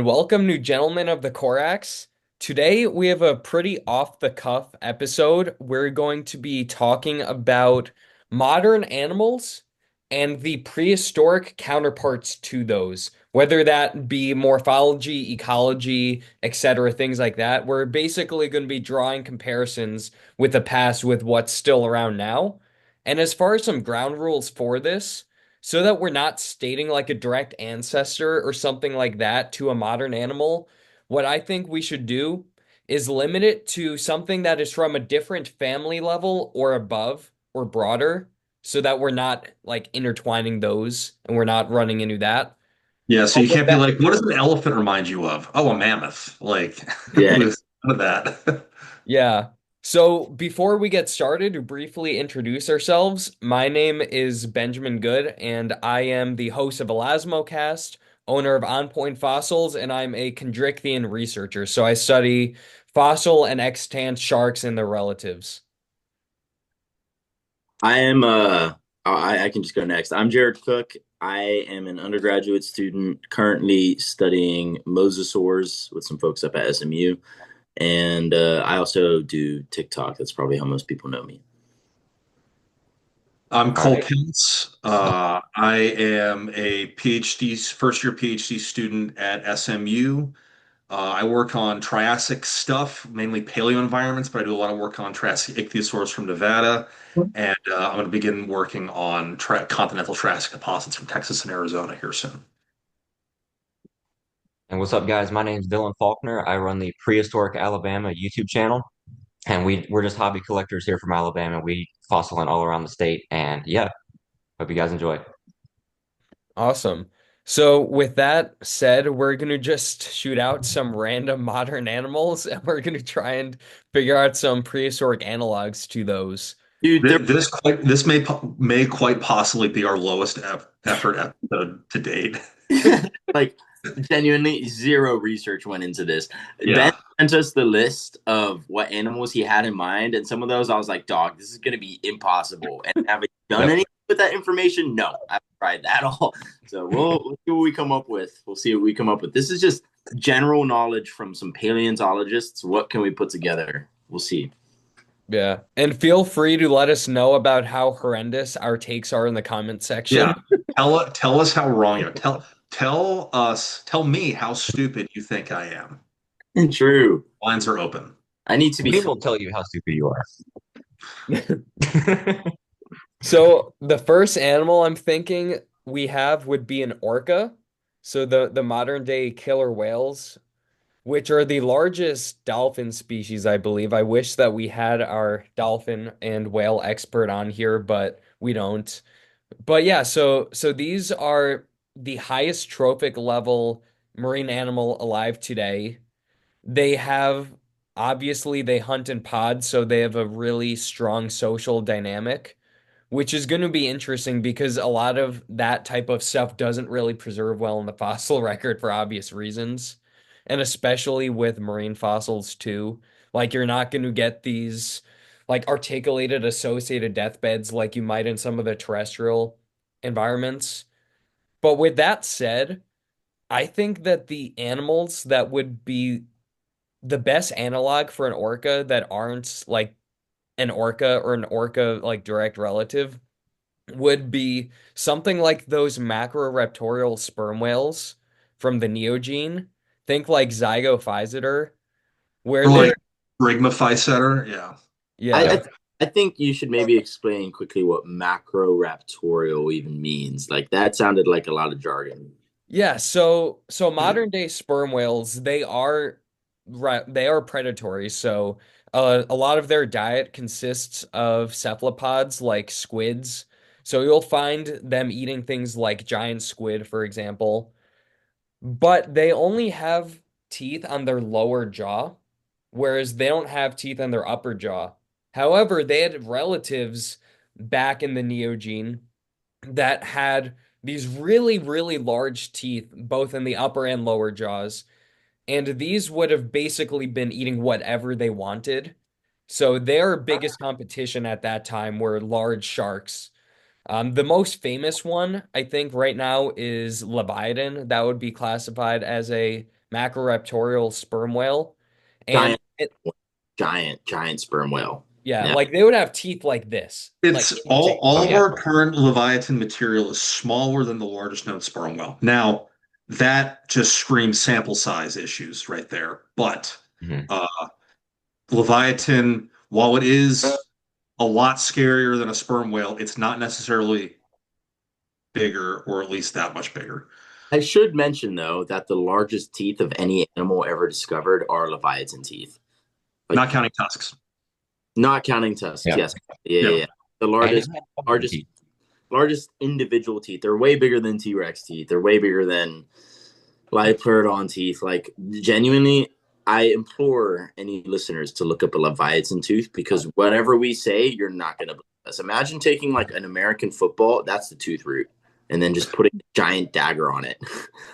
Welcome, new gentlemen of the Corax. Today we have a pretty off-the-cuff episode. We're going to be talking about modern animals and the prehistoric counterparts to those, whether that be morphology, ecology, etc., things like that. We're basically going to be drawing comparisons with the past with what's still around now. And as far as some ground rules for this, so that we're not stating like a direct ancestor or something like that to a modern animal, what I think we should do is limit it to something that is from a different family level or above or broader, so that we're not like intertwining those and we're not running into that. Yeah, so But you with can't be that, like, what does an elephant remind you of? Oh, a mammoth. Like, Yeah, with none of that. yeah. So before we get started, to briefly introduce ourselves, my name is Benjamin Goode, and I am the host of Elasmocast, owner of On Point Fossils, and I'm a chondrichthyan researcher. So I study fossil and extant sharks and their relatives. I am. I can just go next. I'm Jared Cook. I am an undergraduate student currently studying mosasaurs with some folks up at SMU, and I also do TikTok. That's probably how most people know me. I'm All Cole right. Kintz. I am a PhD, first year PhD student at SMU. I work on Triassic stuff, mainly paleo environments, but I do a lot of work on Triassic ichthyosaurs from Nevada. And I'm going to begin working on continental Triassic deposits from Texas and Arizona here soon. And what's up, guys? My name is Dylan Falkner. I run the Prehistoric Alabama YouTube channel, and we're just hobby collectors here from Alabama. We fossil hunt all around the state, and yeah, hope you guys enjoy. Awesome. So with that said, we're gonna just shoot out some random modern animals, and we're gonna try and figure out some prehistoric analogs to those. Dude, This may quite possibly be our lowest effort episode to date. like genuinely zero research went into this. Ben Yeah. sent us the list of what animals he had in mind, and some of those I was like, "Dog, this is going to be impossible." And have you done Yep. anything with that information? No, I haven't tried that at all. So we'll see what we come up with. We'll see what we come up with. This is just general knowledge from some paleontologists. What can we put together? We'll see. Yeah. And feel free to let us know about how horrendous our takes are in the comment Yeah. section. Tell us how wrong you are. Tell me how stupid you think I am. True. Lines are open. I need to be. We will tell you how stupid you are. So the first animal I'm thinking we have would be an orca. So the modern day killer whales, which are the largest dolphin species, I believe. I wish that we had our dolphin and whale expert on here, but we don't. But yeah, so these are the highest trophic level marine animal alive today. They have obviously they hunt in pods, so they have a really strong social dynamic, which is going to be interesting because a lot of that type of stuff doesn't really preserve well in the fossil record for obvious reasons. And especially with marine fossils too. Like you're not going to get these like articulated associated deathbeds like you might in some of the terrestrial environments. But with that said, I think that the animals that would be the best analog for an orca that aren't like an orca or an orca like direct relative would be something like those macroraptorial sperm whales from the Neogene. Think like Zygophyseter, where Or like they're Rigmaphysetter. Yeah. I, yeah. I I think you should maybe explain quickly what macroraptorial even means. Like that sounded like a lot of jargon. Yeah, so modern day sperm whales, they are predatory. So a lot of their diet consists of cephalopods like squids. So you'll find them eating things like giant squid, for example. But they only have teeth on their lower jaw, whereas they don't have teeth on their upper jaw. However, they had relatives back in the Neogene that had these really, really large teeth, both in the upper and lower jaws. And these would have basically been eating whatever they wanted. So their biggest competition at that time were large sharks. The most famous one, I think, right now is Leviathan. That would be classified as a macroraptorial sperm whale. And Giant, giant sperm whale. yeah, Yeah. like they would have teeth like this, like It's insane. all Oh of yeah. our current Leviathan material is smaller than the largest known sperm whale. Now, that just screams sample size issues right there. But Mhm. uh, Leviathan, while it is a lot scarier than a sperm whale, it's not necessarily bigger, or at least that much bigger. I should mention though that the largest teeth of any animal ever discovered are Leviathan teeth. Like Not counting tusks. not counting tusks. Yeah. Yes. Yeah, yeah, Yeah. yeah. The And it largest had pumpkin largest teeth. largest individual teeth. They're way bigger than T-Rex teeth. They're way bigger than Liopleurodon teeth. Like genuinely, I implore any listeners to look up a Leviathan tooth because whatever we say, you're not gonna believe us. Imagine taking like an American football, that's the tooth root, and then just putting a giant dagger on it.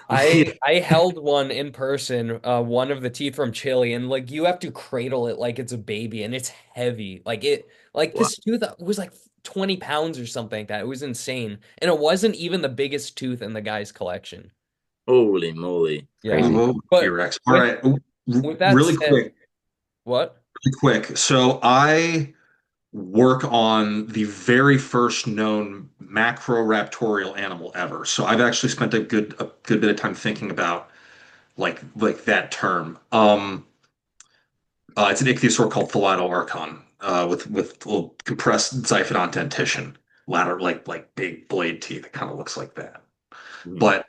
I held one in person, one of the teeth from Chile, and like you have to cradle it like it's a baby, and it's heavy. Like Wow. this tooth was like 20 pounds or something like that. It was insane, and it wasn't even the biggest tooth in the guy's collection. Holy moly. Yeah, Crazy. Whoa, but T-Rex. All with right. with that Really said, quick, what? really quick. So I work on the very first known macroraptorial animal ever. So I've actually spent a good bit of time thinking about like that term. It's an ichthyosaur called Thalattoarchon, with little compressed xiphidont dentition, lateral like big blade teeth. It kind of looks like that. Mhm. But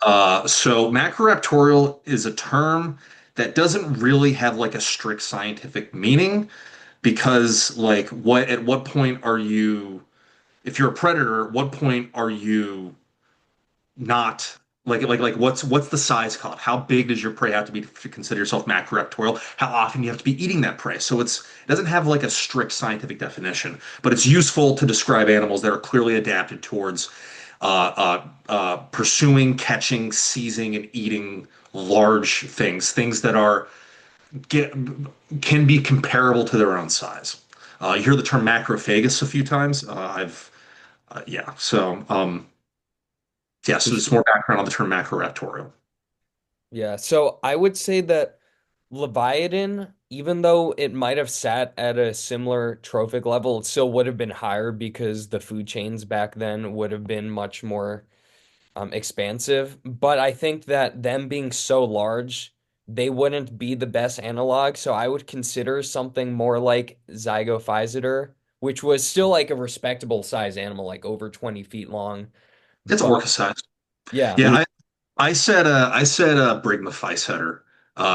so macroraptorial is a term that doesn't really have like a strict scientific meaning because like what point are you, if you're a predator, at what point are you not like what's the size cutoff? How big does your prey have to be to consider yourself macroraptorial? How often do you have to be eating that prey? So it doesn't have like a strict scientific definition, but it's useful to describe animals that are clearly adapted towards pursuing, catching, seizing, and eating large things that are get can be comparable to their own size. You hear the term macrophagus a few times. I've yeah. So just more background on the term macroraptorial. Yeah, so I would say that Leviathan, even though it might have sat at a similar trophic level, it still would have been higher because the food chains back then would have been much more expansive. But I think that them being so large, they wouldn't be the best analog. So I would consider something more like Zygophysidae, which was still like a respectable size animal, like over 20 feet long. It's But orca sized. yeah, Yeah, I said Brigma Physetter.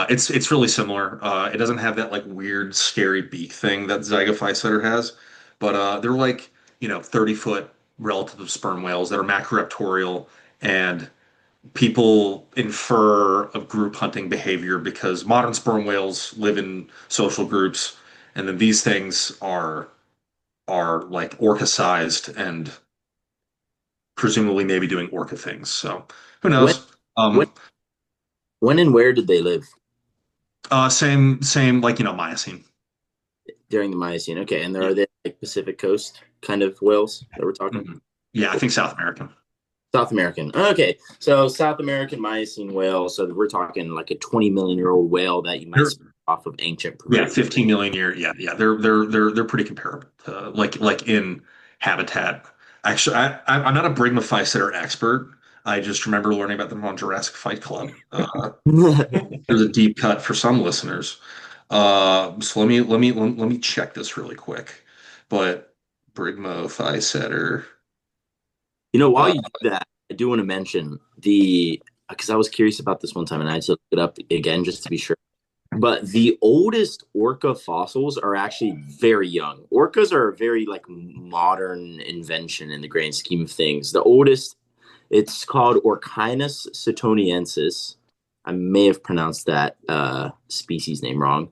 It's really similar. It doesn't have that like weird scary beak thing that Zyga Physetter has, but they're like 30-foot relative sperm whales that are macroraptorial, and people infer of group hunting behavior because modern sperm whales live in social groups, and then these things are like orca sized and presumably maybe doing orca things. So who When knows? when when and where did they live Same like Miocene. during the Miocene? Okay, and there Yeah. are they like Pacific Coast kind of whales that we're talking? Mhm. Yeah, I Cool. think South American. South American. Okay, so South American Miocene whale. So we're talking like a 20 million year old whale that you might They're see off of ancient yeah, Peru. 15 million year. Yeah, yeah. They're pretty comparable to, like in habitat. Actually, I'm not a Brigmaphyseter expert. I just remember learning about them on Jurassic Fight Club. There's a deep cut for some listeners. So let me check this really quick. But Brigmaphyseter. While Uh, you do that, I do want to mention the because I was curious about this one time and I had to look it up again just to be sure. But the oldest orca fossils are actually very young. Orcas are a very like modern invention in the grand scheme of things. The oldest, it's called Orchinus suetoniensis. I may have pronounced that species name wrong.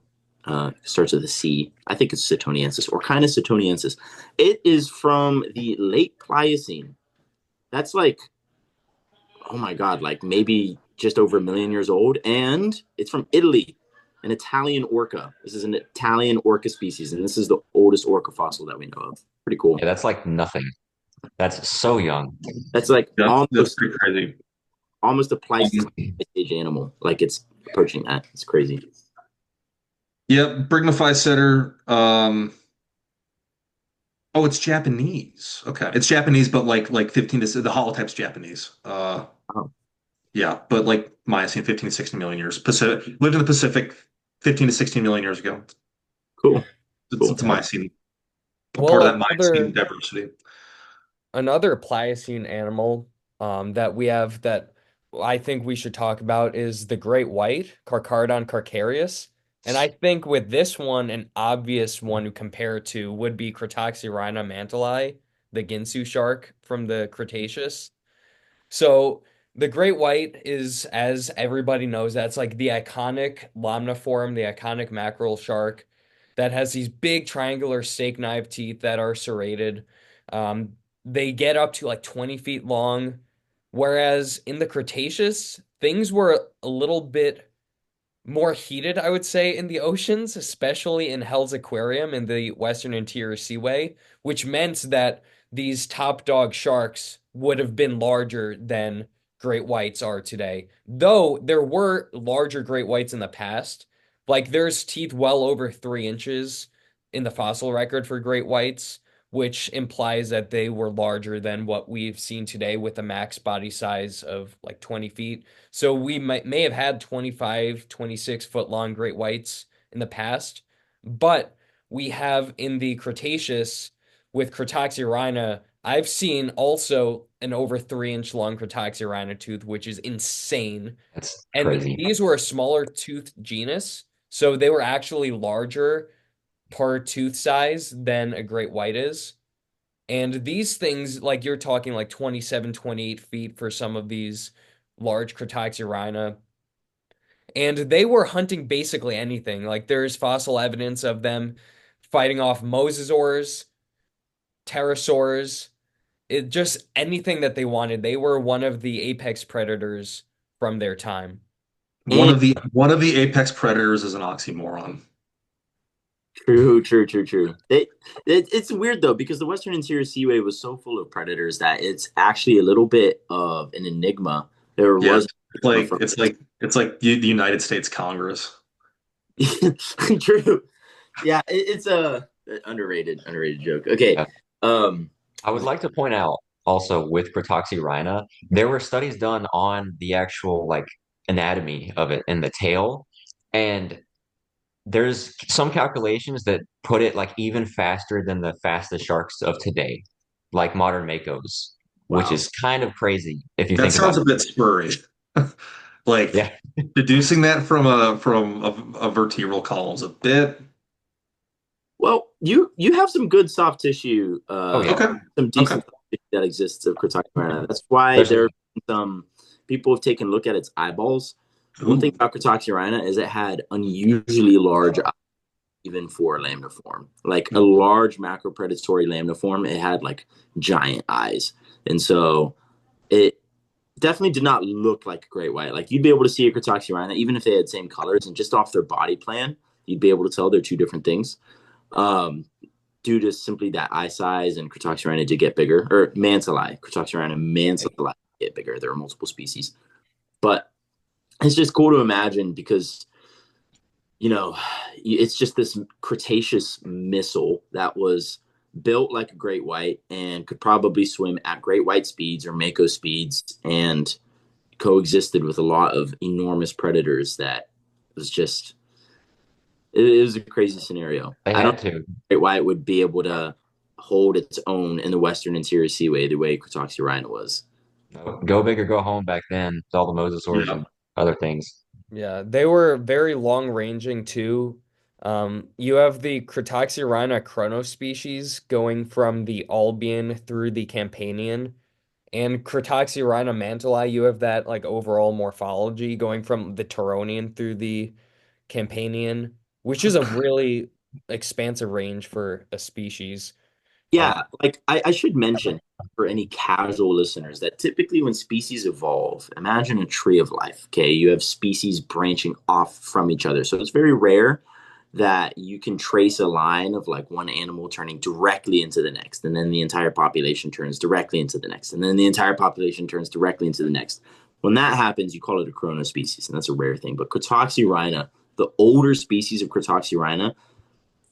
Starts with a C. I think it's suetoniensis. Orchinus suetoniensis. It is from the late Pliocene. That's like, oh my God, like maybe just over a million years old. And it's from Italy, an Italian orca. This is an Italian orca species. And this is the oldest orca fossil that we know of. Pretty cool. Yeah, that's like nothing. That's so young. That's like that's almost pretty crazy. almost a Pleistocene Um, age animal. Like it's approaching that. It's crazy. Yep, Brignify setter. Oh, it's Japanese. Okay, it's Japanese, but like 15 to the holotype's Japanese. Oh, Yeah, but like Miocene, 15 to 16 million years. Pacific lived in the Pacific 15 to 16 million years ago. cool. Cool. It's a Miocene, part of Well, that Miocene diversity. another Pliocene animal that we have that I think we should talk about is the great white, Carcharodon carcharias. And I think with this one, an obvious one to compare to would be Cratoxyrhina manteli, the Ginsu shark from the Cretaceous. So the great white is, as everybody knows, that's like the iconic lamniform, the iconic mackerel shark that has these big triangular steak knife teeth that are serrated. They get up to like 20 feet long, whereas in the Cretaceous, things were a little bit more heated, I would say, in the oceans, especially in Hell's Aquarium in the Western Interior Seaway, which meant that these top dog sharks would have been larger than great whites are today. Though there were larger great whites in the past, like there's teeth well over 3 inches in the fossil record for great whites, which implies that they were larger than what we've seen today with a max body size of like 20 feet. So we may have had 25, 26 foot long great whites in the past, but we have in the Cretaceous with Cratoxyrhina, I've seen also an over 3 inch long Cratoxyrhina tooth, which is insane. That's And crazy. these were a smaller tooth genus, so they were actually larger per tooth size than a great white is. And these things, like you're talking like 27, 28 feet for some of these large Cratoxyrhina. And they were hunting basically anything. Like there's fossil evidence of them fighting off mosasaurs, pterosaurs, just anything that they wanted. They were one of the apex predators from their time. And One of the apex predators is an oxymoron. true, true, true, true. It's weird though because the Western Interior Seaway was so full of predators that it's actually a little bit of an enigma. There Yeah, was from it's like the United States Congress. true. Yeah, it's a underrated joke. Okay. Yeah. Um, I would like to point out also with Cratoxyrhina, there were studies done on the actual like anatomy of it in the tail, and there's some calculations that put it like even faster than the fastest sharks of today, like modern makos, which wow. is kind of crazy if you That think about sounds a it. bit spurry. Like Yeah. deducing that from a vertebral column is a bit Well, you have some good soft tissue, Oh yeah. okay. some Okay. decent soft tissue that exists of Cratoxylana. That's why There's there are some people have taken a look at its eyeballs. One thing Ooh. about Cratoxylana is it had unusually large eyes, even for a lamniform. Like a large macropredatory lamniform, it had like giant eyes, and so it definitely did not look like a great white. Like you'd be able to see a Cratoxylana even if they had same colors, and just off their body plan, you'd be able to tell they're two different things. Um, Due to simply that eye size and Cratoxyrhina to get bigger, or Manteli, Cratoxyrhina manteli get bigger. There are multiple species, but it's just cool to imagine because it's just this Cretaceous missile that was built like a great white and could probably swim at great white speeds or mako speeds and coexisted with a lot of enormous predators that was just it was a crazy scenario. they I don't had to. great white would be able to hold its own in the Western Interior Seaway the way Cratoxyrhina was. Go big or go home back then with all the mosasaurs Yeah. and other things. Yeah, they were very long ranging too. You have the Cratoxyrhina chronospecies going from the Albian through the Campanian, and Cratoxyrhina manteli, you have that like overall morphology going from the Turonian through the Campanian, which is a really expansive range for a species. Um, Yeah, like I should mention for any casual listeners that typically when species evolve, imagine a tree of life. Okay, you have species branching off from each other. So it's very rare that you can trace a line of like one animal turning directly into the next, and then the entire population turns directly into the next, and then the entire population turns directly into the next. When that happens, you call it a chronospecies, and that's a rare thing. But Cretoxyrhina, the older species of Cretoxyrhina,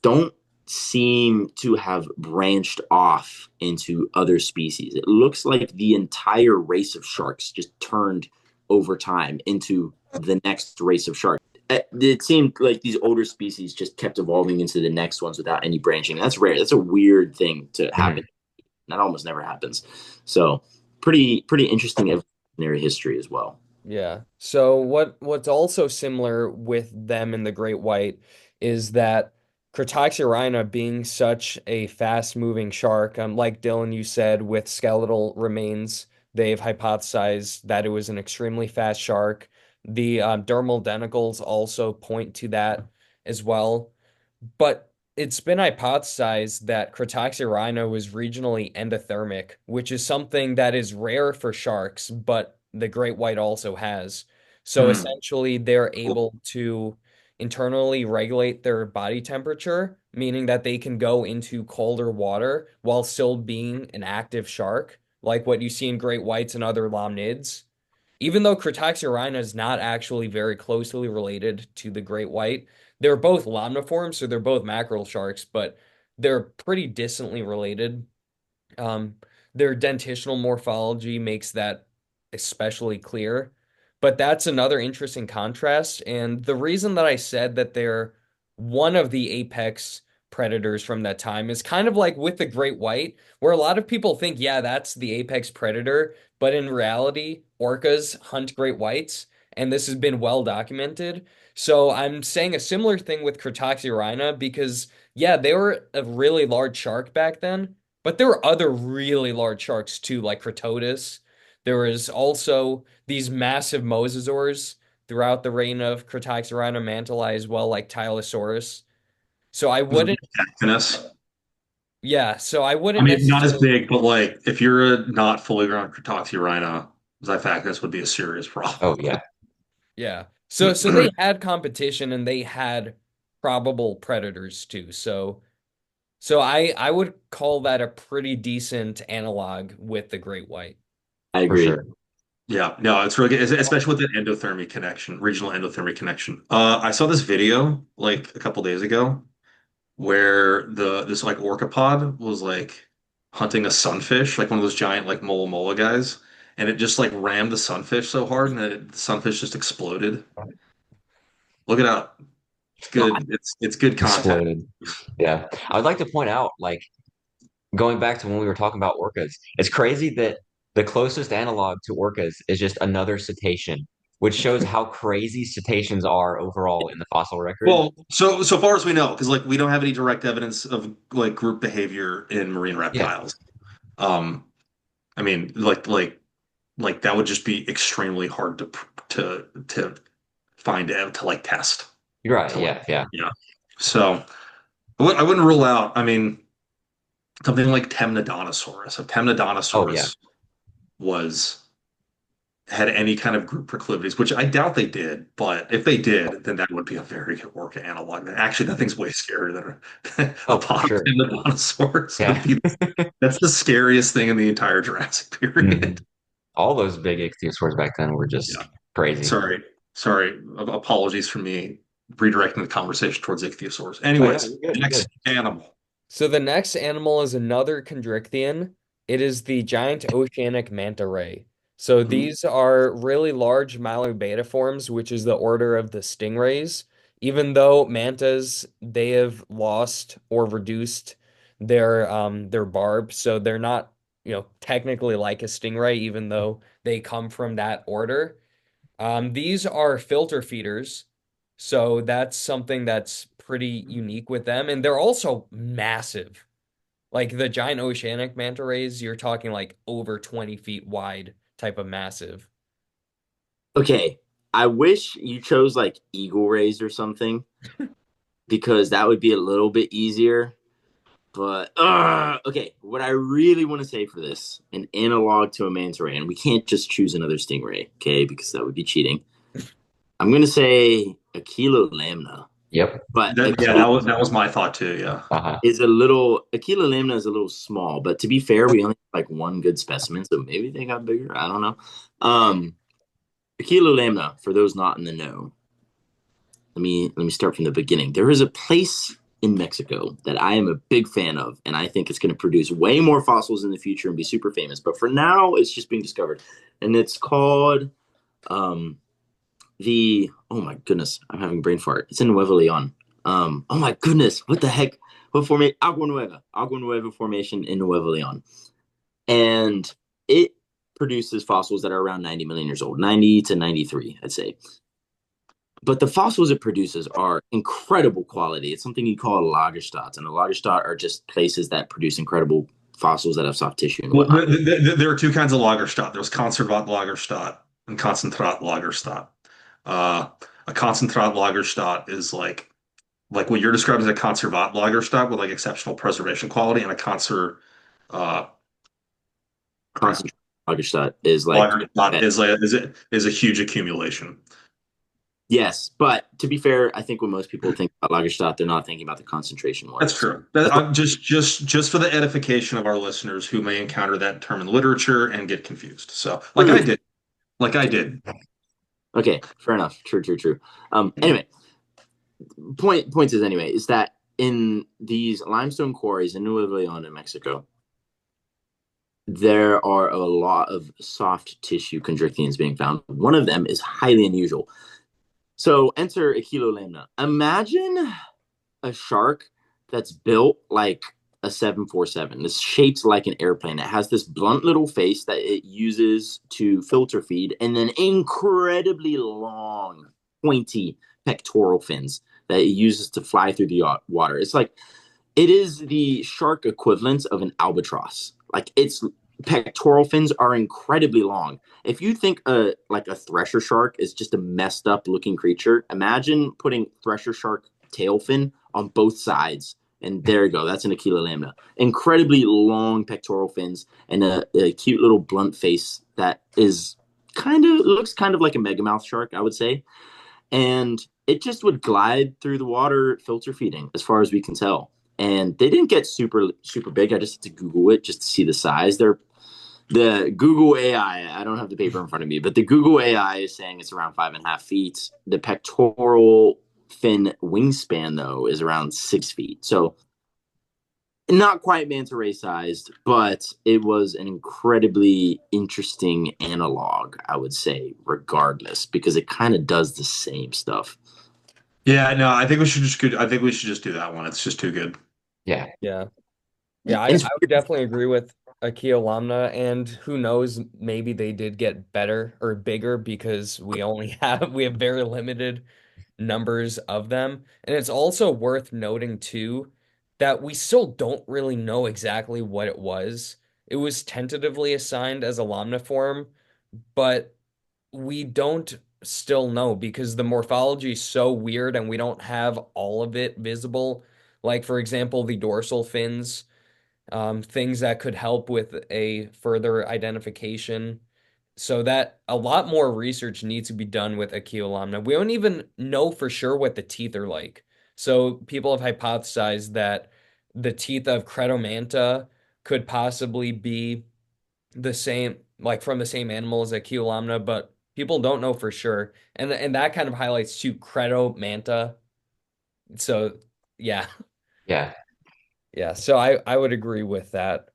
don't seem to have branched off into other species. It looks like the entire race of sharks just turned over time into the next race of sharks. It seemed like these older species just kept evolving into the next ones without any branching. That's rare. That's a weird thing to happen. That almost never happens. So pretty interesting evolutionary history as well. Yeah. So what's also similar with them and the great white is that Cretoxyrhina being such a fast-moving shark, like Dylan, you said, with skeletal remains, they've hypothesized that it was an extremely fast shark. The dermal denticles also point to that as well. But it's been hypothesized that Cretoxyrhina was regionally endothermic, which is something that is rare for sharks, but the great white also has. So Hmm. essentially, they're able to internally regulate their body temperature, meaning that they can go into colder water while still being an active shark, like what you see in great whites and other lamnids. Even though Cretoxyrhina is not actually very closely related to the great white, they're both lamniforms, so they're both mackerel sharks, but they're pretty distantly related. Um, their dentitional morphology makes that especially clear. But that's another interesting contrast. And the reason that I said that they're one of the apex predators from that time is kind of like with the great white, where a lot of people think, yeah, that's the apex predator. But in reality, orcas hunt great whites, and this has been well documented. So I'm saying a similar thing with Cretoxyrhina because, yeah, they were a really large shark back then. But there were other really large sharks too, like Cretotus. There was also these massive mosasaurs throughout the reign of Cretoxyrhina manteli as well, like Tylosaurus. So I wouldn't, Finesse. yeah, so I I wouldn't mean, not as necessarily, big, but like if you're a not fully grown Cretoxyrhina, Xiphacus would be a serious Oh problem. yeah, yeah. So they had competition and they had probable predators too. So I would call that a pretty decent analog with the great white. I for agree. sure. Yeah, no, it's really good, especially with the endothermy connection, regional endothermy connection. I saw this video like a couple days ago where this like orcapod was like hunting a sunfish, like one of those giant like mola mola guys, and it just like rammed the sunfish so hard and the sunfish just exploded. Look it up. It's good. It's good content. Exploded. Yeah. I would like to point out, like, going back to when we were talking about orcas, it's crazy that the closest analog to orcas is just another cetacean, which shows how crazy cetaceans are overall in the fossil record. Well, so far as we know, because like we don't have any direct evidence of like group behavior in marine Yeah, reptiles. Um, I mean, like that would just be extremely hard to find out to like test you're right. to like Yeah, yeah. yeah. So I wouldn't rule out. I mean, something like Temnodontosaurus. If Oh, yeah. Temnodontosaurus was had any kind of group proclivities, which I doubt they did, but if they did, then that would be a very good orca analog. Actually, that thing's way scarier than a Oh, for pod of sure. Temnodontosaurus would Yeah. be. That's the scariest thing in the entire Jurassic period. Mhm. All those big ichthyosaurs back then were Yeah. just crazy. Sorry. Apologies for me redirecting the conversation towards ichthyosaurs. Oh, yeah, Anyways, you're good. You're next good. animal. So the next animal is another chondrichthyan. It is the giant oceanic manta ray. So Mhm. these are really large malobatiforms, which is the order of the stingrays. Even though mantas, they have lost or reduced their barb, so they're not, technically like a stingray, even though they come from that order. These are filter feeders, so that's something that's pretty unique with them, and they're also massive. Like the giant oceanic manta rays, you're talking like over 20 feet wide type of massive. Okay, I wish you chose like eagle rays or something because that would be a little bit easier. But okay, what I really want to say for this, an analog to a manta ray, and we can't just choose another stingray, okay, because that would be cheating. I'm gonna say Aquila lamna, Yep. but Yeah, Aquila that was my thought too. Yeah. Uh-huh. is a little Aquila lamna is a little small. But to be fair, we only have like one good specimen, so maybe they got bigger. I don't know. Um, Aquilolamna, for those not in the know, let me start from the beginning. There is a place in Mexico that I am a big fan of, and I think it's going to produce way more fossils in the future and be super famous. But for now, it's just being discovered, and it's called um, the. Oh my goodness, I'm having a brain fart. It's in Nuevo Leon. Oh my goodness, what the heck? What formation? Agua Nueva formation in Nuevo Leon, and it produces fossils that are around 90 million years old, 90 to 93, I'd say. But the fossils it produces are incredible quality. It's something you call Lagerstätte, and the Lagerstätte are just places that produce incredible fossils that have soft tissue and Well, whatnot. there are two kinds of Lagerstadt. There's Conservat Lagerstadt and Concentrat Lagerstadt. Uh, a Concentrat Lagerstadt is like what you're describing as a Conservat Lagerstadt with like exceptional preservation quality, and a uh, crap. Concentrated Lagerstätte is like Lagerstadt is a huge accumulation. yes, but to be fair, I think when most people think about Lagerstadt, they're not thinking about the concentration That's ones. true. I'm just for the edification of our listeners who may encounter that term in literature and get confused. So, like I did. Okay, fair enough. True, true, true. Anyway, points is anyway is that in these limestone quarries in Nuevo Leon in Mexico, there are a lot of soft tissue chondrichthyans being found. One of them is highly unusual. So enter Aquilolamna. Imagine a shark that's built like a 747. This shaped like an airplane. It has this blunt little face that it uses to filter feed, and then incredibly long, pointy pectoral fins that it uses to fly through the water. It's like it is the shark equivalent of an albatross. Like its pectoral fins are incredibly long. If you think like a thresher shark is just a messed up looking creature, imagine putting thresher shark tail fin on both sides. And there you go. That's an Aquilolamna. Incredibly long pectoral fins and a cute little blunt face that is looks kind of like a megamouth shark, I would say. And it just would glide through the water filter feeding as far as we can tell. And they didn't get super big. I just had to Google it just to see the size. They're the Google AI, I don't have the paper in front of me, but the Google AI is saying it's around 5.5 feet. The pectoral fin wingspan, though, is around 6 feet. So not quite manta ray sized, but it was an incredibly interesting analog, I would say, regardless, because it kind of does the same stuff. Yeah, no, I think we should just do that one. It's just too good. Yeah. Yeah. Yeah, And it's I would definitely agree with Akio Lamna, and who knows, maybe they did get better or bigger because we have very limited numbers of them. And it's also worth noting too that we still don't really know exactly what it was. It was tentatively assigned as a lamniform, but we don't still know because the morphology is so weird and we don't have all of it visible. Like, for example, the dorsal fins, things that could help with a further identification. So that a lot more research needs to be done with Acheolamna. We don't even know for sure what the teeth are like. So people have hypothesized that the teeth of Cretomanta could possibly be the same, like from the same animal as Acheolamna, but people don't know for sure. And that kind of highlights too Cretomanta. So yeah, Yeah. yeah. So I would agree with that.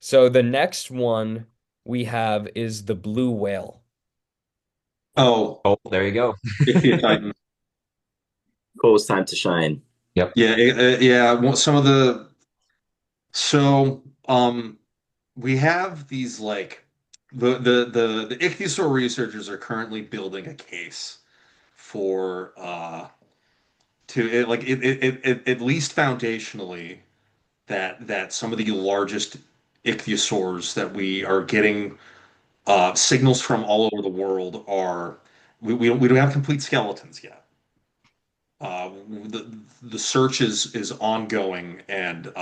So the next one we have is the blue whale. Oh, Oh, there you go. Ichthyotitan. Cole's time to shine. Yep. Yeah, yeah. Well, some of the so we have these like the ichthyosaur researchers are currently building a case for to it, like it at least foundationally that some of the largest ichthyosaurs that we are getting signals from all over the world are we don't have complete skeletons yet. The search is ongoing and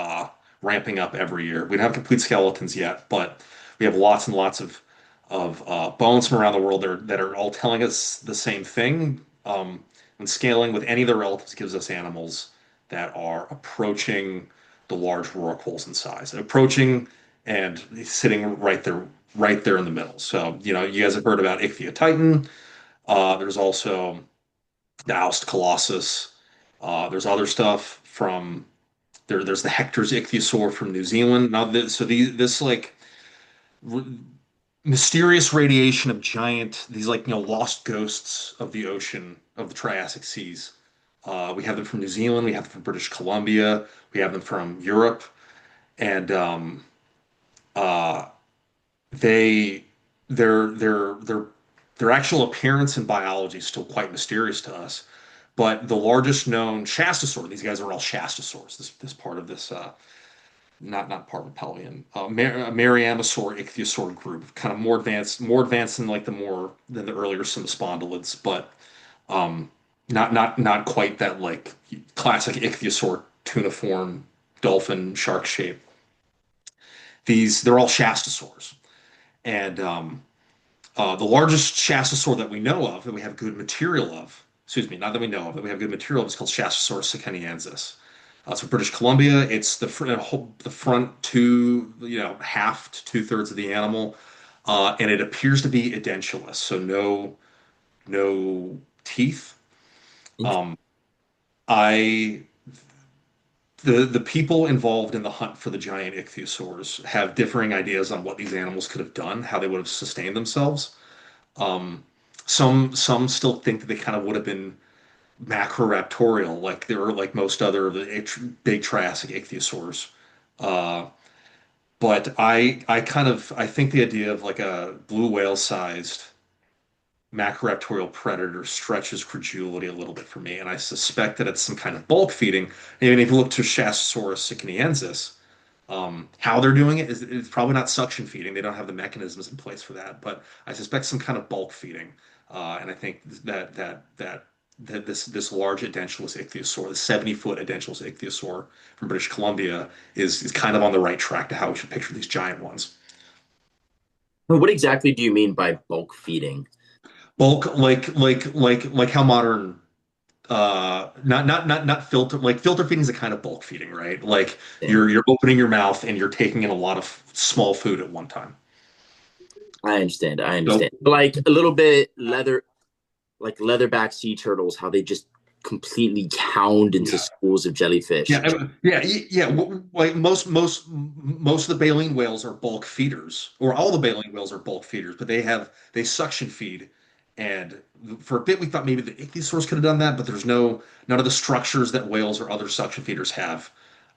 ramping up every year. We don't have complete skeletons yet, but we have lots and lots of bones from around the world that are all telling us the same thing. And scaling with any of the relatives gives us animals that are approaching the large rorquals in size, and approaching and sitting right there in the middle. So, you know, you guys have heard about Ichthyotitan. There's also the Aust colossus. There's other stuff from there. There's the Hector's ichthyosaur from New Zealand. Now, this like r mysterious radiation of giant, these like lost ghosts of the ocean of the Triassic seas. We have them from New Zealand. We have them from British Columbia. We have them from Europe, and uh, they their their actual appearance in biology is still quite mysterious to us. But the largest known shastosaur, these guys are all shastosaurs. This part of this not part of Pelion, Mariamosaur ichthyosaur group, kind of more advanced than like than the earlier cinospondylids, but um, not quite that like classic ichthyosaur tuniform dolphin shark shape. They're all shastosaurs, and the largest shastosaur that we know of, that we have good material of, excuse me, not that we know of, that we have good material of, is called Schastosaurus secaniensis. So British Columbia, it's the front two, half to two-thirds of the animal, and it appears to be edentulous, so no teeth. Um, I the people involved in the hunt for the giant ichthyosaurs have differing ideas on what these animals could have done, how they would have sustained themselves. Um, some still think that they kind of would have been macroraptorial, like they were like most other of the big Triassic ichthyosaurs. Uh, but I think the idea of like a blue whale sized macroraptorial predator stretches credulity a little bit for me, and I suspect that it's some kind of bulk feeding. And if you look to Schastosaurus signiensis, how they're doing it is it's probably not suction feeding. They don't have the mechanisms in place for that, but I suspect some kind of bulk feeding. And I think that this large edentulous ichthyosaur, the 70-foot edentulous ichthyosaur from British Columbia, is kind of on the right track to how we should picture these giant ones. What exactly do you mean by bulk feeding? Bulk, like how modern not filter, like filter feeding is a kind of bulk feeding, right? Like Yeah, you're opening your mouth and you're taking in a lot of small food at one time. I understand. I So understand. Like a little bit like leatherback sea turtles, how they just completely hound into yeah, schools of jellyfish. yeah. Like most of the baleen whales are bulk feeders, or all the baleen whales are bulk feeders, but they suction feed. And for a bit, we thought maybe the ichthyosaurs could have done that, but there's none of the structures that whales or other suction feeders have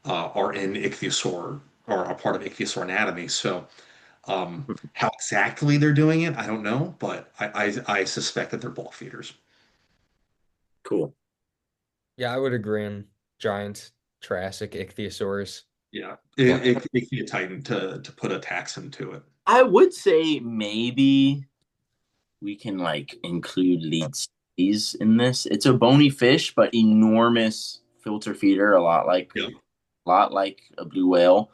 are in ichthyosaur or are part of ichthyosaur anatomy. So how exactly they're doing it, I don't know, but I suspect that they're bulk feeders. Cool. Yeah, I would agree on giant Triassic ichthyosaurs. Yeah, Yeah. it could be a titan to put a taxon to it. I would say maybe we can like include lead species in this. It's a bony fish, but enormous filter feeder, Yeah. a lot like a blue whale.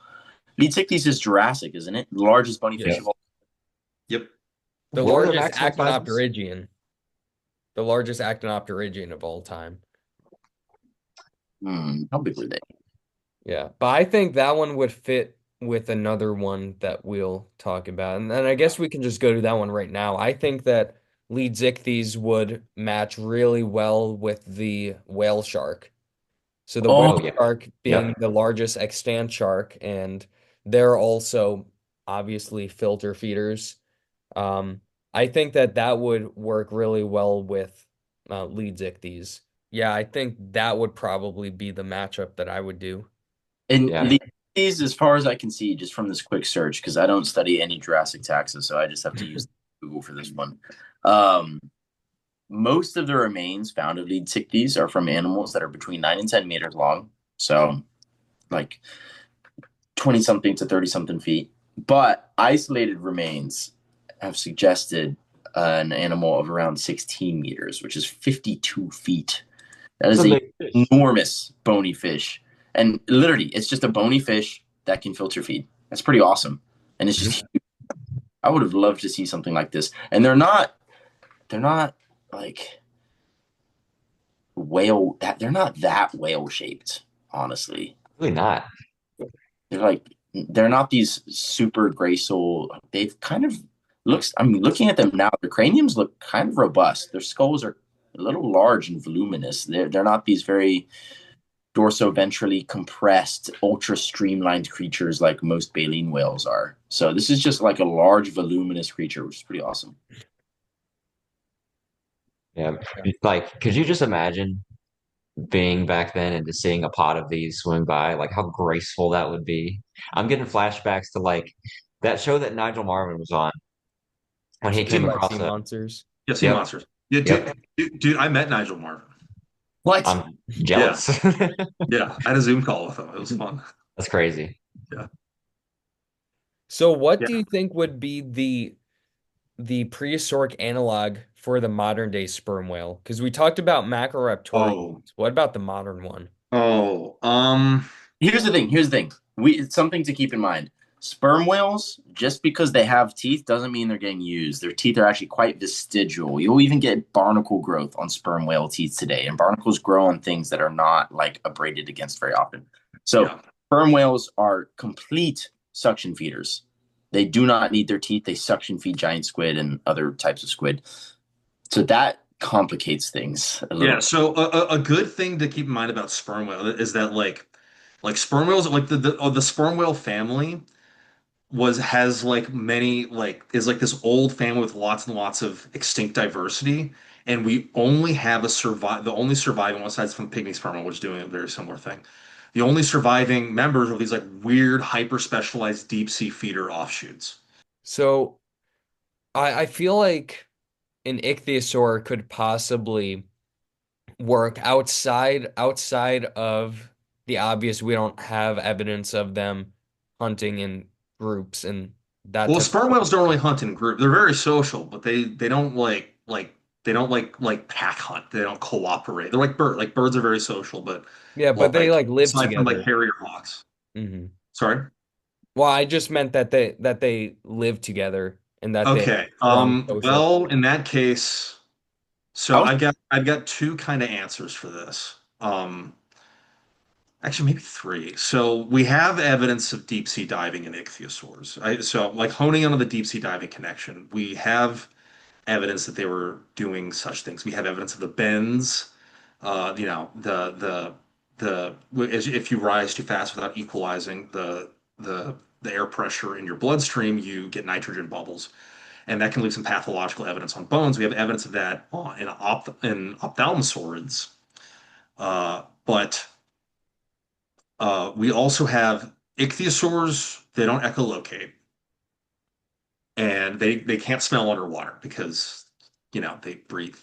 Leadsichthys is Jurassic, isn't it? The largest bony fish Yeah. of all. Yep. The What were the largest maximum sizes? actinopterygian. The largest actinopterygian of all time. How big were they? Yeah, but I think that one would fit with another one that we'll talk about. And then I Yeah. guess we can just go to that one right now. I think that Leedsichthys would match really well with the whale shark. So the Oh, whale Oh yeah. shark being Yeah. the largest extant shark, and they're also obviously filter feeders. Um, I think that that would work really well with Leedsichthys. Yeah, I think that would probably be the matchup that I would do. and Yeah. these, as far as I can see, just from this quick search, because I don't study any Jurassic taxa, so I just have to use Google for this one. Um, Most of the remains found of Leedsichthys are from animals that are between 9 and 10 meters long, so like 20 something to 30 something feet. But isolated remains have suggested an animal of around 16 meters, which is 52 feet. That It's is a a big fish. enormous bony fish. And literally, it's just a bony fish that can filter feed. That's pretty awesome. And it's just, I would have loved to see something like this. And they're not like they're not that whale shaped, honestly. Really not. They're like, they're not these super graceful. They've kind of Looks, I'm looking at them now. Their craniums look kind of robust. Their skulls are a little large and voluminous. They're not these very dorsoventrally compressed, ultra streamlined creatures like most baleen whales are. So this is just like a large, voluminous creature, which is pretty awesome. Yeah. Like, could you just imagine being back then and just seeing a pod of these swim by? Like, how graceful that would be. I'm getting flashbacks to like that show that Nigel Marven was on when he Sea came Like across sea monsters. a. monsters. Yeah, sea Yep. monsters. Yeah, Yep. dude, I met Nigel Marvin. What? I'm Yeah, jealous. yeah. I had a Zoom call with him. It was fun. That's crazy. Yeah, So what yeah. do you think would be the prehistoric analog for the modern day sperm whale? Because we talked about Macroraptorians. Oh, What about the modern one? oh. Here's the thing. Here's the thing. It's something to keep in mind. Sperm whales, just because they have teeth, doesn't mean they're getting used. Their teeth are actually quite vestigial. You'll even get barnacle growth on sperm whale teeth today, and barnacles grow on things that are not like abraded against very often. So, Yeah. sperm whales are complete suction feeders. They do not need their teeth. They suction feed giant squid and other types of squid. So that complicates things a little. Yeah. So a good thing to keep in mind about sperm whale is that like sperm whales, like the sperm whale family has like many like is like this old family with lots and lots of extinct diversity, and we only have the only surviving one aside from pygmy sperm whale, which is doing a very similar thing. The only surviving members of these like weird hyper specialized deep sea feeder offshoots. So I feel like an ichthyosaur could possibly work outside of the obvious. We don't have evidence of them hunting in groups and that Well, type of sperm whales don't really hunt in group. They're very social, but they don't they don't like pack hunt. They don't cooperate. They're like bird. Like birds are very social, but yeah, but they like like live aside from like together. harrier hawks. Hmm. Sorry. Well, I just meant that they live together and that they have Okay. strong social. Well, in that case, I so was I've got two kind of answers for this. Actually, maybe three. So we have evidence of deep sea diving in ichthyosaurs. So like honing in on the deep sea diving connection, we have evidence that they were doing such things. We have evidence of the bends. You know, if you rise too fast without equalizing the air pressure in your bloodstream, you get nitrogen bubbles, and that can leave some pathological evidence on bones. We have evidence of that in ophthalmosaurids, but we also have ichthyosaurs. They don't echolocate, and they can't smell underwater because they breathe.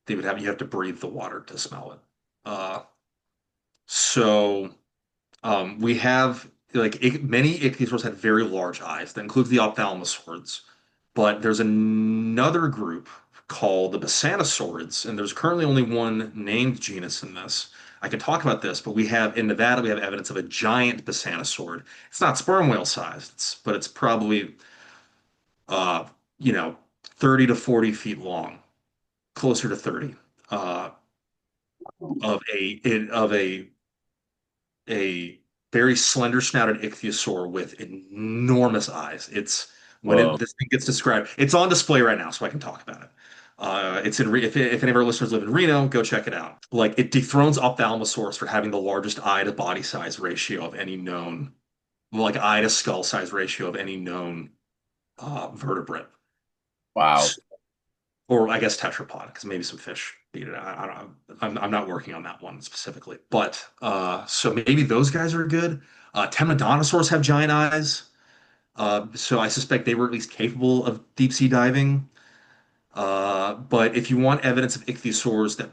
You have to breathe the water to smell it. Uh, so we have many ichthyosaurs had very large eyes. That includes the ophthalmosaurids, but there's another group called the basanosaurids, and there's currently only one named genus in this. I can talk about this, but we have in Nevada we have evidence of a giant basanosaurid. It's not sperm whale sized, but it's probably uh, you know 30 to 40 feet long, closer to 30. Uh, of a very slender snouted ichthyosaur with enormous eyes. It's when whoa. this thing gets described. It's on display right now, so I can talk about it. It's in if any of our listeners live in Reno, go check it out. Like it dethrones Ophthalmosaurus for having the largest eye to body size ratio of any known, like eye to skull size ratio of any known vertebrate. Wow. Or I guess tetrapod, because maybe some fish eat it. I don't know. I'm not working on that one specifically, but so maybe those guys are good. Temnodontosaurs have giant eyes, so I suspect they were at least capable of deep sea diving. But if you want evidence of ichthyosaurs that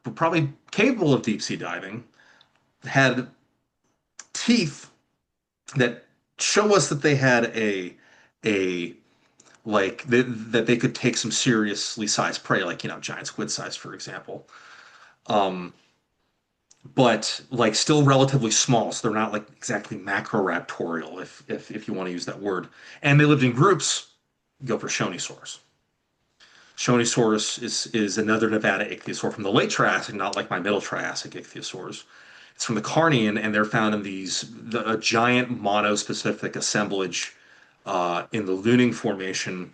were probably capable of deep sea diving, had teeth that show us that they had a that they could take some seriously sized prey, like giant squid size, for example. Um, but like still relatively small, so they're not like exactly macroraptorial, if you want to use that word. And they lived in groups. Go for Shonisaurus. Shonisaurus is another Nevada ichthyosaur from the late Triassic, not like my middle Triassic ichthyosaurs. It's from the Carnian, and they're found in a giant monospecific assemblage in the Luning Formation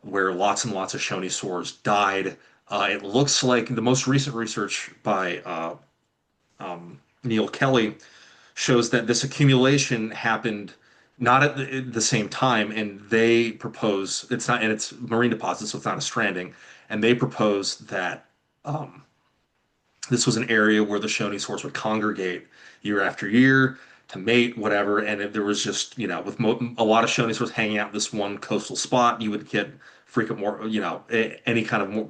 where lots and lots of shonisaurs died. It looks like the most recent research by Neil Kelly shows that this accumulation happened not at the same time, and they propose it's not, and it's marine deposits, so it's not a stranding, and they propose that um, this was an area where the shonisaurs would congregate year after year to mate, whatever. And if there was just, with a lot of shonisaurs hanging out in this one coastal spot, you would get frequent more, any kind of more,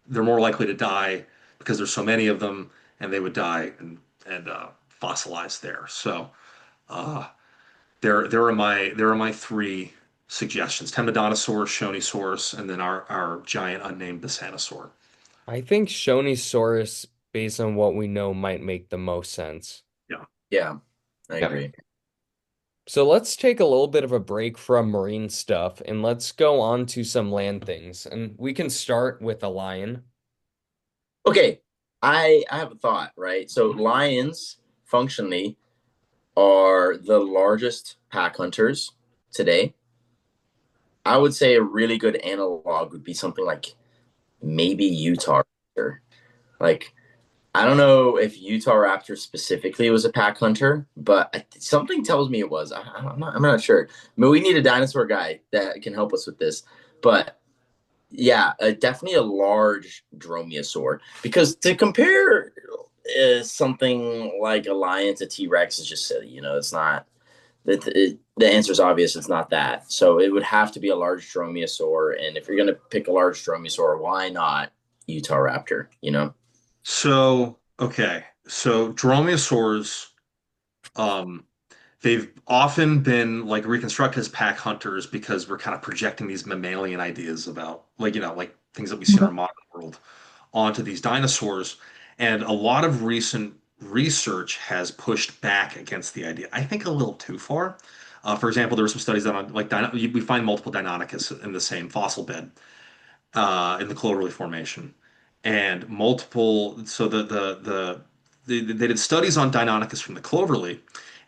they're more likely to die because there's so many of them, and they would die and fossilize there. So uh, there are my three suggestions: Temnodontosaurus, Shonisaurus, and then our giant unnamed Basanosaur. I think Shonisaurus, based on what we know, might make the most sense. Yeah. Yeah, I Yep. agree. So let's take a little bit of a break from marine stuff and let's go on to some land things. And we can start with a lion. Okay, I have a thought, right? So lions functionally are the largest pack hunters today. I would say a really good analog would be something like maybe Utah Raptor. Like, I don't know if Utah Raptor specifically was a pack hunter, but something tells me it was. I'm not sure. I mean, we need a dinosaur guy that can help us with this. But yeah, definitely a large dromaeosaur. Because to compare something like a lion to T Rex is just silly. It's not. The answer is obvious. It's not that. So it would have to be a large dromaeosaur. And if you're going to pick a large dromaeosaur, why not Utah Raptor? So, okay. So dromaeosaurs, um, they've often been like reconstructed as pack hunters because we're kind of projecting these mammalian ideas about like things that we see in our modern world onto these dinosaurs. And a lot of recent research has pushed back against the idea. I think a little too far. For example, there were some studies done on we find multiple Deinonychus in the same fossil bed in the Cloverleaf Formation, and multiple. So they did studies on Deinonychus from the Cloverleaf,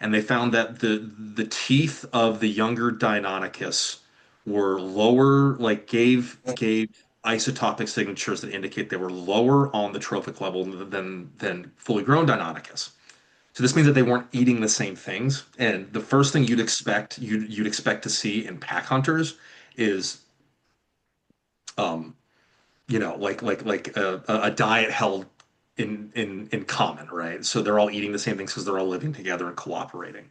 and they found that the teeth of the younger Deinonychus were lower, like gave isotopic signatures that indicate they were lower on the trophic level than fully grown Deinonychus. So this means that they weren't eating the same things. And the first thing you'd expect to see in pack hunters is um, like a diet held in common, right? So they're all eating the same things because they're all living together and cooperating.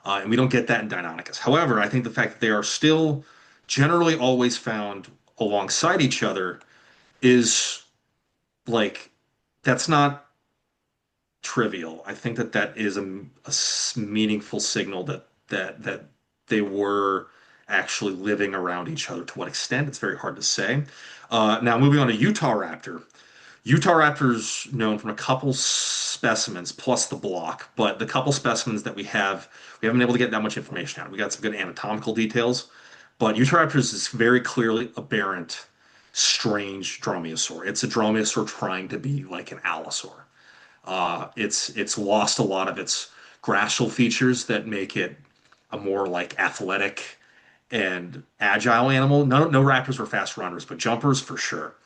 And we don't get that in Deinonychus. However, I think the fact that they are still generally always found alongside each other is like that's not trivial. I think that that is a meaningful signal that they were actually living around each other. To what extent, it's very hard to say. Now, moving on to Utah Raptor. Utah Raptor's known from a couple specimens plus the block, but the couple specimens that we haven't been able to get that much information out. We got some good anatomical details, but Utah Raptors is very clearly aberrant, strange dromaeosaur. It's a dromaeosaur trying to be like an allosaur. It's lost a lot of its gracile features that make it a more like athletic and agile animal. No raptors were fast runners, but jumpers for sure.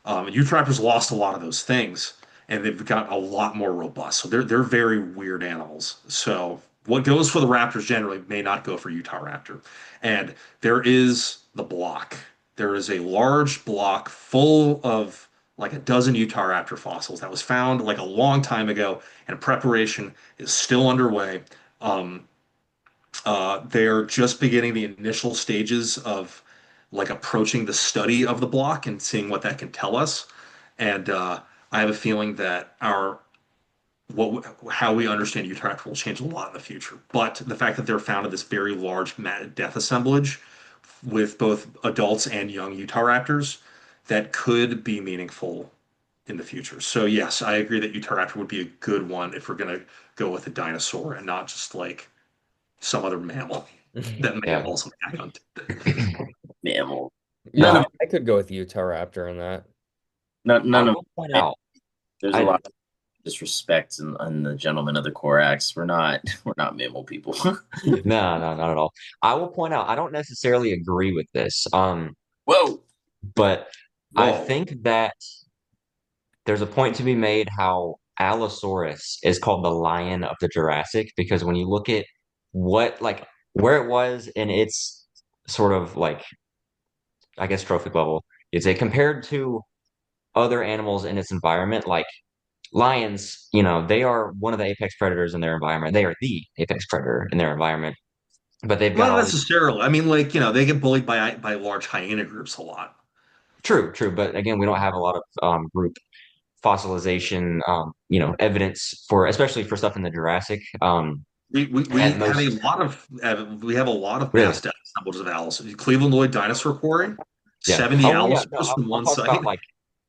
And youth raptors lost a lot of those things, and they've got a lot more robust. So they're very weird animals. So what goes for the raptors generally may not go for Utah raptor. And there is the block. There is a large block full of like a dozen Utah raptor fossils that was found like a long time ago, and preparation is still underway. Um, they're just beginning the initial stages of like approaching the study of the block and seeing what that can tell us. And I have a feeling that our what how we understand Utah will change a lot in the future. But the fact that they're found in this very large death assemblage with both adults and young Utah raptors, that could be meaningful in the future. So yes, I agree that Utah raptor would be a good one if we're gonna go with a dinosaur and not just like some other mammal that may have Yeah. also act on. Mammal. None Yeah, of I could go with Utah Raptor in that. I none of will point out, there's a I lot of disrespect in the gentlemen of the Corax. We're not mammal people. no, no, not at all. I will point out, I don't necessarily agree with this. Whoa. But I Whoa. think that there's a point to be made how Allosaurus is called the lion of the Jurassic because when you look at what like where it was in its sort of like I guess trophic level, is it compared to other animals in its environment, like lions, they are one of the apex predators in their environment. They are the apex predator in their environment, but they've got Not all these. necessarily. I mean, like, they get bullied by large hyena groups a lot. True, true. But again, we don't have a lot of group fossilization, evidence for, especially for stuff in the Jurassic. We At have a most, lot of we have a lot of really. vast assemblage of owls. Cleveland Dinosaur Quarry, Yeah. 70 Oh, well, yeah. No, allosaurs from I'll one talk about site. like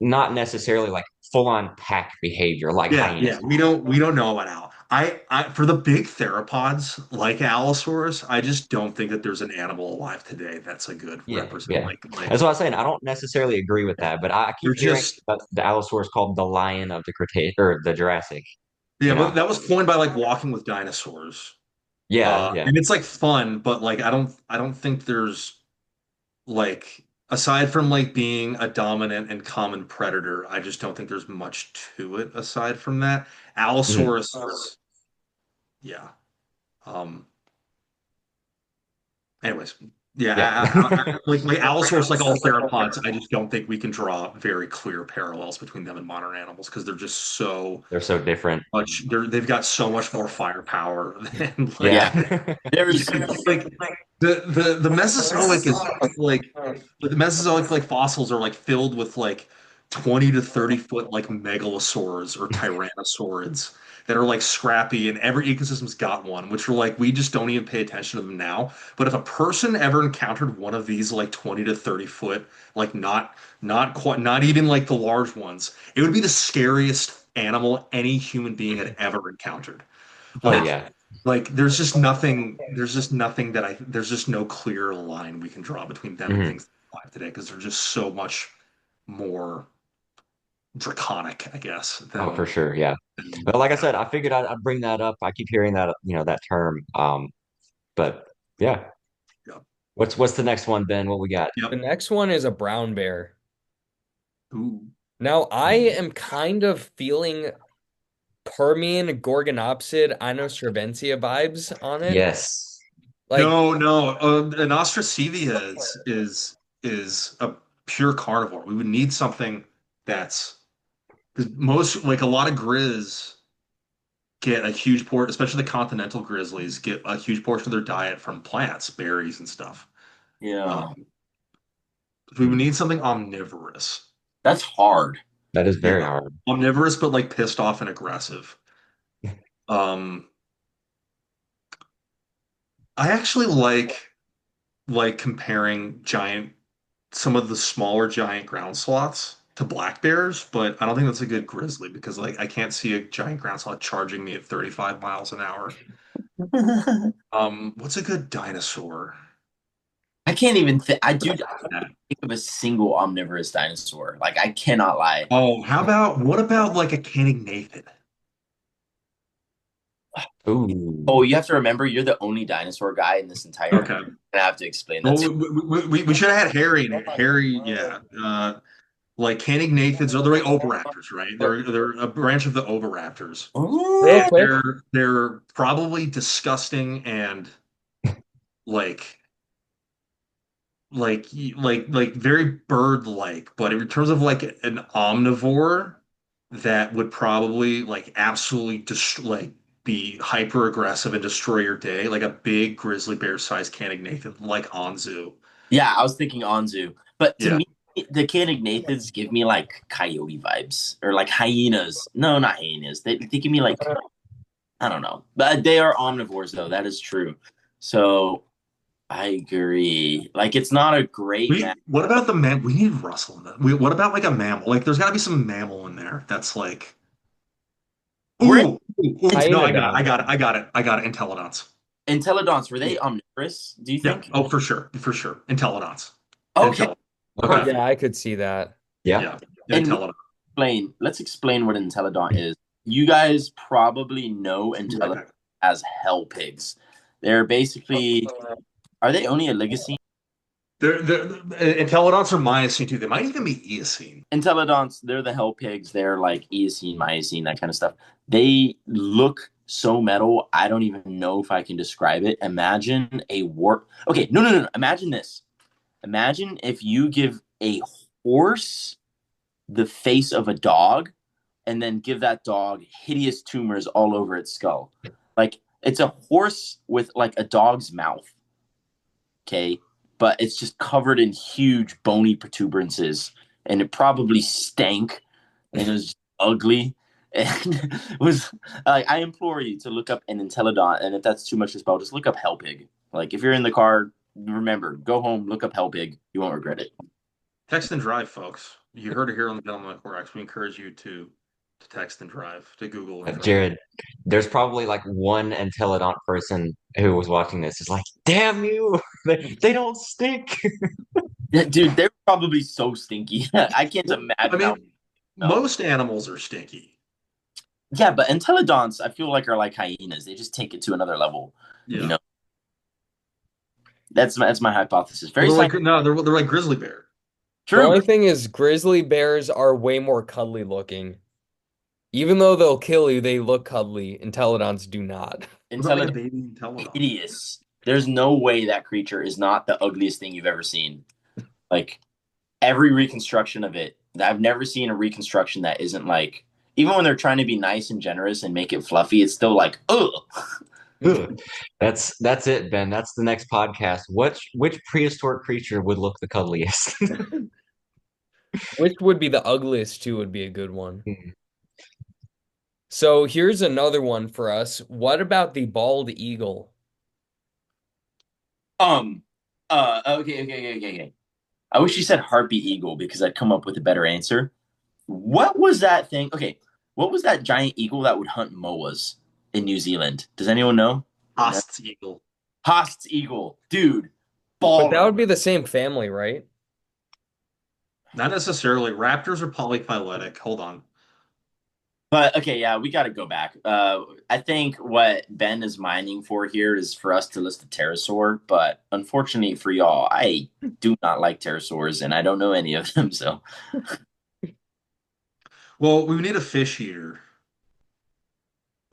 not necessarily like full on pack behavior like Yeah, hyenas. yeah. We don't know about owl. I for the big theropods like allosaurs, I just don't think that there's an animal alive today that's a good Yeah, represent. yeah. Like That's what I was saying. I don't necessarily agree with that, but I keep they're hearing just that the Allosaurus called the lion of the Cretaceous or the Jurassic, yeah, you but know? that was coined by like walking with dinosaurs. Yeah, yeah. And it's like fun, but like I don't think there's like aside from like being a dominant and common predator, I just don't think there's much to it aside from that. Mhm. Allosaurus is yeah. Um anyways, Yeah. yeah, like Allosaurus, like all theropods, I just don't think we can draw very clear parallels between them and modern animals because they're just so They're so different. they've got so much more firepower than Yeah. Yeah. There's like the Mesozoic is like the Mesozoic like fossils are like filled with like 20 to 30 foot like megalosaurs or tyrannosaurids that are like scrappy and every ecosystem's got one, which are like we just don't even pay attention to them now. But if a person ever encountered one of these like 20 to 30 foot, like not quite not even like the large ones, it would be the scariest animal any human being had ever encountered. Oh, Like yeah. there's just nothing there's just no clear line we can draw between them and Mhm. things alive today because they're just so much more draconic, I guess, Oh, for than, sure. Yeah. But like I said, I figured I'd bring that up. I keep hearing that, that term. But yeah. yeah. What's the next one, Ben? What we got? The Yep. next one is a brown bear. Ooh. Now, I am kind of feeling Permian Gorgonopsid Inostravensia vibes on it. Yes. Like, No, no. An Ostracevia is a pure carnivore. We would need something that's 'cause most like a lot of grizz get a huge portion, especially the continental grizzlies, get a huge portion of their diet from plants, berries, and stuff. yeah. Um, we would need something omnivorous. That's hard. That is Yeah, very hard. omnivorous, but like pissed off and aggressive. Um, I actually like comparing some of the smaller giant ground sloths to black bears, but I don't think that's a good grizzly because like I can't see a giant ground sloth charging me at 35 miles an hour. What's a good dinosaur? I can't even think. Think of a single omnivorous dinosaur. Like I cannot lie. Oh, what about like a canning Nathan? Oh, Ooh. you have to remember you're the only dinosaur guy in this entire. Okay. I have to explain that Well, to we should have had Harry in it. Harry, yeah. Like canning Nathans are they're like oviraptors, right? They're a branch of the oviraptors. real you. quick, They're probably disgusting and like like very bird-like, but in terms of like an omnivore that would probably like absolutely just like be hyper aggressive and destroy your day, like a big grizzly bear sized Canignathus, like Anzu. Yeah, I was thinking Anzu, but to Yeah. me, the Canignathids give me like coyote vibes or like hyenas. No, not hyenas. They give me like I don't know, but they are omnivores though. That is true. So I agree. Like it's not a great match. What about the man? We need Russell in that. What about like a mammal? Like, there's got to be some mammal in there that's like, We're no, I got it, I Hyaenodon. got it, I got it, I got it. Entelodonts. Entelodonts. Were they omnivorous? Do you Yeah. think? Oh, for sure. Entelodonts. Okay, Entelodonts. Okay. Yeah, I could see that. Yeah. Yeah. and Entelodonts. let's explain what an entelodont is. You guys probably know Be right entelodonts back. as hell pigs. They're basically, are they only a legacy? Entelodonts are Miocene too. They might even be Eocene. Entelodonts, they're the hell pigs. They're like Eocene, Miocene, that kind of stuff. They look so metal. I don't even know if I can describe it. Imagine a warp. Okay, no. Imagine this. Imagine if you give a horse the face of a dog and then give that dog hideous tumors all over its skull. Like it's a horse with like a dog's mouth, okay? But it's just covered in huge bony protuberances and it probably stank and it was just ugly. And it was like I implore you to look up an Entelodont, and if that's too much to spell, just look up Hellpig. Like if you're in the car, remember, go home, look up Hellpig. You won't regret it. Text and drive, folks. You heard it here on the Gentleman Corax. We encourage you to text and drive, to Google information. Jared, there's probably like one Entelodont person who was watching this is like, damn you, they don't stink. Dude, they're probably so stinky. I can't Well, I imagine how. mean, No. most animals are stinky. Yeah, but Entelodonts, I feel like are like hyenas. They just take it to another level. You Yeah. know, that's my hypothesis. Well, Very they're like scientific. no, they're like grizzly bear. The True. only thing is, grizzly bears are way more cuddly looking. Even though they'll kill you, they look cuddly. Entelodons do not. What about like a Entelodon, baby Entelodon? hideous. There's no way that creature is not the ugliest thing you've ever seen. Like every reconstruction of it, I've never seen a reconstruction that isn't like. Even when they're trying to be nice and generous and make it fluffy, it's still like, ugh. Ugh. That's it, Ben. That's the next podcast. Which prehistoric creature would look the cuddliest? Which would be the ugliest too would be a good one. So here's another one for us. What about the bald eagle? Um. Okay. I wish you said harpy eagle because I'd come up with a better answer. What was that thing? Okay, what was that giant eagle that would hunt moas in New Zealand? Does anyone know? Haast's eagle. Haast's eagle, dude, But that baller. would be the same family, right? Not necessarily. Raptors are polyphyletic. Hold on. But okay, yeah, we got to go back. I think what Ben is mining for here is for us to list a pterosaur, but unfortunately for y'all, I do not like pterosaurs, and I don't know any of them. So Well, we need a fish eater.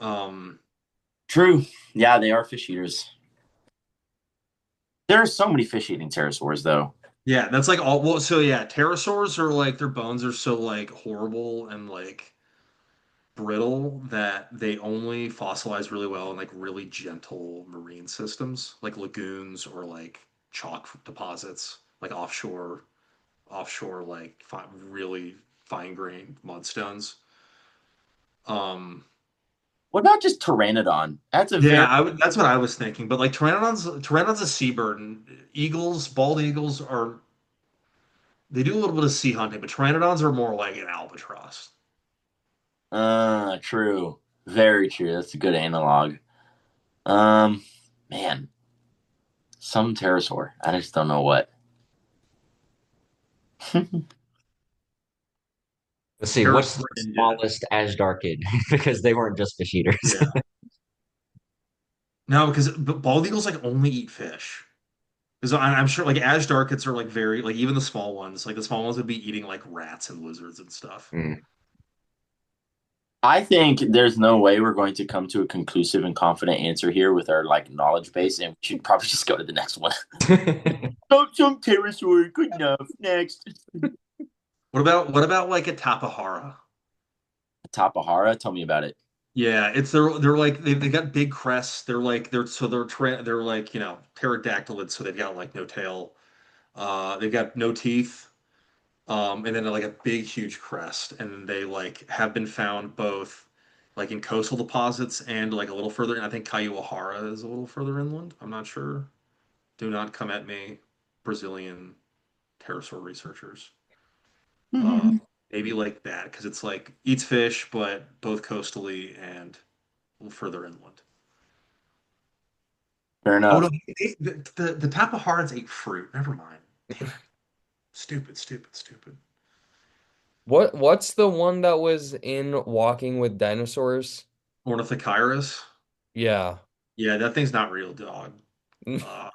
Um, true, yeah, they are fish eaters. There are so many fish eating pterosaurs, though. yeah, that's like all. Well, so yeah, pterosaurs are like their bones are so like horrible and like brittle that they only fossilize really well in like really gentle marine systems, like lagoons or like chalk deposits, like offshore like really fine-grained mudstones. Um, What about just pteranodon? That's a yeah, very I would. That's what I was thinking. But like pteranodon's a seabird, and bald eagles are they do a little bit of sea hunting, but pteranodons are more like an albatross. true. Very true. That's a good analog. Um, man, some pterosaur. I just don't know what. Let's see, what's the Pterosaur India. smallest Ashdarkid? Because they weren't just fish eaters. Yeah. No, because bald eagles like only eat fish. Because I'm sure like Ashdarkids are like very like even the small ones, like the small ones would be eating like rats and lizards and stuff. Hmm. I think there's no way we're going to come to a conclusive and confident answer here with our like knowledge base, and we should probably just go to the next one. Oh, some pterosaur. Good enough. Next. What about like a tapahara? Tapahara. Tell me about it. Yeah, it's they're like they got big crests. They're like, pterodactylids, so they've got like no tail. They've got no teeth. And then like a big huge crest. And they like have been found both like in coastal deposits and like a little further. And I think Kayuahara is a little further inland. I'm not sure. Do not come at me, Brazilian pterosaur researchers. Uh, maybe like that because it's like eats fish, but both coastally and a little further inland. Fair Oh no, enough. the Tapaharans ate fruit. Never mind. Damn it. Stupid, stupid, stupid. What's the one that was in Walking with Dinosaurs? Ornithochirus. Yeah. Yeah, that thing's not real, dog. Uh,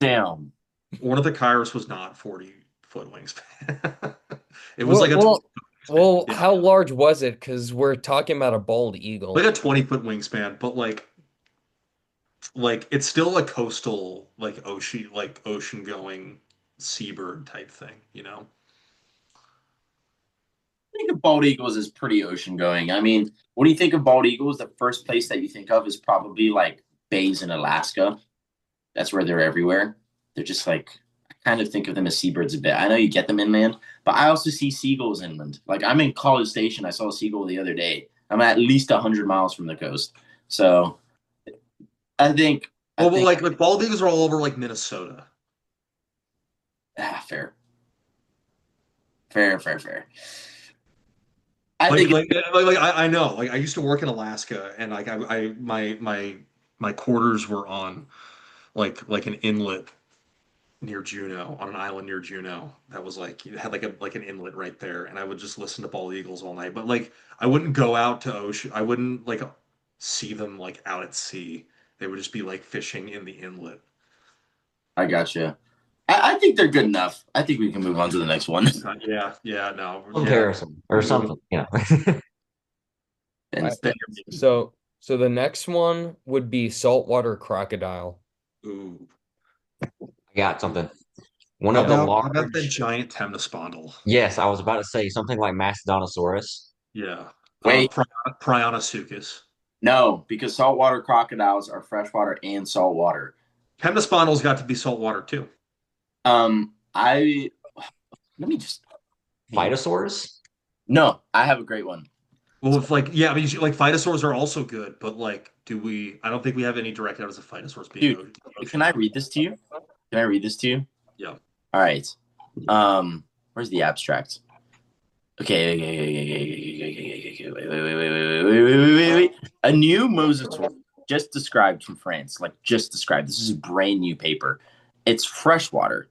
Damn. Ornithochirus was not 40-foot wingspan. It was Well, like a 20 well, well, yeah, how large was it? Because we're talking about a bald like eagle. a 20-foot wingspan, but like it's still a coastal like ocean going seabird type thing, you know? I think of bald eagles as pretty ocean going. I mean, when you think of bald eagles, the first place that you think of is probably like bays in Alaska. That's where they're everywhere. They're just like I kind of think of them as seabirds a bit. I know you get them inland, but I also see seagulls inland. Like I'm in College Station. I saw a seagull the other day. I'm at least 100 miles from the coast. So I think I Well, but think like bald eagles are all over like Minnesota. fair. Fair, fair, fair. I Like think like like I know. Like I used to work in Alaska and like I my quarters were on like an inlet near Juneau, on an island near Juneau. That was like it had like an inlet right there, and I would just listen to bald eagles all night. But like I wouldn't go out to ocean. I wouldn't like see them like out at sea. They would just be like fishing in the inlet. I got you. I think they're good enough. I think we can move on to the next one. Yeah, yeah, no, yeah. Comparison or something, you know. And I, so the next one would be saltwater crocodile. Ooh. I got something. One of the How about that large, giant temnospondyle? yes, I was about to say something like Mastodontosaurus. Yeah. wait, Prionosuchus. no, because saltwater crocodiles are freshwater and saltwater. Temnospondyl's got to be saltwater too. I let me just Phytosaurs? no. I have a great one. Well, if like yeah, I mean like phytosaurs are also good, but like do we I don't think we have any direct evidence of phytosaurs being Dude, can ocean I dwellers. read this to you? Can I read this to you? Yeah. All right. Where's the abstract? Okay. Wait. A new mosasaur just described from France, like just described. This is a brand new paper. It's freshwater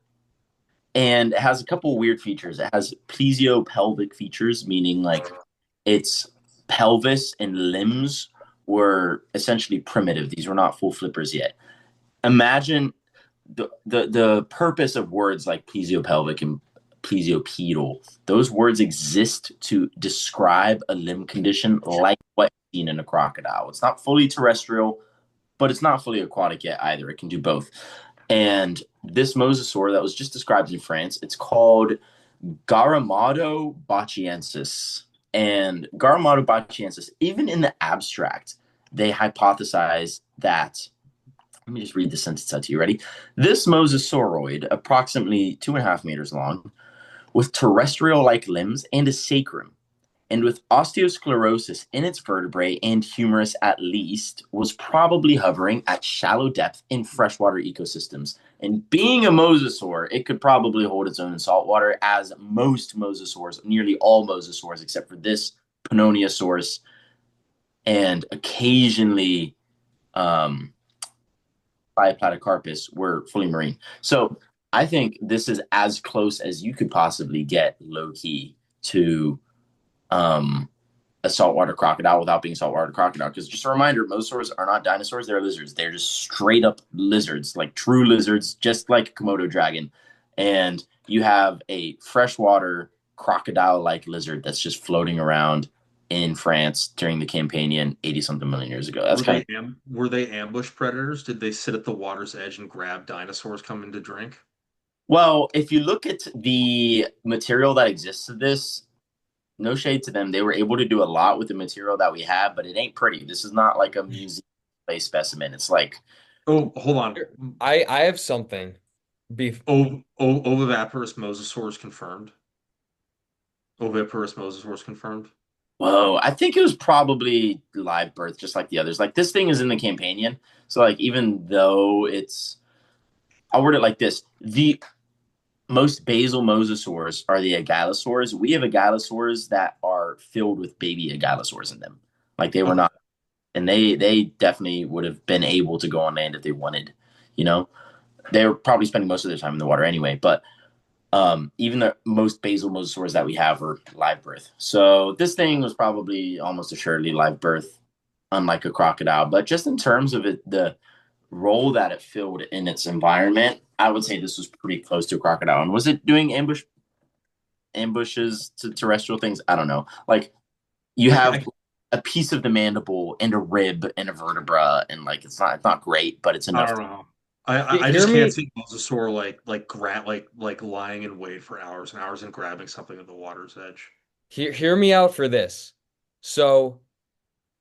and it has a couple of weird features. It has plesiopelvic features, meaning like its pelvis and limbs were essentially primitive. These were not full flippers yet. Imagine the purpose of words like plesiopelvic and plesiopedal. Those words exist to describe a limb condition like what seen in a crocodile. It's not fully terrestrial, but it's not fully aquatic yet either. It can do both. And this mosasaur that was just described in France, it's called Garamado bachiensis. And Garamado bachiensis, even in the abstract, they hypothesize that. Let me just read the sentence out to you. Ready? This mosasauroid, approximately 2.5 meters long, with terrestrial-like limbs and a sacrum, and with osteosclerosis in its vertebrae and humerus at least, was probably hovering at shallow depth in freshwater ecosystems. And being a mosasaur, it could probably hold its own in saltwater, as most mosasaurs, nearly all mosasaurs, except for this Pannoniosaurus, and occasionally Platycarpus, were fully marine. So I think this is as close as you could possibly get, low key, to a saltwater crocodile without being a saltwater crocodile. Because just a reminder, mosasaurs are not dinosaurs; they're lizards. They're just straight up lizards, like true lizards, just like a Komodo dragon. And you have a freshwater crocodile-like lizard that's just floating around in France during the Campanian 80 something million years ago. That's kind of Were they ambush predators? Did they sit at the water's edge and grab dinosaurs coming to drink? well. If you look at the material that exists of this, no shade to them. They were able to do a lot with the material that we have, but it ain't pretty. This is not like a museum play specimen. It's like, Oh, hold on. I have something. Bef Oviparous mosasaurs confirmed. Oviparous mosasaurs confirmed. whoa, I think it was probably live birth, just like the others. Like this thing is in the Campanian. So like even though it's I'll word it like this. The most basal mosasaurs are the agalosaurs. We have agalosaurs that are filled with baby agalosaurs in them. Like they were Okay. not, and they definitely would have been able to go on land if they wanted. You know, they were probably spending most of their time in the water anyway. But even the most basal mosasaurs that we have are live birth. So this thing was probably almost assuredly live birth, unlike a crocodile. But just in terms of it, the role that it filled in its environment, I would say this was pretty close to a crocodile. And was it doing ambushes to terrestrial things? I don't know. Like you have I a piece of the mandible and a rib and a vertebra, and like it's not great, but it's I enough. don't know. I Hear just can't me, see mosasaur like lying in wait for hours and hours and grabbing something at the water's edge. hear me out for this. So,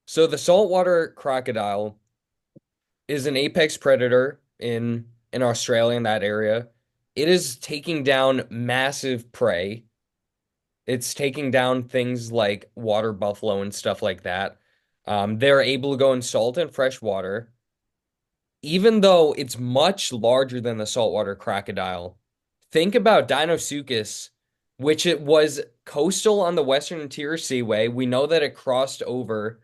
so the saltwater crocodile is an apex predator in Australia in that area. It is taking down massive prey. It's taking down things like water buffalo and stuff like that. They're able to go in salt and fresh water, even though it's much larger than the saltwater crocodile. Think about Deinosuchus, which it was coastal on the Western Interior Seaway. We know that it crossed over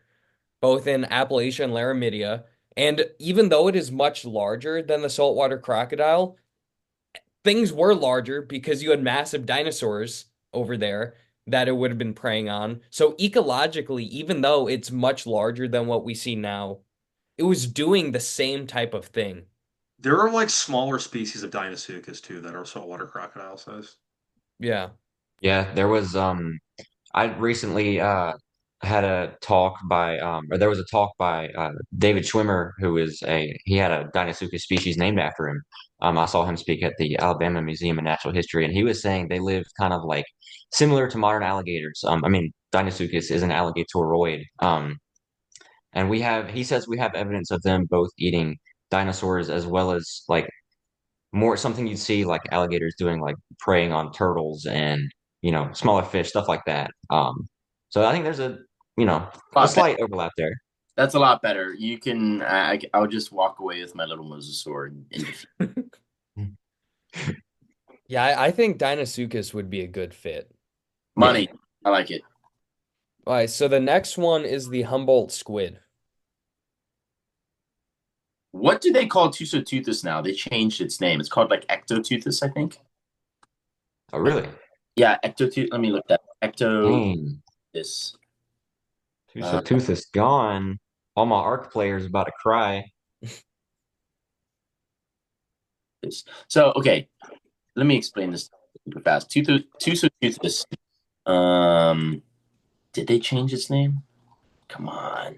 both in Appalachia and Laramidia. And even though it is much larger than the saltwater crocodile, things were larger because you had massive dinosaurs over there that it would have been preying on. So ecologically, even though it's much larger than what we see now, it was doing the same type of thing. There are like smaller species of Deinosuchus too that are saltwater crocodile size. Yeah. Yeah, there was I recently had a talk by or there was a talk by David Schwimmer who is a he had a Deinosuchus species named after him. I saw him speak at the Alabama Museum of Natural History, and he was saying they live kind of like similar to modern alligators. I mean, Deinosuchus is an alligatoroid. And we have he says we have evidence of them both eating dinosaurs as well as like more something you'd see like alligators doing, like preying on turtles and smaller fish, stuff like that. So I think there's you know A a lot better. slight overlap there. That's a lot better. You can. I'll just walk away with my little mosasaur and defeat. Yeah, I think Deinosuchus would be a good fit. Yeah. Money. I like it. All right, so the next one is the Humboldt squid. What do they call Tusoteuthis now? They changed its name. It's called like Ectoteuthis, I think. Oh, really? Yeah, Ectoteuthis. Let me look that. Ectoteuthis. Dang. So Tooth is gone. All my ARC players about to cry. So okay, let me explain this super fast. Tusoteuthis. Um, did they change its name? Come on.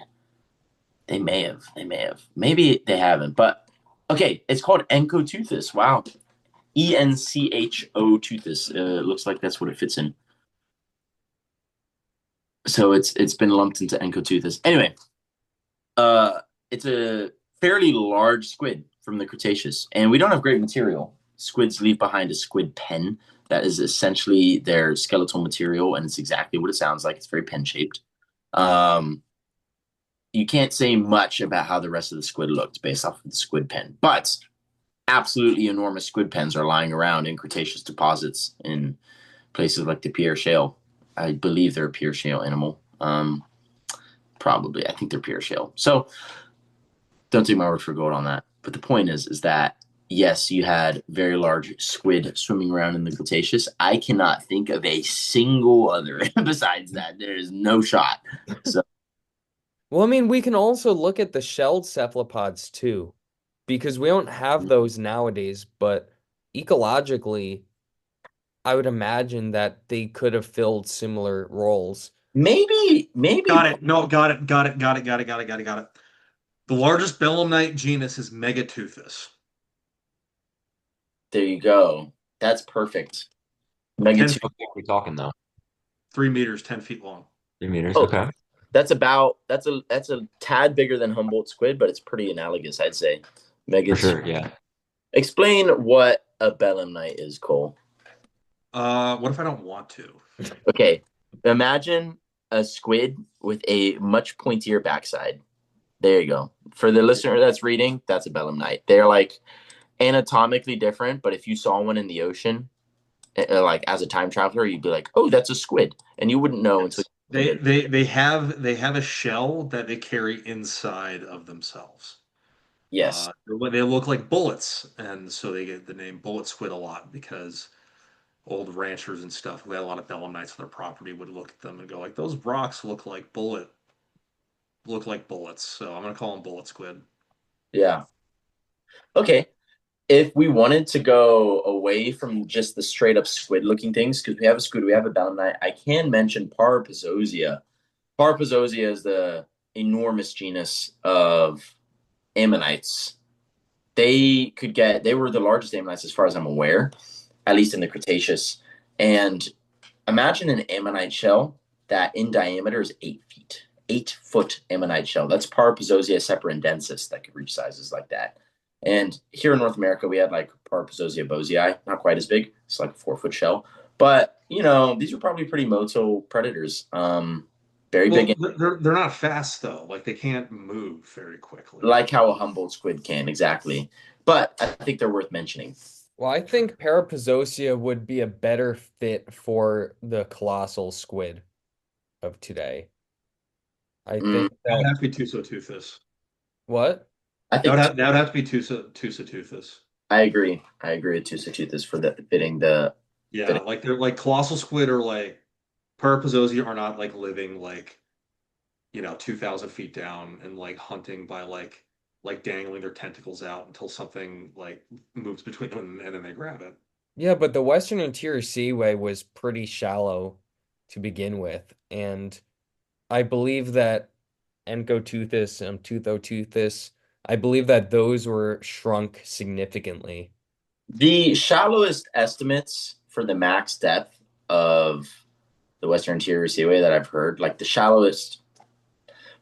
They may have. They may have. Maybe they haven't. But okay, it's called Encoteuthis. Wow. Encho looks like that's what it fits in. So it's been lumped into Encoteuthis. Anyway, it's a fairly large squid from the Cretaceous, and we don't have great material. Squids leave behind a squid pen that is essentially their skeletal material, and it's exactly what it sounds like. It's very pen shaped. Um, you can't say much about how the rest of the squid looked based off of the squid pen, but absolutely enormous squid pens are lying around in Cretaceous deposits in places like the Pierre Shale. I believe they're a Pierre Shale animal. Probably, I think they're Pierre Shale. So don't take my word for gold on that. But the point is that yes, you had very large squid swimming around in the Cretaceous. I cannot think of a single other besides that. There is no shot. So Well, I mean, we can also look at the shelled cephalopods too, because we don't have those nowadays, but ecologically, I would imagine that they could have filled similar roles. maybe Got it. No, got it. Got it. Got it. Got it. Got it. Got it. Got it. The largest belemnite genus is Megateuthis. there you go. That's perfect. Mega 10 two. feet, How big are we talking though? 3 meters, 10 feet long. 3 meters. Oh, Okay. that's a tad bigger than Humboldt squid, but it's pretty analogous, I'd say. For Mega two. sure. Yeah. Explain what a belemnite is, Cole. What if I don't want to? Okay, imagine a squid with a much pointier backside. There you go. For the listener that's reading, that's a belemnite. They're like anatomically different, but if you saw one in the ocean, like as a time traveler, you'd be like, "Oh, that's a squid," and you wouldn't know until Yes. you They did. they they have they have a shell that they carry inside of themselves. Yes. They look like bullets, and so they get the name bullet squid a lot because old ranchers and stuff who had a lot of belemnites on their property would look at them and go like, "Those rocks look like bullets." So I'm gonna call them bullet squid. Yeah. Okay. If we wanted to go away from just the straight up squid looking things, because we have a squid, we have a belemnite, I can mention Parapizoosia. Parapizoosia is the enormous genus of ammonites. They were the largest ammonites as far as I'm aware, at least in the Cretaceous. And imagine an ammonite shell that in diameter is 8 feet. 8 foot ammonite shell. That's Parapizoosia separadensis that could reach sizes like that. And here in North America, we had like Parapizoosia bosei, not quite as big. It's like a 4 foot shell. But, these are probably pretty motile predators. Very Well, big, they're not fast though. Like they can't move very quickly. like how a Humboldt squid can, exactly. But I think they're worth mentioning. Well, I think Parapazosia would be a better fit for the colossal squid of today. I Mm, think That would that have to be Tusoteuthis. what? I think That would have to be Tusoteuthis. I agree. I agree with Tusoteuthis for the fitting the Yeah, fitting. like they're like colossal squid or like Parapizoosia are not like living like 2,000 feet down and like hunting by like dangling their tentacles out until something like moves between them and then they grab it. Yeah, but the Western Interior Seaway was pretty shallow to begin with, and I believe that Encoteuthis and Tuthoteuthis, I believe that those were shrunk significantly. The shallowest estimates for the max depth of the Western Interior Seaway that I've heard, like the shallowest,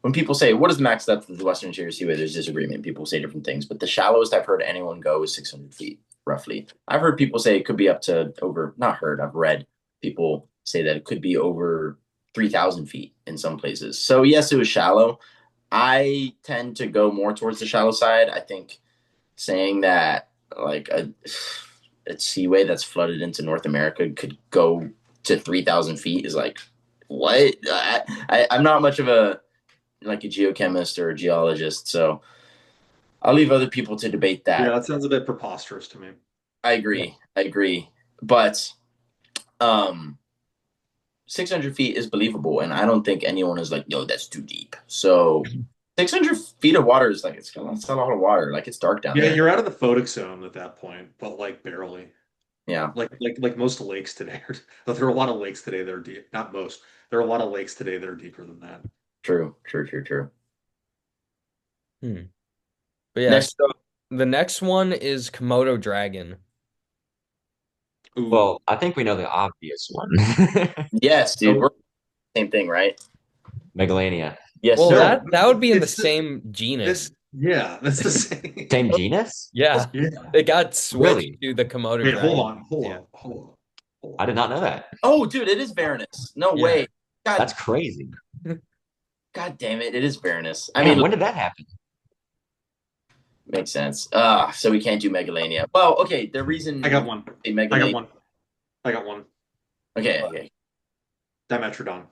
when people say, what is the max depth of the Western Interior Seaway, there's disagreement. People say different things, but the shallowest I've heard anyone go is 600 feet, roughly. I've heard people say it could be up to over, not heard, I've read people say that it could be over 3,000 feet in some places. So, yes, it was shallow. I tend to go more towards the shallow side. I think saying that like a seaway that's flooded into North America could go to 3,000 feet is like what? I'm not much of a like a geochemist or a geologist, so I'll leave other people to debate Yeah, that. that sounds a bit preposterous to me. I Yeah. agree. I agree. But um 600 feet is believable, and I don't think anyone is like, yo, that's too deep. So 600 feet of water is like it's a lot of water. Like it's dark down Yeah, there. you're out of the photic zone at that point, but like barely. Yeah, Like most lakes today are, but there are a lot of lakes today that are deep. Not most. There are a lot of lakes today that are deeper than that. true, true, true, true. Hmm. But yeah, Next, so the next one is Komodo dragon. Ooh. Well, I think we know the obvious one. yes, dude, we're So same thing, right? Megalania. Yes, Well, sir. no, that would be in the it's the same genus. yeah, that's the same. Same genus? Yeah, Yeah. it got switched Really? to the Komodo Wait, hold dragon. on, hold Yeah. on, hold on, hold I on. did not know that. Oh, dude, it is Varanus. No Yeah. way. God, That's crazy. God damn it, it is Varanus. I Damn, mean, when did that happen? makes sense. So we can't do Megalania. Well, okay, the reason I we got can't one. say I got Megalania. one. I got one. Okay, okay. Dimetrodon.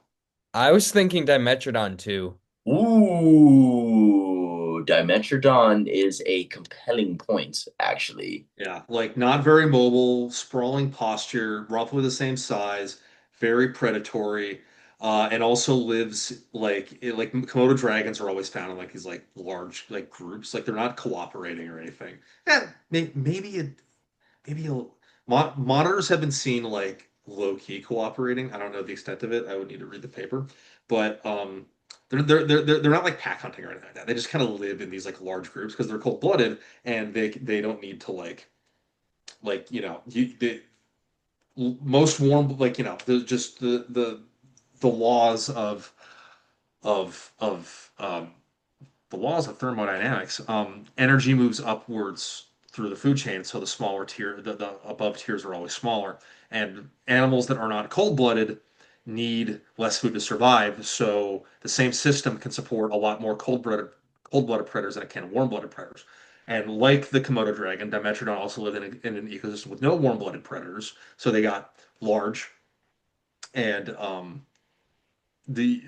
I was thinking Dimetrodon too. Ooh, Dimetrodon is a compelling point, actually. Yeah, like not very mobile, sprawling posture, roughly the same size, very predatory, and also lives like Komodo dragons are always found in like these like large like groups, like they're not cooperating or anything. Yeah, maybe monitors have been seen like low key cooperating. I don't know the extent of it. I would need to read the paper, but they're not like pack hunting or anything like that. They just kind of live in these like large groups because they're cold blooded and they don't need to like most warm like just the laws of the laws of thermodynamics, energy moves upwards through the food chain, so the smaller tier, the above tiers are always smaller. And animals that are not cold-blooded need less food to survive, so the same system can support a lot more cold-blooded predators than it can warm-blooded predators. And like the Komodo dragon, Dimetrodon also lived in an ecosystem with no warm-blooded predators, so they got large and the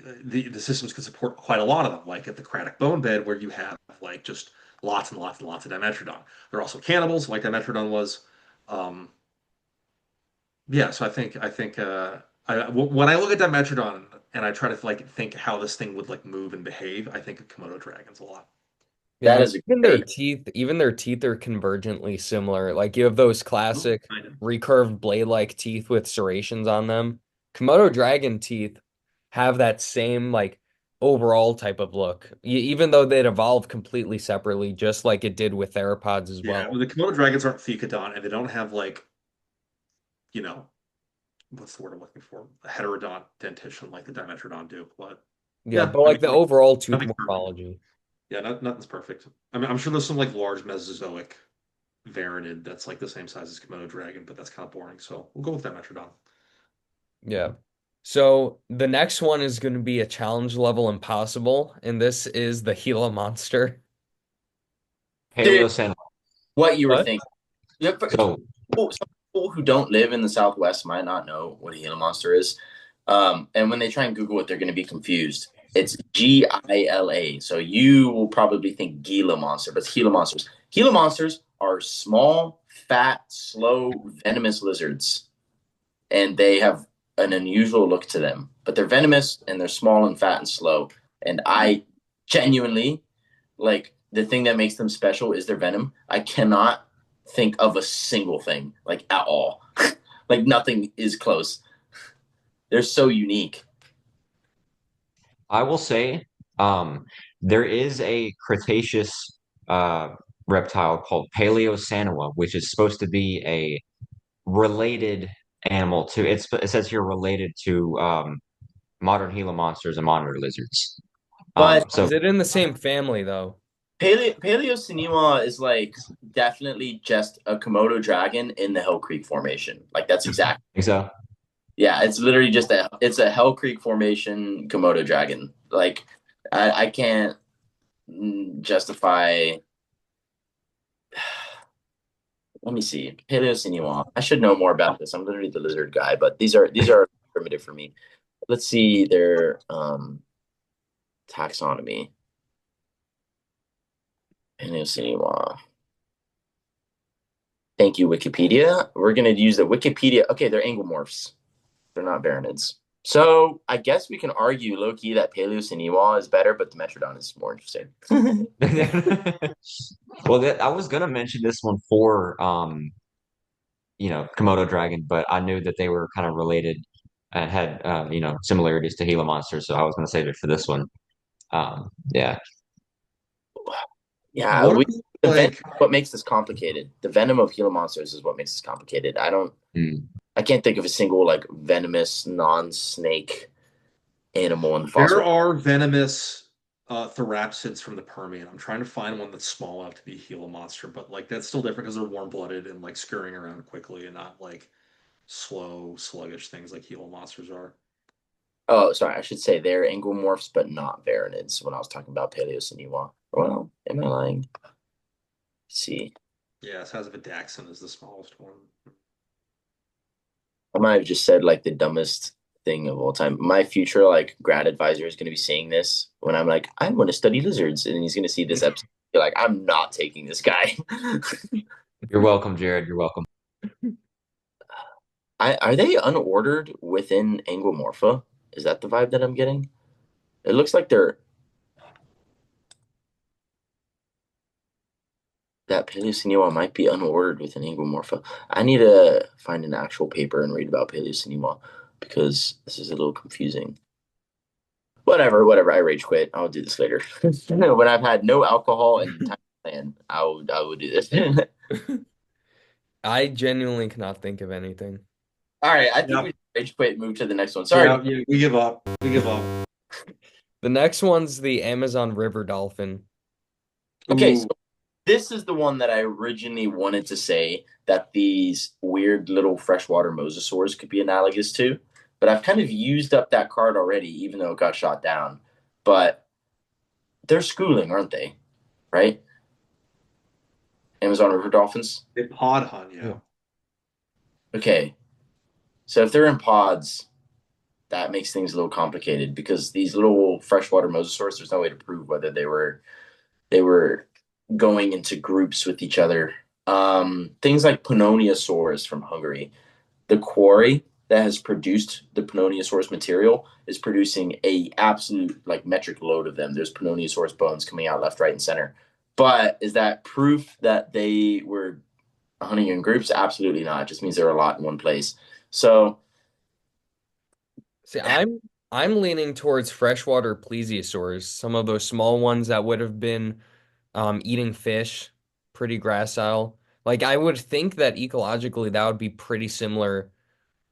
systems can support quite a lot of them, like at the Craddock bone bed, where you have like just lots and lots and lots of Dimetrodon. They're also cannibals, like Dimetrodon was. Um, yeah, so when I look at Dimetrodon and I try to like think how this thing would like move and behave, I think of Komodo dragons a lot. That Yeah, is a great. even their teeth are convergently similar. Like you have those classic Kind of. recurved blade-like teeth with serrations on them. Komodo dragon teeth have that same like overall type of look, even though they'd evolved completely separately, just like it did with theropods as Yeah, well. well, the Komodo dragons aren't thecodont, and they don't have like, you know, what's the word I'm looking for? A heterodont dentition like the Dimetrodon do. But Yeah, yeah, but I like mean, the overall tooth nothing's perfect. morphology. Yeah, nothing's perfect. I mean, I'm sure there's some like large Mesozoic varanid that's like the same size as Komodo dragon, but that's kind of boring. So we'll go with Dimetrodon. Yeah. So the next one is going to be a challenge level impossible, and this is the Gila monster. Dude, Paleocene. what you were What? thinking. Yeah, So some people who don't live in the Southwest might not know what a Gila monster is. And when they try and Google it, they're going to be confused. It's Gila. So you will probably think Gila monster, but it's Gila monsters. Gila monsters are small, fat, slow, venomous lizards, and they have an unusual look to them. But they're venomous and they're small and fat and slow. And I genuinely like the thing that makes them special is their venom. I cannot think of a single thing like at all. Like nothing is close. They're so unique. I will say, um, there is a Cretaceous uh, reptile called Paleocenoa, which is supposed to be a related animal to. It says here related to modern Gila monsters and monitor lizards. But Is So it in the same family though? Paleocenoa is like definitely just a Komodo dragon in the Hell Creek Formation. Like that's exactly. I think so. Yeah, it's literally just a Hell Creek Formation Komodo dragon. Like I can't justify. Let me see. Paleocenoa. I should know more about this. I'm literally the lizard guy, but these are primitive for me. Let's see their taxonomy. Paleocenoa. Thank you, Wikipedia. We're gonna use the Wikipedia. Okay, they're anglomorphs. They're not varanids. So I guess we can argue low key that Paleocenoa is better, but the Metrodon is more interesting. Well, I was gonna mention this one for Komodo dragon, but I knew that they were kind of related and had similarities to Gila monsters, so I was gonna save it for this one. Yeah. Yeah, What are the venom like what makes this complicated. The venom of Gila monsters is what makes this complicated. Mm. I can't think of a single like venomous non-snake animal in the there fossil. are venomous therapsids from the Permian. I'm trying to find one that's small enough to be a Gila monster, but like that's still different because they're warm-blooded and like scurrying around quickly and not like slow, sluggish things like Gila monsters are. Oh, sorry, I should say they're anglomorphs, but not varanids when I was talking about Paleocenoa. Well, am I lying? Let's see. Yeah, Sazavadaxin is the smallest one. I might have just said like the dumbest thing of all time. My future like grad advisor is going to be seeing this when I'm like, I want to study lizards, and he's going to see this episode. Be like, I'm not taking this guy. You're welcome, Jared. You're welcome. Are they unordered within Anglomorpha? Is that the vibe that I'm getting? It looks like they're that Paleocenoa might be unordered within Anglomorpha. I need to find an actual paper and read about Paleocenoa because this is a little confusing. Whatever. I rage quit. I'll do this later. When I've had no alcohol and time to plan, I will do this. I genuinely cannot think of anything. All right, I think Yep. we should rage quit and move to the next one. Sorry. Yeah, we give up. We give up. The next one's the Amazon River dolphin. Okay, so Ooh, this is the one that I originally wanted to say that these weird little freshwater mosasaurs could be analogous to, but I've kind of used up that card already, even though it got shot down. But they're schooling, aren't they? Right? Amazon River dolphins. they pod hunt, yeah. Yeah. Okay, so if they're in pods, that makes things a little complicated because these little freshwater mosasaurs, there's no way to prove whether they were going into groups with each other. Things like Pannoniasaurus from Hungary, the quarry that has produced the Pannoniasaurus material is producing a absolute like metric load of them. There's Pannoniasaurus bones coming out left, right, and center. But is that proof that they were hunting in groups? Absolutely not. It just means there are a lot in one place. So See, I'm leaning towards freshwater plesiosaurs, some of those small ones that would have been eating fish, pretty gracile. Like I would think that ecologically that would be pretty similar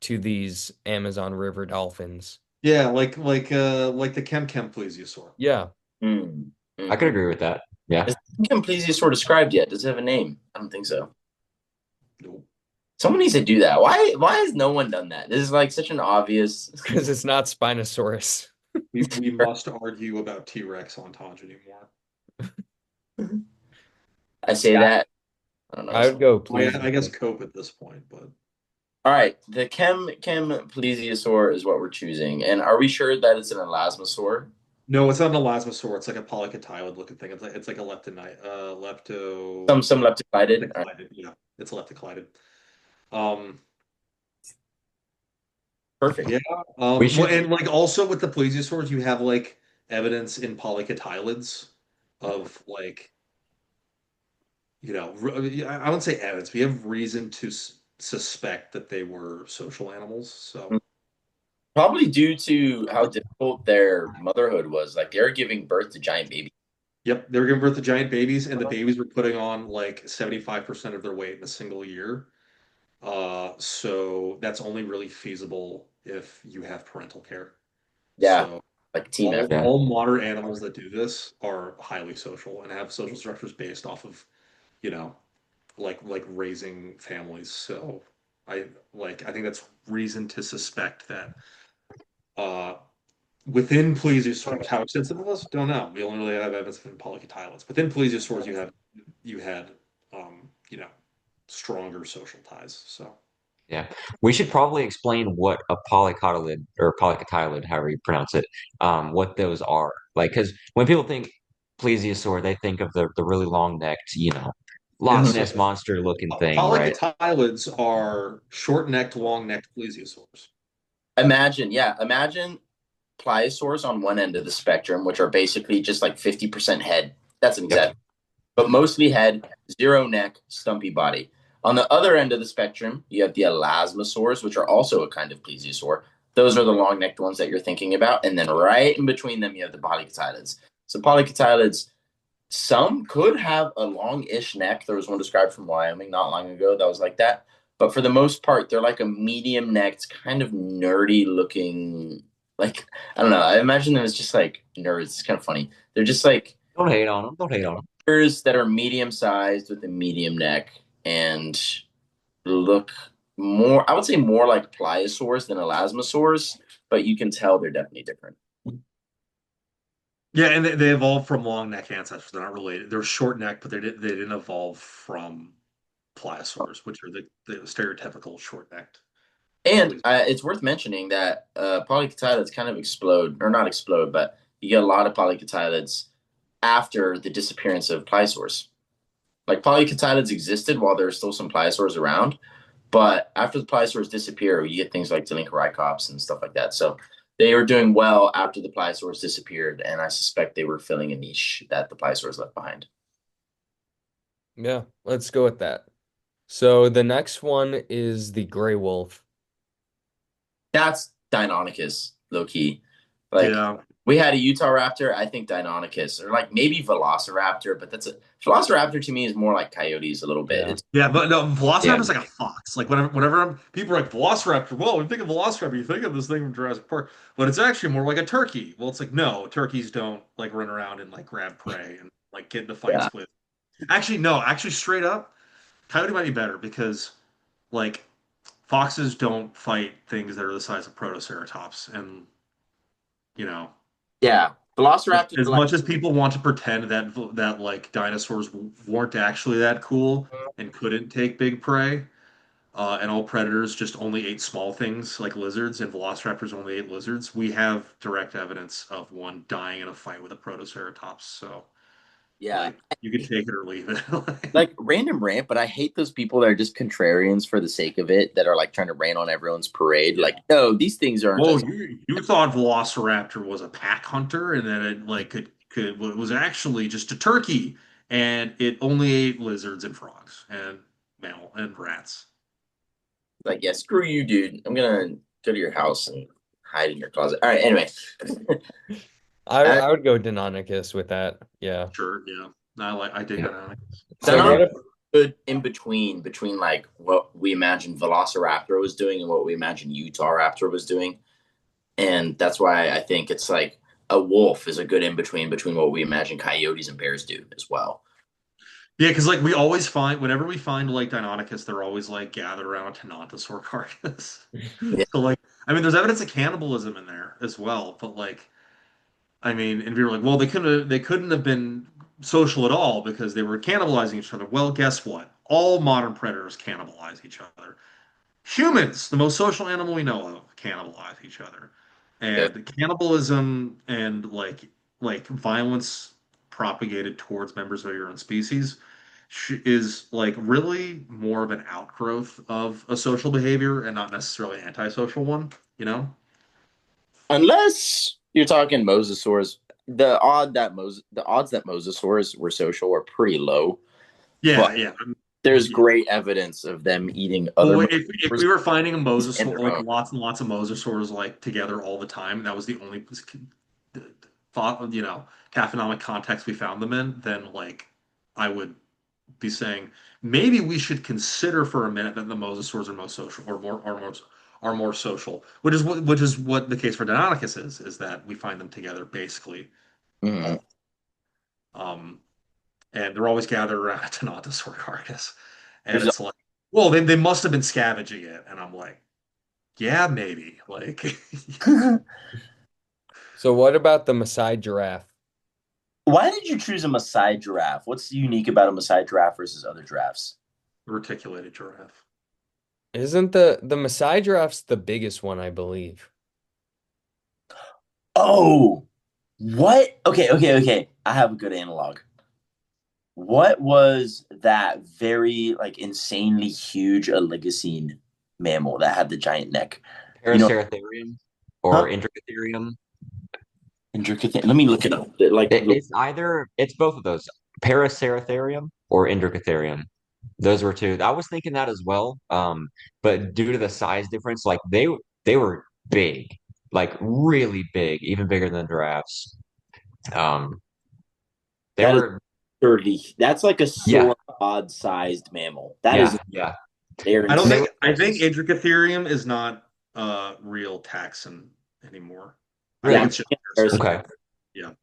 to these Amazon River dolphins. Yeah, like the Kem plesiosaur. Yeah. mm, I could mhm. agree with that. Yeah. Is the plesiosaur described yet? Does it have a name? I don't think so. Nope. Someone needs to do that. Why has no one done that? This is like such an obvious. Because it's not Spinosaurus. We must argue about T-Rex ontology more. I say Yeah, that. I don't know. I would go I guess plesiosaur. cope at this point, but All right, the chem plesiosaur is what we're choosing, and are we sure that it's an elasmosaur? no, it's not an elasmosaur. It's like a polycotylid looking thing. It's like a Some leptocidid. All right, leptoclidid. Yeah, it's leptoclidid. Um, perfect. yeah. We Well, should and like also with the plesiosaurs, you have like evidence in polycotylids of like I wouldn't say evidence. We have reason to suspect that they were social animals. So, Probably due to how difficult their motherhood was. Like they're giving birth to giant babies. yep, they were giving birth to giant babies, and the babies were putting on like 75% of their weight in a single year. So that's only really feasible if you have parental care. Yeah, So like team all effort. yeah. all modern animals that do this are highly social and have social structures based off of, you know, like raising families. So I think that's reason to suspect that uh within plesiosaurs, how extensive it was, don't know. We only really have evidence in polycotylids. Within plesiosaurs, you had stronger social ties. So Yeah. We should probably explain what a polycotylid or polycotylid, however you pronounce it, what those are. Like, because when people think plesiosaur, they think of the really long necked, Loch yes, Mhm. Ness monster looking thing, right? polycotylids are short-necked, long-necked plesiosaurs. Imagine pliosaurs on one end of the spectrum, which are basically just like 50% head. That's an Yep. exaggeration, but mostly head, zero neck, stumpy body. On the other end of the spectrum, you have the elasmosaurs, which are also a kind of plesiosaur. Those are the long necked ones that you're thinking about. And then right in between them, you have the polycotylids. So, polycotylids, some could have a long-ish neck. There was one described from Wyoming not long ago that was like that. But for the most part, they're like a medium-necked, kind of nerdy looking. Like I don't know. I imagine them as just like nerds. It's kind of funny. They're just like Don't hate on them. Don't hate on them. creatures that are medium-sized with a medium neck and look more. I would say more like pliosaurs than elasmosaurs, but you can tell they're definitely different. Yeah, and they evolved from long neck ancestors. They're not related. They're short neck, but they didn't evolve from pliosaurs, which are the stereotypical short necked. And it's worth mentioning that polycotylids kind of explode, or not explode, but you get a lot of polycotylids after the disappearance of pliosaurs. Like polycotylids existed while there were still some pliosaurs around, but after the pliosaurs disappear, you get things like Deinonychus and stuff like that. So they were doing well after the pliosaurs disappeared, and I suspect they were filling a niche that the pliosaurs left behind. Yeah, let's go with that. So the next one is the gray wolf. That's Deinonychus, low key. Like Yeah, we had a Utah raptor, I think Deinonychus, or like maybe Velociraptor, but that's a Velociraptor to me is more like coyotes a little bit. Yeah. It's yeah, but no, Yeah. Velociraptor's like a fox. Like people are like Velociraptor, whoa, I'm thinking Velociraptor, you think of this thing from Jurassic Park, but it's actually more like a turkey. Well, it's like no, turkeys don't like run around and like grab prey and like get into yeah, fights with. Actually, no, actually straight up, coyote might be better because like foxes don't fight things that are the size of protoceratops, and you know, yeah. Velociraptors as are like much as people want to pretend that like dinosaurs weren't actually that cool and couldn't take big prey, and all predators just only ate small things like lizards, and velociraptors only ate lizards, we have direct evidence of one dying in a fight with a protoceratops. So, yeah. like, you can take it or leave it. Like random rant, but I hate those people that are just contrarians for the sake of it, that are like trying to rain on everyone's parade. Yeah. Like, no, these things aren't Whoa, as you thought Velociraptor was a pack hunter, and then it like could was actually just a turkey, and it only ate lizards and frogs and mammal and rats. Like, yeah, screw you, dude. I'm gonna go to your house and hide in your closet. All right, anyway. I Uh, I would go Deinonychus with that. Yeah. Sure, yeah. I dig that. So Deinonychus what is if good in between like what we imagine Velociraptor was doing and what we imagine Utah Raptor was doing. And that's why I think it's like a wolf is a good in between what we imagine coyotes and bears do as well. Yeah, because like we always find whenever we find like Deinonychus, they're always like gathered around a Tenontosaur carcass. Yeah. So like, I mean, there's evidence of cannibalism in there as well, but like, I mean, and we were like, well, they couldn't have been social at all because they were cannibalizing each other. Well, guess what? All modern predators cannibalize each other. Humans, the most social animal we know of, cannibalize each other. Yeah. And cannibalism and like violence propagated towards members of your own species is like really more of an outgrowth of a social behavior and not necessarily an antisocial one, you know? Unless you're talking mosasaurs, the odds that mosasaurs were social are pretty low, Yeah, but yeah. there's Yeah. great evidence of them eating Well, other if mosasaurs we were finding a in mosasaur, their like own. lots and lots of mosasaurs like together all the time, and that was the only thought, taphonomic context we found them in, then like I would be saying maybe we should consider for a minute that the mosasaurs are most social or more social, which is what the case for Deinonychus is that we find them together basically Mhm. all and they're always gathered around a Tenontosaur carcass. And There's it's like, well, they must have been scavenging it. And I'm like, yeah, maybe. Like, so what about the Maasai giraffe? Why did you choose a Maasai giraffe? What's unique about a Maasai giraffe versus other giraffes? reticulated giraffe. Isn't the Maasai giraffe's the biggest one, I believe. Oh, what? Okay. I have a good analog. What was that very like insanely huge Oligocene mammal that had the giant neck? You know, Paraceratherium huh? or Intricatherium. Intricate. Let me look it up. Like, It's both of those, Paraceratherium or Intricatherium. Those were two. I was thinking that as well. But due to the size difference, like they were big, like really big, even bigger than giraffes. Um, they that is were, 30. That's like a yeah, sauropod-sized mammal. That is yeah. they're I don't And they insane. think, were I think close. Intricatherium is not a real taxon anymore. I Yeah, think I'm Really? it's just embarrassed. Paraceratherium. Okay.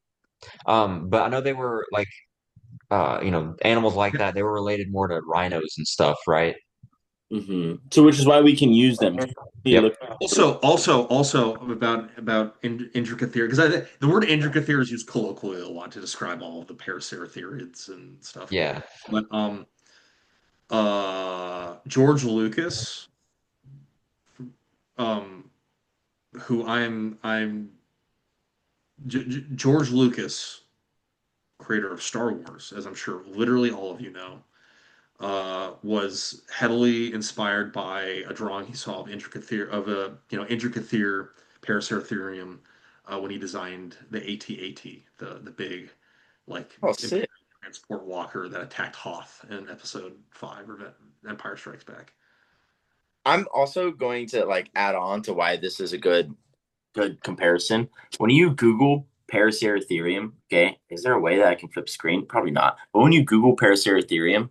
Yeah. But I know they were like, animals like that. They were related more to rhinos and stuff, right? So, which is why we can use them. We Yep. look. Also about Intricatherium because the word Intricatherium is used colloquially a lot to describe all of the Paraceratheriids and stuff. Yeah. But George Lucas, um, who I'm George Lucas, creator of Star Wars, as I'm sure literally all of you know, was heavily inspired by a drawing he saw of Intricatherium Paraceratherium when he designed the AT-AT, the big like Oh, Imperial sick. transport walker that attacked Hoth in Episode 5 of Empire Strikes Back. I'm also going to like add on to why this is a good comparison. When you Google Paraceratherium, okay, is there a way that I can flip screen? Probably not. But when you Google Paraceratherium,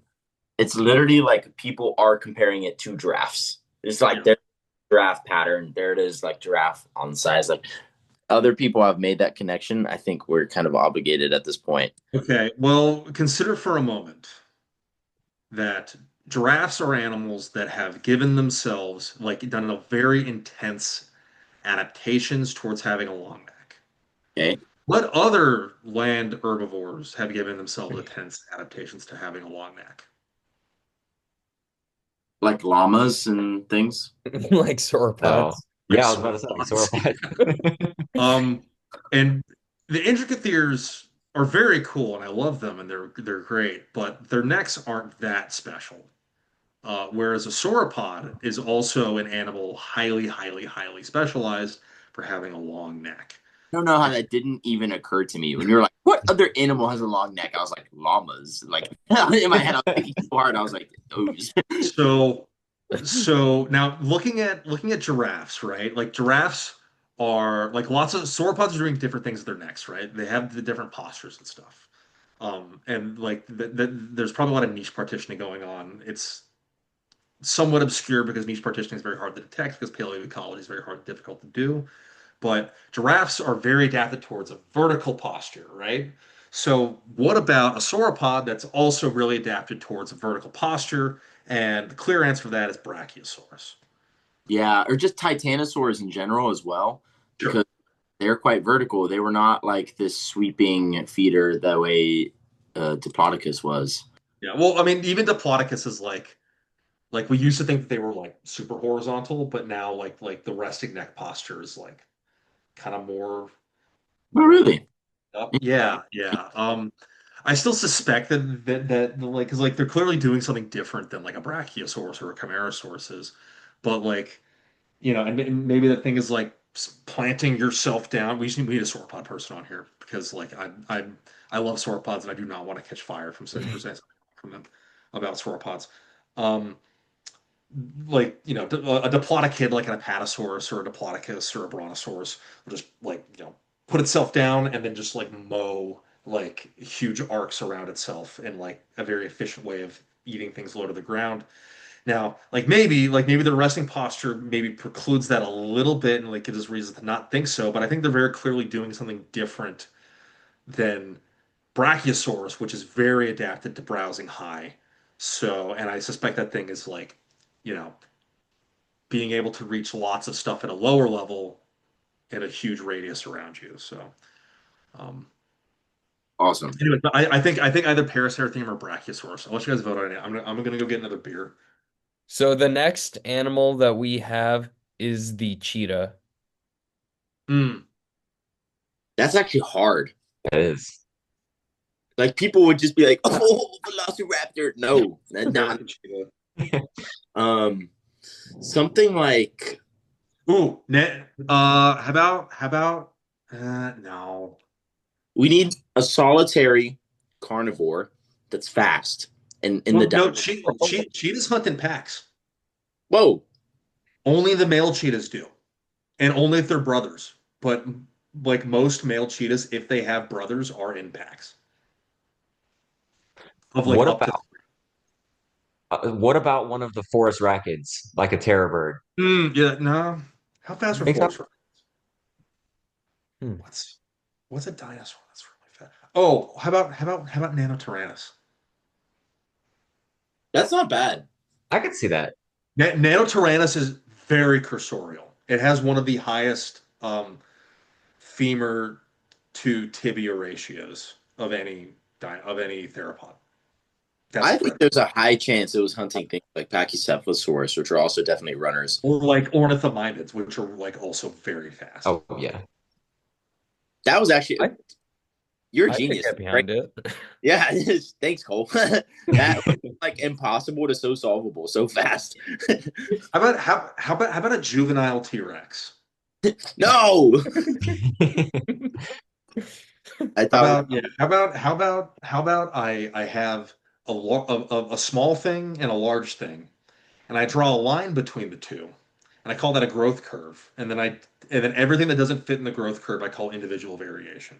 it's literally like people are comparing it to giraffes. It's like Yeah. there's giraffe pattern. There it is, like giraffe on size. Like other people have made that connection. I think we're kind of obligated at this point. Okay, well, consider for a moment that giraffes are animals that have given themselves, like, done a very intense adaptations towards having a long neck. Okay. What other land herbivores have given themselves intense adaptations to having a long neck? Like llamas and things. Like Oh, sauropods. Like yeah. I was about to say like sauropods. sauropod. Um, and the Intricatheres are very cool, and I love them, and they're great, but their necks aren't that special. Whereas a sauropod is also an animal highly, highly, highly specialized for having a long neck. don't know how that didn't even occur to me when you were like, "What other animal has a long neck?" I was like, "Llamas." Like in my head, I was thinking so hard. I was like, "Those." So so now looking at giraffes, right? Like giraffes are like lots of sauropods are doing different things with their necks, right? They have the different postures and stuff. And like there's probably a lot of niche partitioning going on. It's somewhat obscure because niche partitioning is very hard to detect because paleoecology is very hard, difficult to do. But giraffes are very adapted towards a vertical posture, right? So what about a sauropod that's also really adapted towards a vertical posture? And the clear answer for that is Brachiosaurus. Yeah, or just titanosaurs in general as well, Sure. because they're quite vertical. They were not like this sweeping feeder the way Diplodocus was. Yeah. Well, I mean, even Diplodocus is like we used to think that they were like super horizontal, but now like the resting neck posture is like kind of Oh, more really? up. Yeah, yeah. I still suspect that like because like they're clearly doing something different than like a Brachiosaurus or a Camarasaurus is, but like and maybe the thing is like planting yourself down. We need a sauropod person on here because like I love sauropods and I do not want to catch fire from saying for saying something from them about sauropods. Um, like a diplodocid like an apatosaurus or a diplodocus or a brontosaurus will just like put itself down and then just like mow like huge arcs around itself in like a very efficient way of eating things low to the ground. Now, like maybe the resting posture maybe precludes that a little bit and like gives us reason to not think so, but I think they're very clearly doing something different than Brachiosaurus, which is very adapted to browsing high. So, and I suspect that thing is like, you know, being able to reach lots of stuff at a lower level in a huge radius around you. So, um, Awesome. anyway, I think either Paraceratherium or Brachiosaurus. I'll let you guys vote on it. I'm gonna go get another beer. So the next animal that we have is the cheetah. Mm. That's actually hard. It is. Like people would just be like, "Oh, Velociraptor." No, that's not. American cheetah. Um, something like Ooh, how about no. we need a solitary carnivore that's fast and in the Well, diet. no, cheetahs hunt in packs. Whoa, Only the male cheetahs do, and only if they're brothers. But like most male cheetahs, if they have brothers, are in packs of like What up to. about what about one of the forest rackets, like a terror bird? Yeah, no. How fast are Think so? forest rabbits? Hmm. What's a dinosaur that's really fast? Oh, how about Nanotyrannus? that's not bad. I could see that. Nanotyrannus is very cursorial. It has one of the highest femur to tibia ratios of any theropod. That's I think incredible. there's a high chance it was hunting things like Pachycephalosaurus, which are also definitely runners. Or like ornithomimids, which are like also very fast. Oh yeah. That was actually I you're a I could genius. get Right? behind it. Yeah, thanks, Cole. That was like impossible to so solvable so fast. How about a juvenile T-Rex? No, I How thought we about yeah? How about I have a small thing and a large thing, and I draw a line between the two, and I call that a growth curve. And then everything that doesn't fit in the growth curve I call individual variation.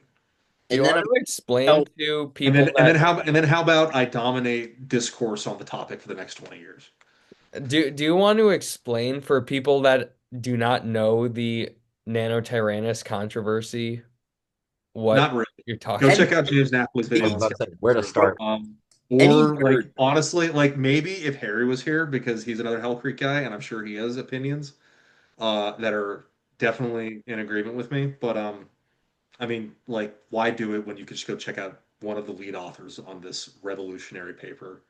Do you and then want I'm to explain tell to And people then and then that how about I dominate discourse on the topic for the next 20 years? do you want to explain for people that do not know the Nanotyrannus controversy what Not really. you're Go talking any check out James Napoli's I video was on about to stuff. say where to start. any Or like nerd. honestly, like maybe if Harry was here because he's another Hell Creek guy, and I'm sure he has opinions that are definitely in agreement with me. But I mean, like, why do it when you could just go check out one of the lead authors on this revolutionary paper,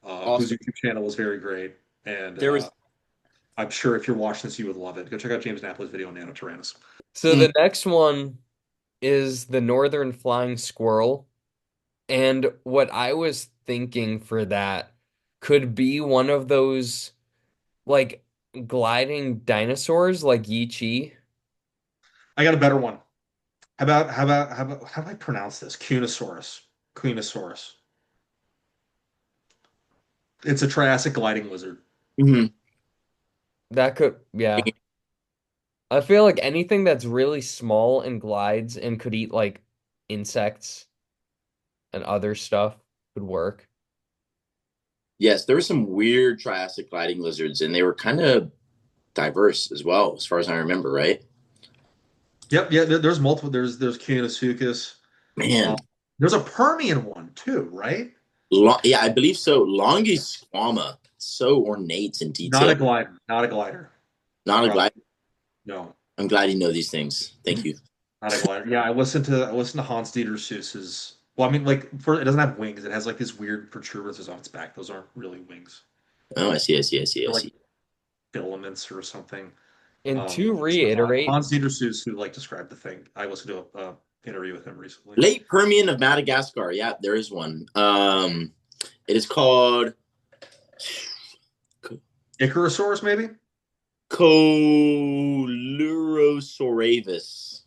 whose Also, YouTube channel was very great, and there was I'm sure if you're watching this, you would love it. Go check out James Napoli's video on Nanotyrannus. So mm, the next one is the northern flying squirrel. And what I was thinking for that could be one of those like gliding dinosaurs like Yi Chi. I got a better one. how do I pronounce this? Cunosaurus. Cunosaurus. It's a Triassic gliding lizard. Mhm. That could, yeah. I feel like anything that's really small and glides and could eat like insects and other stuff could work. Yes, there were some weird Triassic gliding lizards, and they were kind of diverse as well, as far as I remember, right? Yep, yeah. There's multiple. There's Caenosuchus. Man, There's a Permian one too, right? yeah, I believe so. Longisquama, so ornate and Not a detailed. glider. Not a glider. Not a Wrong. glide. No, I'm glad you know these things. Thank you. not a glider. Yeah, I listened to Hans Dieter Seuss's. Well, I mean, like for it doesn't have wings. It has like these weird protuberances on its back. Those aren't really wings. Oh, I see, I see, I see, I They're like see. filaments or something. And to So reiterate, Hans Dieter Seuss, who like described the thing. I listened to a interview with him recently. Late Permian of Madagascar. Yeah, there is one. It is called Icarosaurus, maybe? Coelurosaurus.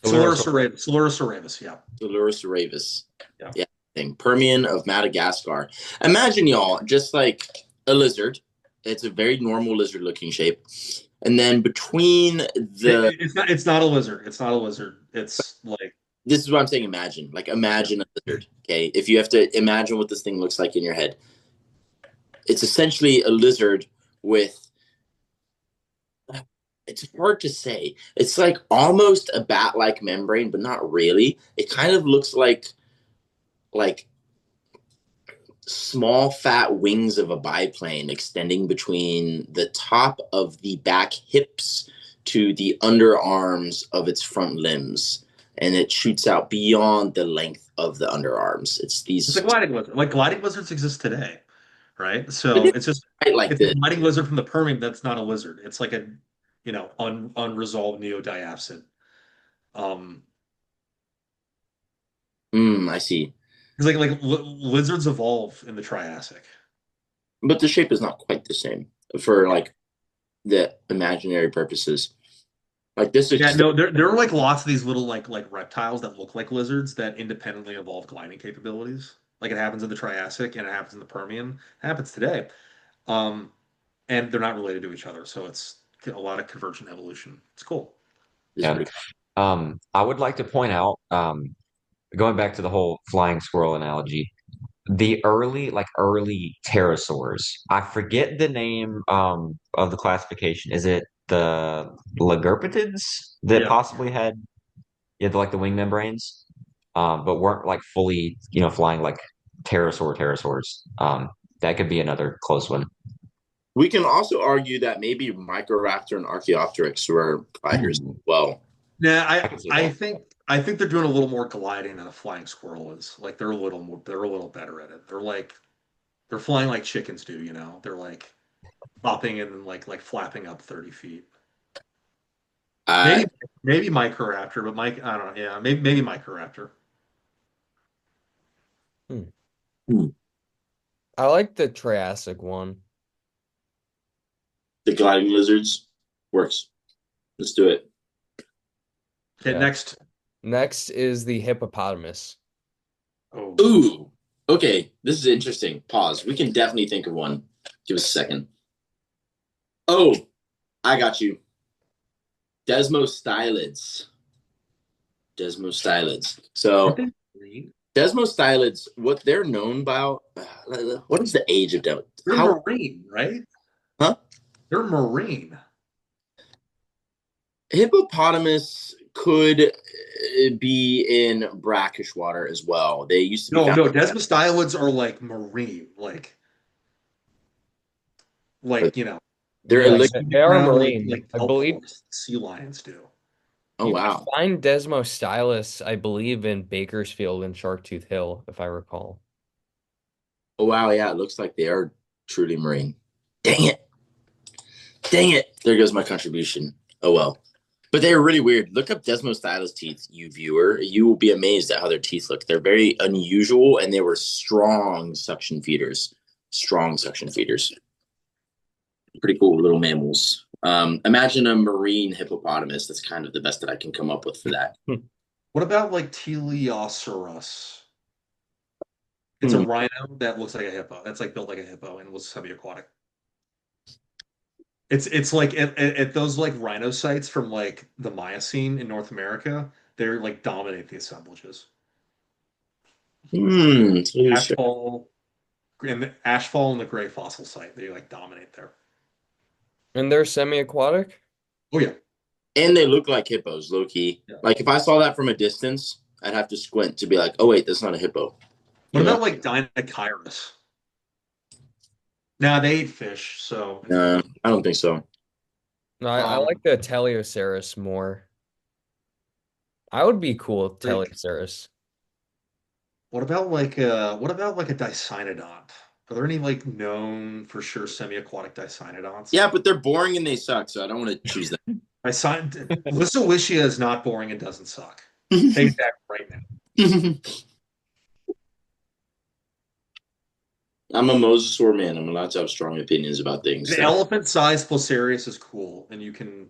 Solorosaurus, yeah. Coelurosaurus. Yeah. Yeah, thing. Permian of Madagascar. Imagine y'all just like a lizard. It's a very normal lizard-looking shape, and then between the It's not a lizard. It's not a lizard. It's like this is what I'm saying. Imagine, like, imagine a lizard. Okay, if you have to imagine what this thing looks like in your head, it's essentially a lizard with. It's hard to say. It's like almost a bat-like membrane, but not really. It kind of looks like small fat wings of a biplane extending between the top of the back hips to the underarms of its front limbs, and it shoots out beyond the length of the underarms. It's it's a these gliding lizard. Like gliding lizards exist today, right? So right like it's a this. gliding lizard from the Permian that's not a lizard. It's like a unresolved neodiapsid. Um, I see, because lizards evolve in the Triassic. but the shape is not quite the same for like the imaginary purposes. Like this is Yeah, just no, there are like lots of these little like reptiles that look like lizards that independently evolve gliding capabilities. Like it happens in the Triassic and it happens in the Permian. It happens today. Um, and they're not related to each other, so it's a lot of convergent evolution. It's cool. this is Yeah. pretty. I would like to point out, going back to the whole flying squirrel analogy, the early pterosaurs. I forget the name of the classification. Is it the Lagurpitids that Yeah. possibly had like the wing membranes, but weren't like fully flying like pterosaurs. That could be another close one. We can also argue that maybe Microraptor and Archaeopteryx were gliders as Ooh, well. Yeah, I can see I that. think I think they're doing a little more gliding than a flying squirrel is. Like they're a little better at it. They're flying like chickens do, you know. They're like hopping and like flapping up 30 feet. Uh, Maybe Microraptor, but Mike I don't know. Yeah, maybe Microraptor. Hmm. hmm, I like the Triassic one. the gliding lizards works. Let's do it. Okay, Yeah. next. Next is the hippopotamus. Oh, Ooh, okay. This is interesting. Pause. We can definitely think of one. Give us a second. Oh, I got you. Desmostylids. Desmostylids. aren't So they green? Desmostylids, what they're known about, what is the age of them? They're How, marine, right? huh? They're marine. Hippopotamus could be in brackish water as well. They used to be No, found. no, Desmostylids are like marine, like They're Yeah, elixir. they are around marine. like I kelp believe forests, sea lions do. Oh you can wow. find Desmostylus, I believe, in Bakersfield and Sharktooth Hill, if I recall. Oh wow. Yeah, it looks like they are truly marine. Dang it. Dang it. There goes my contribution. Oh well. But they're really weird. Look up Desmostylus teeth, you viewer. You will be amazed at how their teeth look. They're very unusual, and they were strong suction feeders. Strong suction feeders. Pretty cool little mammals. Imagine a marine hippopotamus. That's kind of the best that I can come up with for that. What about like Teleosaurus? It's a Hmm. rhino that looks like a hippo. That's like built like a hippo and was semi-aquatic. It's like at those like rhino sites from like the Miocene in North America, they're like dominate the assemblages. Sure. Ashfall and the Ashfall and the Gray Fossil site, they like dominate there. And they're semi-aquatic? Oh yeah. And they look like hippos, low key. Yeah. Like if I saw that from a distance, I'd have to squint to be like, oh wait, that's not a hippo. What You know? about like Dinocyrus? Nah, they eat fish, so it's No, fine. I don't think so. No, I Um, like the Teleoceras more. I would be cool with like Teleoceras. what about like a Dicynodont? Are there any like known for sure semi-aquatic Dicynodonts? Yeah, but they're boring and they suck, so I don't want to choose them. Lissowischia is not boring and doesn't suck. Take that right now. I'm a mosasaur man. I'm allowed to have strong opinions about things. An So elephant-sized Placerius is cool, and you can.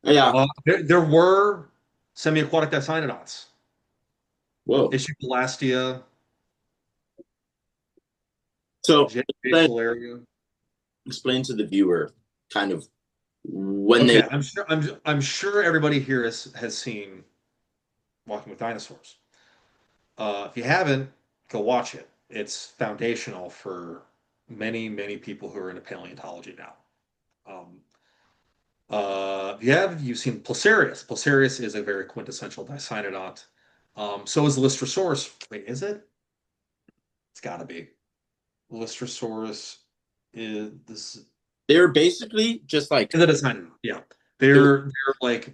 yeah. There were semi-aquatic Dicynodonts. Whoa. Ischiolastia, So J. explain, Filaria. explain to the viewer kind of when they Okay, I'm sure everybody here has seen Walking with Dinosaurs. If you haven't, go watch it. It's foundational for many people who are into paleontology now. Um, you've seen Placerius. Placerius is a very quintessential Dicynodont. So is Lystrosaurus. Wait, is it? It's got to be. Lystrosaurus is this they're basically just like is a Dicynodont. Yeah, they're they're like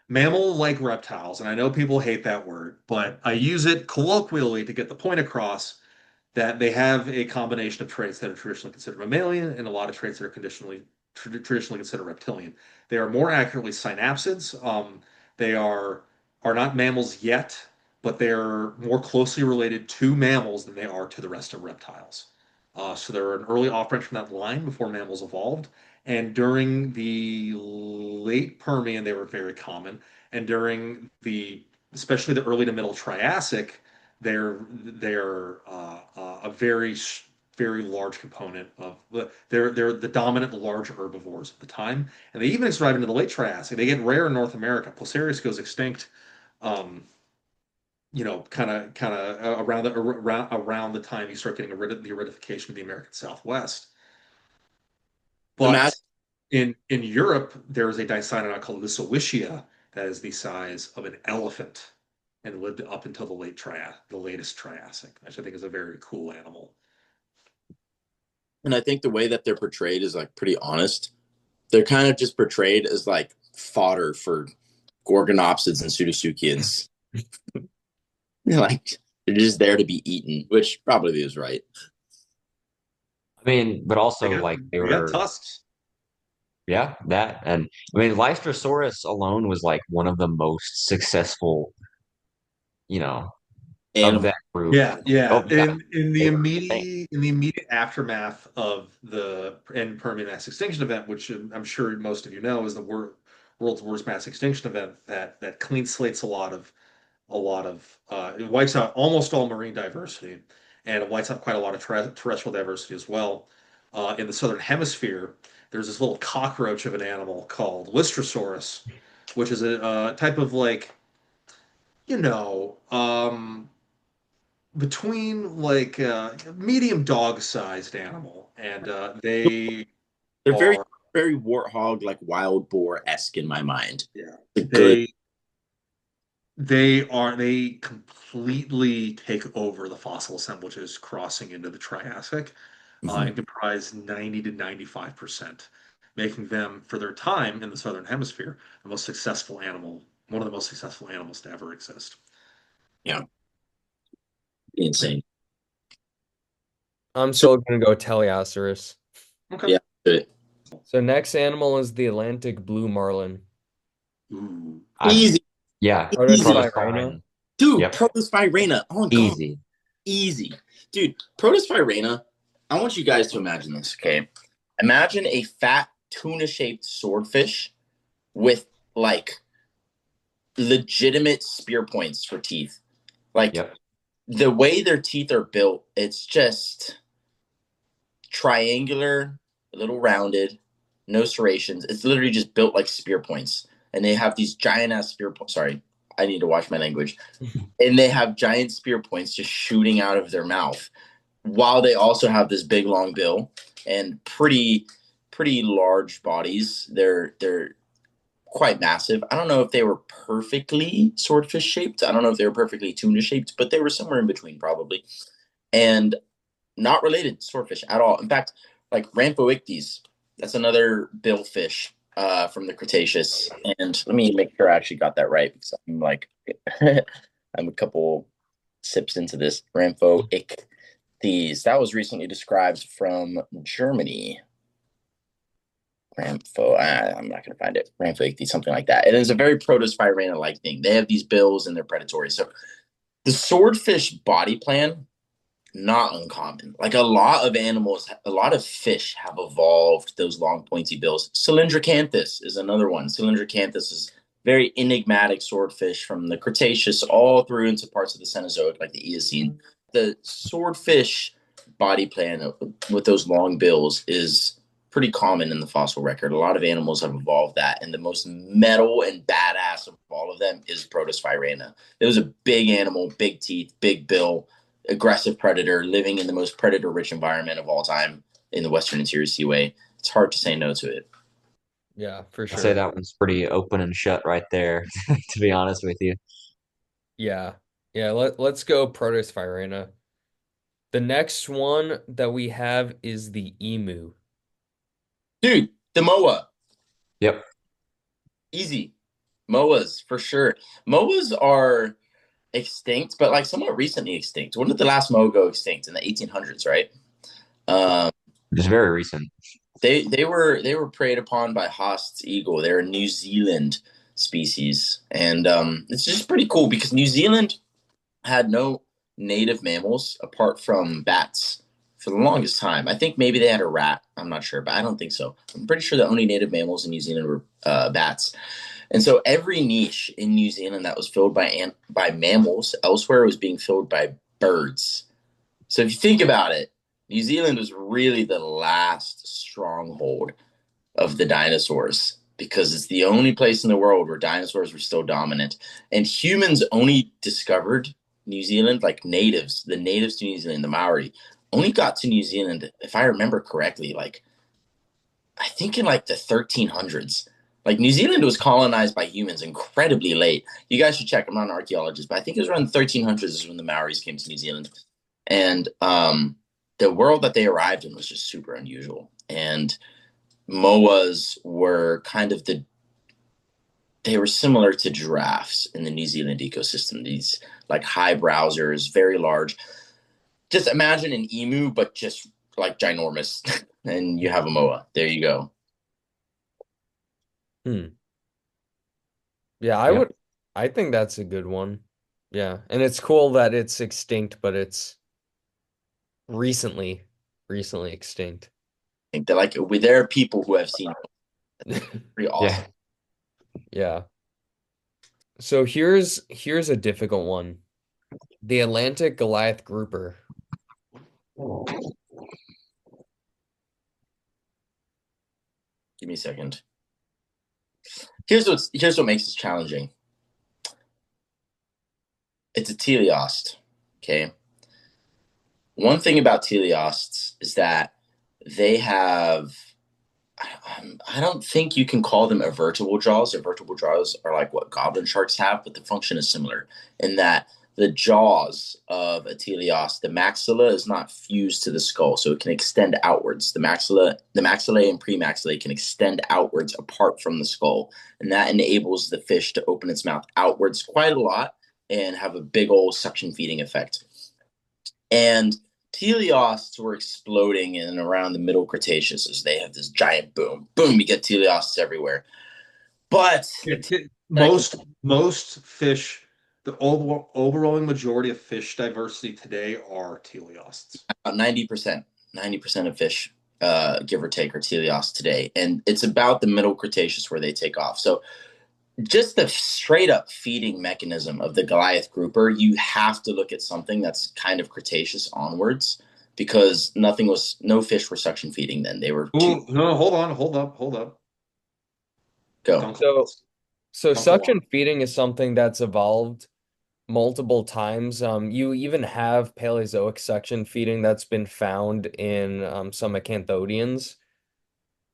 mammal-like reptiles, and I know people hate that word, but I use it colloquially to get the point across that they have a combination of traits that are traditionally considered mammalian and a lot of traits that are traditionally considered reptilian. They are more accurately synapsids. They are not mammals yet, but they're more closely related to mammals than they are to the rest of reptiles. So they're an early offspring from that line before mammals evolved. And during the late Permian, they were very common. And during especially the early to middle Triassic, they're a very large component of they're the dominant large herbivores at the time, and they even survive into the late Triassic. They get rare in North America. Placerius goes extinct, um, kind of around the time you start getting rid of the aridification of the American Southwest. imagine But in Europe, there is a Dicynodont called Lissowischia that is the size of an elephant and lived up until the latest Triassic, which I think is a very cool animal. and I think the way that they're portrayed is like pretty honest. They're kind of just portrayed as like fodder for gorgonopsids and pseudoseuchians. Like they're just there to be eaten, which probably is right. I mean, but They also got like they they got were, tusks. yeah, that. And I mean, Lystrosaurus alone was like one of the most successful, you know, of Animal. that group. Yeah, yeah. Oh yeah, they were insane. In the immediate aftermath of the end Permian mass extinction event, which I'm sure most of you know is the world's worst mass extinction event that clean slates it wipes out almost all marine diversity, and it wipes out quite a lot of terrestrial diversity as well. In the southern hemisphere, there's this little cockroach of an animal called Lystrosaurus, which is a type of like you know between like medium dog-sized animal, and they They're very, are very warthog, like wild boar esque in my mind. yeah A good. they they completely take over the fossil assemblages crossing into the Triassic, Mhm. and comprise 90 to 95%, making them for their time in the southern hemisphere the most successful animal, one of the most successful animals to ever exist. Yeah, insane. I'm So still gonna go Teleoceras. Okay. yeah, good. So next animal is the Atlantic blue marlin. Ooh. I Easy, yeah, easy, Protospirina. Protospirine. dude. Yep, Protospirana. Oh god, easy. easy, dude. Protospirana. I want you guys to imagine this. Okay, imagine a fat tuna-shaped swordfish with like legitimate spear points for teeth. Like Yep. the way their teeth are built, it's just triangular, a little rounded, no serrations. It's literally just built like spear points. And they have these giant ass spear points. Sorry, I need to watch my language. And they have giant spear points just shooting out of their mouth, while they also have this big long bill and pretty large bodies. They're quite massive. I don't know if they were perfectly swordfish shaped. I don't know if they were perfectly tuna shaped, but they were somewhere in between probably. And not related to swordfish at all. In fact, like Rhamphoichthys, that's another billfish from the Cretaceous. And let me make sure I actually got that right, because I'm like, I'm a couple sips into this. Rhamphoichthys. That was recently described from Germany. I'm not going to find it. Rhamphoichthys, something like that. It is a very Protospirana-like thing. They have these bills and they're predatory. So the swordfish body plan, not uncommon. Like a lot of animals, a lot of fish have evolved those long pointy bills. Cylindrocanthus is another one. Cylindrocanthus is very enigmatic swordfish from the Cretaceous all through into parts of the Cenozoic, like the Eocene. The swordfish body plan with those long bills is pretty common in the fossil record. A lot of animals have evolved that, and the most metal and badass of all of them is Protospirana. It was a big animal, big teeth, big bill, aggressive predator living in the most predator-rich environment of all time in the Western Interior Seaway. It's hard to say no to it. Yeah, for I'd say sure. that one's pretty open and shut right there, to be honest with you. Yeah. Yeah, let's go Protospirana. The next one that we have is the emu. Dude, the moa, Yep. easy. Moas for sure. Moas are extinct, but like somewhat recently extinct. When did the last moa go extinct? In the 1800s, right? Um, It's very recent. they were preyed upon by Haast's eagle. They're a New Zealand species, and it's just pretty cool because New Zealand had no native mammals apart from bats for the longest time. I think maybe they had a rat. I'm not sure, but I don't think so. I'm pretty sure the only native mammals in New Zealand were bats. And so every niche in New Zealand that was filled by mammals elsewhere was being filled by birds. So if you think about it, New Zealand was really the last stronghold of the dinosaurs, because it's the only place in the world where dinosaurs were still dominant. And humans only discovered New Zealand, like natives, the natives to New Zealand, the Maori, only got to New Zealand, if I remember correctly, like I think in like the 1300s. Like New Zealand was colonized by humans incredibly late. You guys should check. I'm not an archaeologist, but I think it was around the 1300s is when the Maoris came to New Zealand. And the world that they arrived in was just super unusual. And moas were kind of they were similar to giraffes in the New Zealand ecosystem. These like high browsers, very large. Just imagine an emu, but just like ginormous. And you have a moa. There you go. Hmm. Yeah, Yep. I think that's a good one. Yeah. And it's cool that it's extinct, but it's recently recently extinct. Think that like there are people who have seen pretty awesome. Yeah. Yeah. So here's a difficult one. The Atlantic Goliath grouper. Give me a second. Here's what makes this challenging. It's a teleost. Okay. One thing about teleosts is that they have. I don't think you can call them vertebral jaws. Vertebral jaws are like what goblin sharks have, but the function is similar in that the jaws of a teleost, the maxilla is not fused to the skull, so it can extend outwards. The maxillae and premaxillae can extend outwards apart from the skull, and that enables the fish to open its mouth outwards quite a lot and have a big old suction feeding effect. And teleosts were exploding in and around the middle Cretaceous as they have this giant boom. Boom, you get teleosts everywhere. But Most fish, the overwhelming majority of fish diversity today are teleosts. about 90% of fish, give or take, are teleosts today. And it's about the middle Cretaceous where they take off. So just the straight up feeding mechanism of the Goliath grouper, you have to look at something that's kind of Cretaceous onwards because no fish were suction feeding then. They were too. Ooh, no, hold on, hold up. Go. So Dunkelhost. so Dunkelhost. suction feeding is something that's evolved multiple times. You even have Paleozoic suction feeding that's been found in some acanthodians.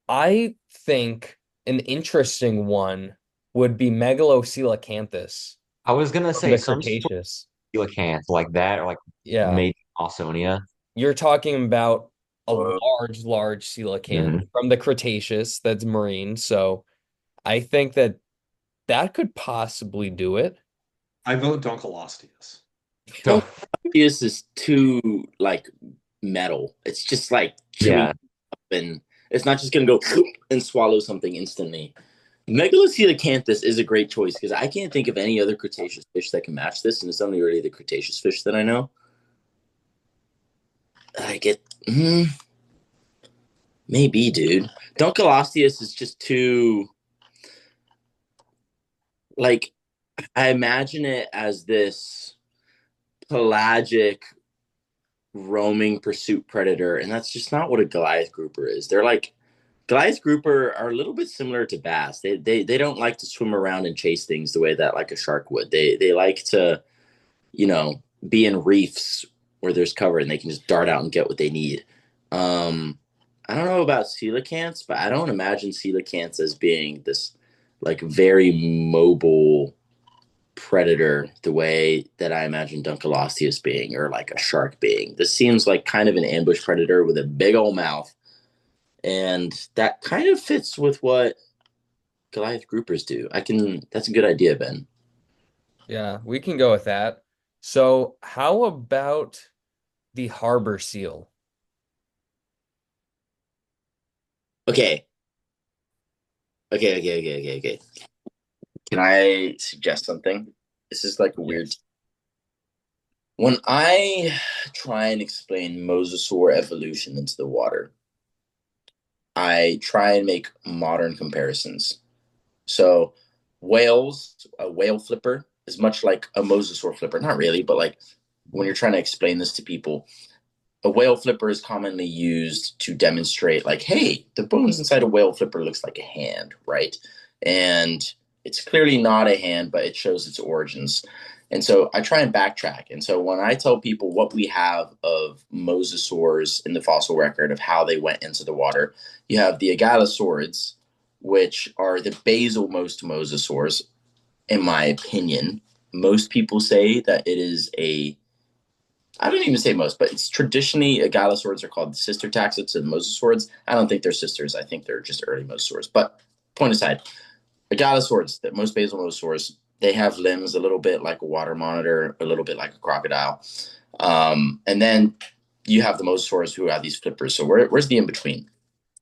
I think an interesting one would be Megalocoelacanthus I was gonna from say the some sort Cretaceous. of coelacanth like that, or like Yeah, maybe Awsonia. you're talking about a Whoa. large coelacanth Hmm. from the Cretaceous that's marine. So I think that that could possibly do it. I vote Dunkleosteus. So This is too like metal. It's just like chewing yeah, up and it's not just gonna go and swallow something instantly. Megalocoelacanthus is a great choice because I can't think of any other Cretaceous fish that can match this, and it's only really the Cretaceous fish that I know. I get maybe, dude. Dunkleosteus is just too like I imagine it as this pelagic roaming pursuit predator, and that's just not what a Goliath grouper is. They're like Goliath grouper are a little bit similar to bass. They don't like to swim around and chase things the way that like a shark would. They like to, be in reefs where there's cover and they can just dart out and get what they need. Um, I don't know about coelacanths, but I don't imagine coelacanths as being this like very mobile predator the way that I imagine Dunkleosteus being or like a shark being. This seems like kind of an ambush predator with a big old mouth. And that kind of fits with what Goliath groupers do. That's a good idea, Ben. Yeah, we can go with that. So how about the harbor seal? Okay. Okay. Can I suggest something? This is like a weird. Yes. When I try and explain mosasaur evolution into the water, I try and make modern comparisons. So, a whale flipper is much like a mosasaur flipper. Not really, but like when you're trying to explain this to people, a whale flipper is commonly used to demonstrate, like, hey, the bones inside a whale flipper looks like a hand, right? And it's clearly not a hand, but it shows its origins. And so I try and backtrack. And so when I tell people what we have of mosasaurs in the fossil record of how they went into the water, you have the agalosaurids, which are the basal most mosasaurs, in my opinion. Most people say that it is a I don't even say most, but it's traditionally agalosaurs are called sister taxons and mosasaurs. I don't think they're sisters. I think they're just early mosasaurs. But point aside, agalosaurs, that most basal mosasaurs, they have limbs a little bit like a water monitor, a little bit like a crocodile. And then you have the mosasaurs who have these flippers. So where's the in between?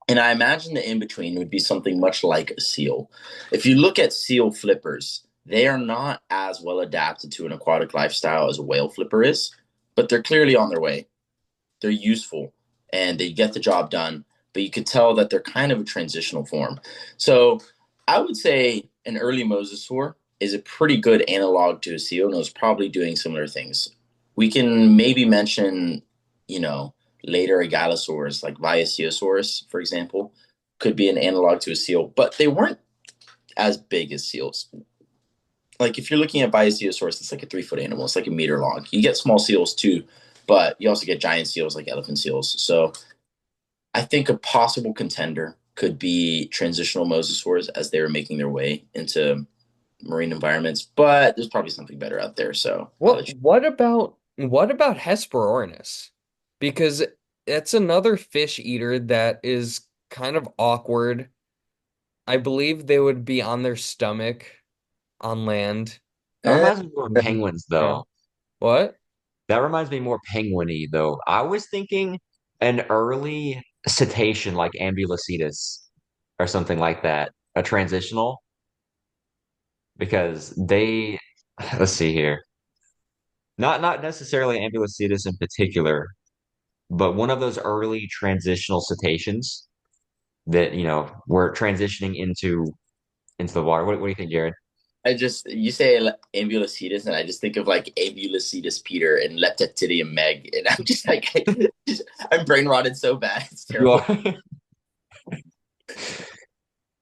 And I imagine the in between would be something much like a seal. If you look at seal flippers, they are not as well adapted to an aquatic lifestyle as a whale flipper is, but they're clearly on their way. They're useful and they get the job done, but you could tell that they're kind of a transitional form. So I would say an early mosasaur is a pretty good analog to a seal and was probably doing similar things. We can maybe mention, you know, later agalosaurs like Viasiosaurus, for example, could be an analog to a seal, but they weren't as big as seals. Like if you're looking at Viasiosaurus, it's like a 3 foot animal. It's like a meter long. You get small seals too, but you also get giant seals like elephant seals. So I think a possible contender could be transitional mosasaurs as they were making their way into marine environments, but there's probably something better out there. So I'll let you. What about Hesperornis? Because it's another fish eater that is kind of awkward. I believe they would be on their stomach on land. that Eh, reminds me more of penguins Yeah. though. What? That reminds me more penguiny though. I was thinking an early cetacean like Ambulocetus or something like that, a transitional, because they, let's see here, not necessarily Ambulocetus in particular, but one of those early transitional cetaceans that were transitioning into the water. What do you think, Jared? you say Ambulocetus, and I just think of like Ambulocetus Peter and Leptactydium Meg, and I'm just like, I'm brain rotted so bad, it's You terrible.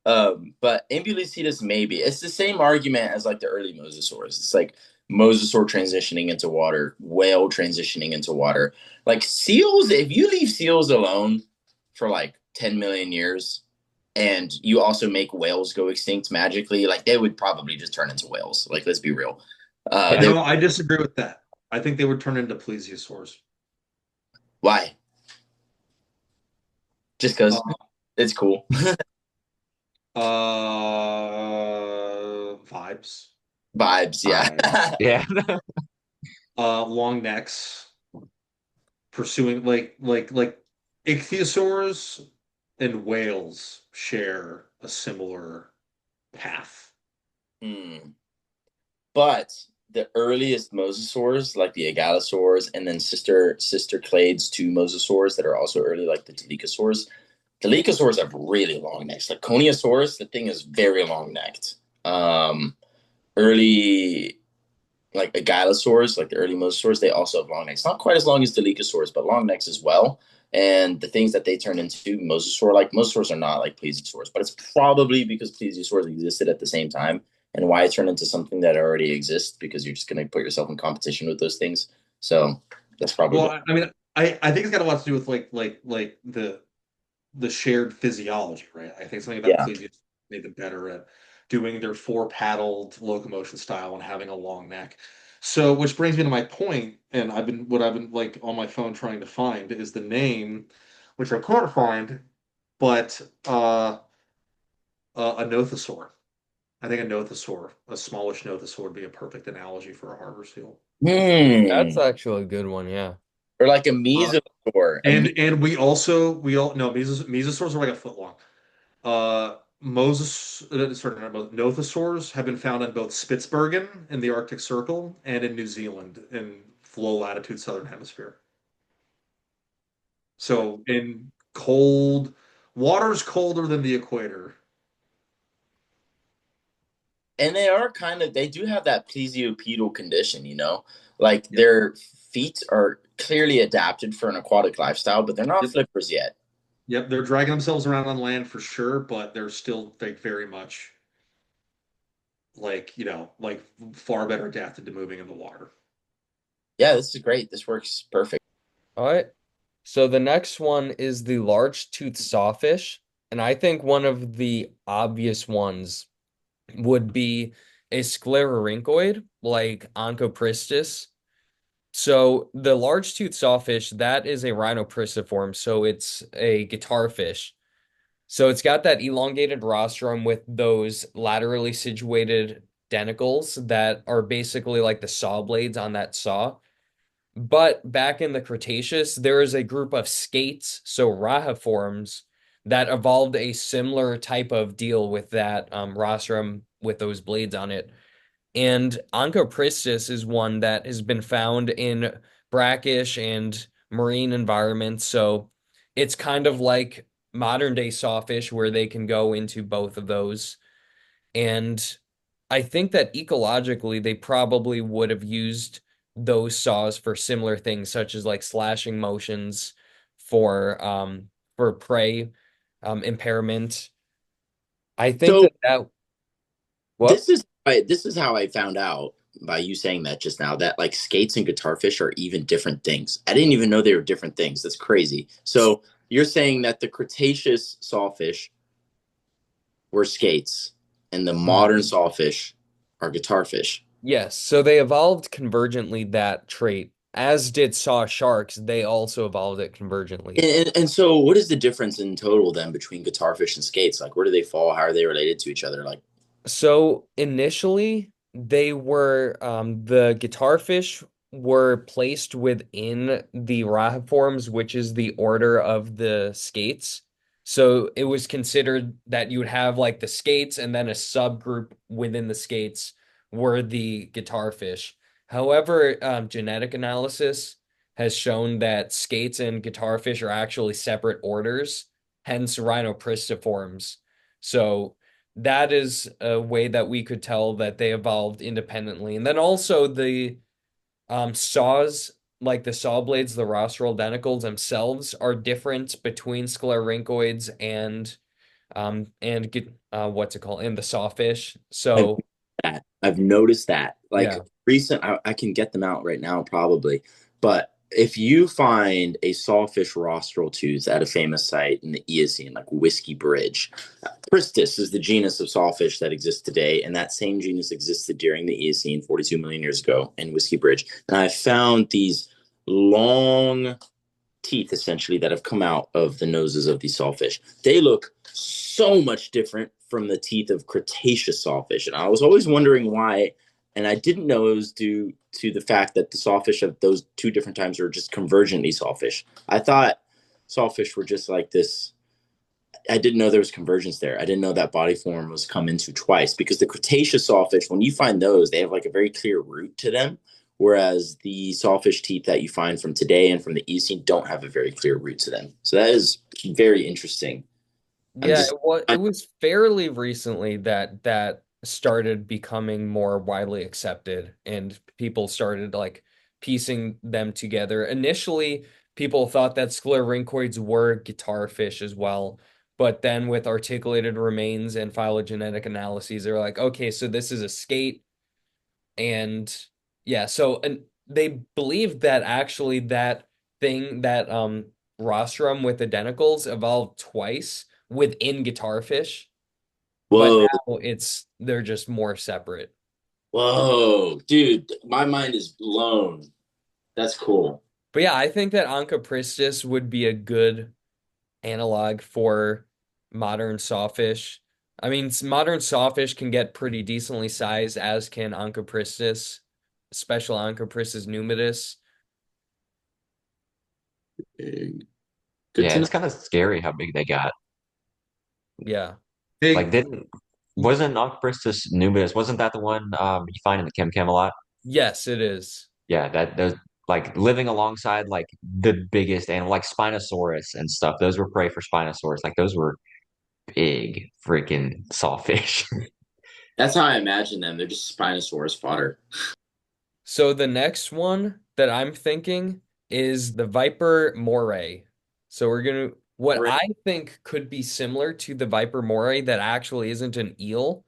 are. But Ambulocetus maybe it's the same argument as like the early mosasaurs. It's like mosasaur transitioning into water, whale transitioning into water. Like seals, if you leave seals alone for like 10 million years, and you also make whales go extinct magically, like they would probably just turn into whales. Like let's be real. Yeah. They No, I disagree with that. I think they would turn into plesiosaurs. why? Just Uh, because it's cool. vibes. Vibes, yeah. Yeah. Long necks, pursuing like ichthyosaurs and whales share a similar path. Hmm. But the earliest mosasaurs, like the agalosaurs, and then sister clades to mosasaurs that are also early, like the delicosaurs. Delicosaurs have really long necks. Like Coniosaurus, the thing is very long necked. Early like agalosaurs, like the early mosasaurs, they also have long necks. Not quite as long as delicosaurs, but long necks as well. And the things that they turn into, mosasaur, like mosasaurs are not like plesiosaurs, but it's probably because plesiosaurs existed at the same time. And why turn into something that already exists? Because you're just going to put yourself in competition with those things. So that's probably Well, what. I mean, I think it's got a lot to do with like the shared physiology, right? I think something about Yeah. plesiosaurs made them better at doing their four-paddled locomotion style and having a long neck. So, which brings me to my point, and I've been like on my phone trying to find is the name, which I can't find, but a nothosaur. I think a nothosaur, a smallish nothosaur, would be a perfect analogy for a harbor seal. That's Hmm. actually a good one, yeah. Or like a Uh, mesosaur. and we all no mesosaurs are like a foot long. Sorry, not nothosaurs have been found in both Spitsbergen in the Arctic Circle and in New Zealand in low latitude southern hemisphere. So in cold waters colder than the equator. And they are kind of, they do have that plesiopedal condition, you know, like Yep. their feet are clearly adapted for an aquatic lifestyle, but they're not Yep. flippers yet. Yep. They're dragging themselves around on land for sure, but they're still like very much like far better adapted to moving in the water. Yeah, this is great. This works perfect. All right. So the next one is the large tooth sawfish. And I think one of the obvious ones would be a sclerorhynchoid like Onchopristis. So the large tooth sawfish, that is a rhinopriciform, so it's a guitar fish. So it's got that elongated rostrum with those laterally situated denticles that are basically like the saw blades on that saw. But back in the Cretaceous, there is a group of skates, so rahiforms, that evolved a similar type of deal with that rostrum with those blades on it. And Onchopristis is one that has been found in brackish and marine environments. So it's kind of like modern day sawfish where they can go into both of those. And I think that ecologically, they probably would have used those saws for similar things, such as like slashing motions for prey impairment. I think So that what? this is how I found out by you saying that just now that like skates and guitarfish are even different things. I didn't even know they were different things. That's crazy. So you're saying that the Cretaceous sawfish were skates and the modern sawfish are guitarfish. Yes, so they evolved convergently that trait, as did saw sharks. They also evolved it convergently. And so, what is the difference in total then between guitarfish and skates? Like, where do they fall? How are they related to each other? Like, So initially, they were the guitarfish were placed within the rahiforms, which is the order of the skates. So it was considered that you would have like the skates and then a subgroup within the skates were the guitarfish. However, genetic analysis has shown that skates and guitarfish are actually separate orders, hence rhinopristiforms. So that is a way that we could tell that they evolved independently. And then also the saws, like the saw blades, the rostral denticles themselves are different between sclerynchoids and what's it called? And the sawfish. I've So that. I've noticed that. Like yeah. I can get them out right now probably, but if you find a sawfish rostral tooth at a famous site in the Eocene, like Whiskey Bridge, Pristis is the genus of sawfish that exists today, and that same genus existed during the Eocene 42 million years ago in Whiskey Bridge. And I found these long teeth essentially that have come out of the noses of these sawfish. They look so much different from the teeth of Cretaceous sawfish. And I was always wondering why. And I didn't know it was due to the fact that the sawfish of those two different times were just convergently sawfish. I thought sawfish were just like this. I didn't know there was convergence there. I didn't know that body form was come into twice because the Cretaceous sawfish, when you find those, they have like a very clear root to them. Whereas the sawfish teeth that you find from today and from the Eocene don't have a very clear root to them. So that is very interesting. I'm Yeah, just, it was fairly recently that that started becoming more widely accepted and people started like piecing them together. Initially, people thought that sclerynchoids were guitar fish as well, but then with articulated remains and phylogenetic analyses, they're like, okay, so this is a skate and yeah, so and they believed that actually that thing that rostrum with the denticles evolved twice within guitarfish, but whoa, now it's they're just more separate. whoa, dude, my mind is blown. That's cool. But yeah, I think that Onchopristis would be a good analog for modern sawfish. I mean, modern sawfish can get pretty decently sized, as can Onchopristis, special Onchopristis numitus. Good Yeah, to know. it's kind of scary how big they got. Yeah. Like, Hey, didn't wasn't Noctristus nubis? Wasn't that the one you find in the Chem a lot? Yes, it is. Yeah, that those like living alongside like the biggest animal, like Spinosaurus and stuff. Those were prey for Spinosaurus. Like those were big freaking sawfish. That's how I imagine them. They're just Spinosaurus fodder. So the next one that I'm thinking is the Viper moray. So we're gonna what Right. I think could be similar to the Viper moray that actually isn't an eel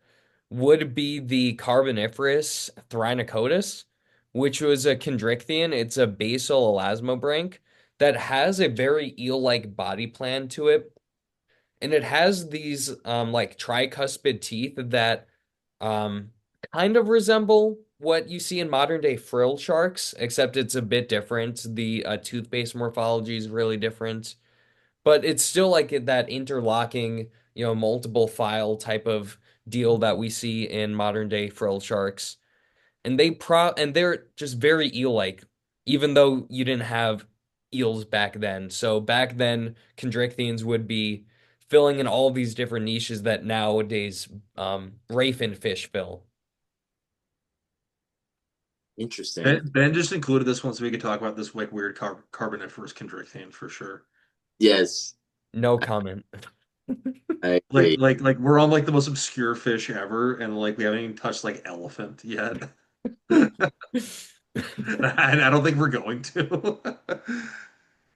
would be the Carboniferous Thrinacotis, which was a chondrichthyan. It's a basal elasmobranch that has a very eel-like body plan to it. And it has these like tricuspid teeth that um kind of resemble what you see in modern day frill sharks, except it's a bit different. The tooth-based morphology is really different, but it's still like that interlocking, multiple file type of deal that we see in modern day frill sharks. And they're just very eel-like, even though you didn't have eels back then. So back then, chondrichthyans would be filling in all these different niches that nowadays rayfin fish fill. Interesting. Ben just included this one so we could talk about this like weird carboniferous chondrichthyan for sure. Yes, No comment. I Like agree. like like we're on like the most obscure fish ever, and like we haven't even touched like elephant yet. And I don't think we're going to.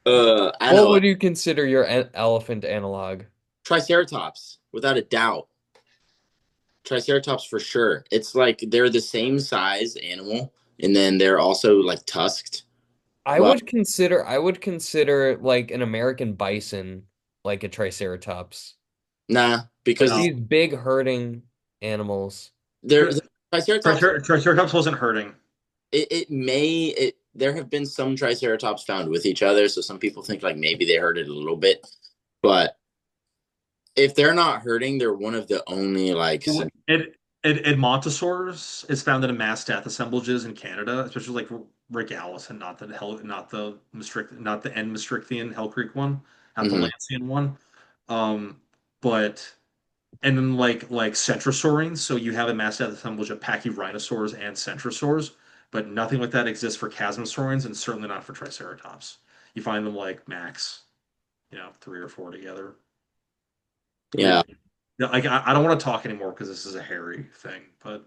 I What know. would you consider your elephant analog? Triceratops, without a doubt. Triceratops for sure. It's like they're the same size animal, and then they're also like tusked. But I would consider like an American bison like a triceratops. nah, Like because No, these big herding animals. the Triceratops. Triceratops wasn't hurting. It may it. There have been some Triceratops found with each other, so some people think like maybe they hurt it a little bit. But if they're not hurting, they're one of the only like. Edmontosaurus is found in mass death assemblages in Canada, especially like Regalis and not the not the N Maastrichtian Hell Creek one, not the Mhm. Lancian one. Um, but and then like centrosaurines, so you have a mass death assemblage of pachyrhinosaurs and centrosaurs, but nothing like that exists for chasmosaurines and certainly not for Triceratops. You find them like max, three or four together. Yeah, Weird. Yeah, like I don't want to talk anymore because this is a hairy thing. But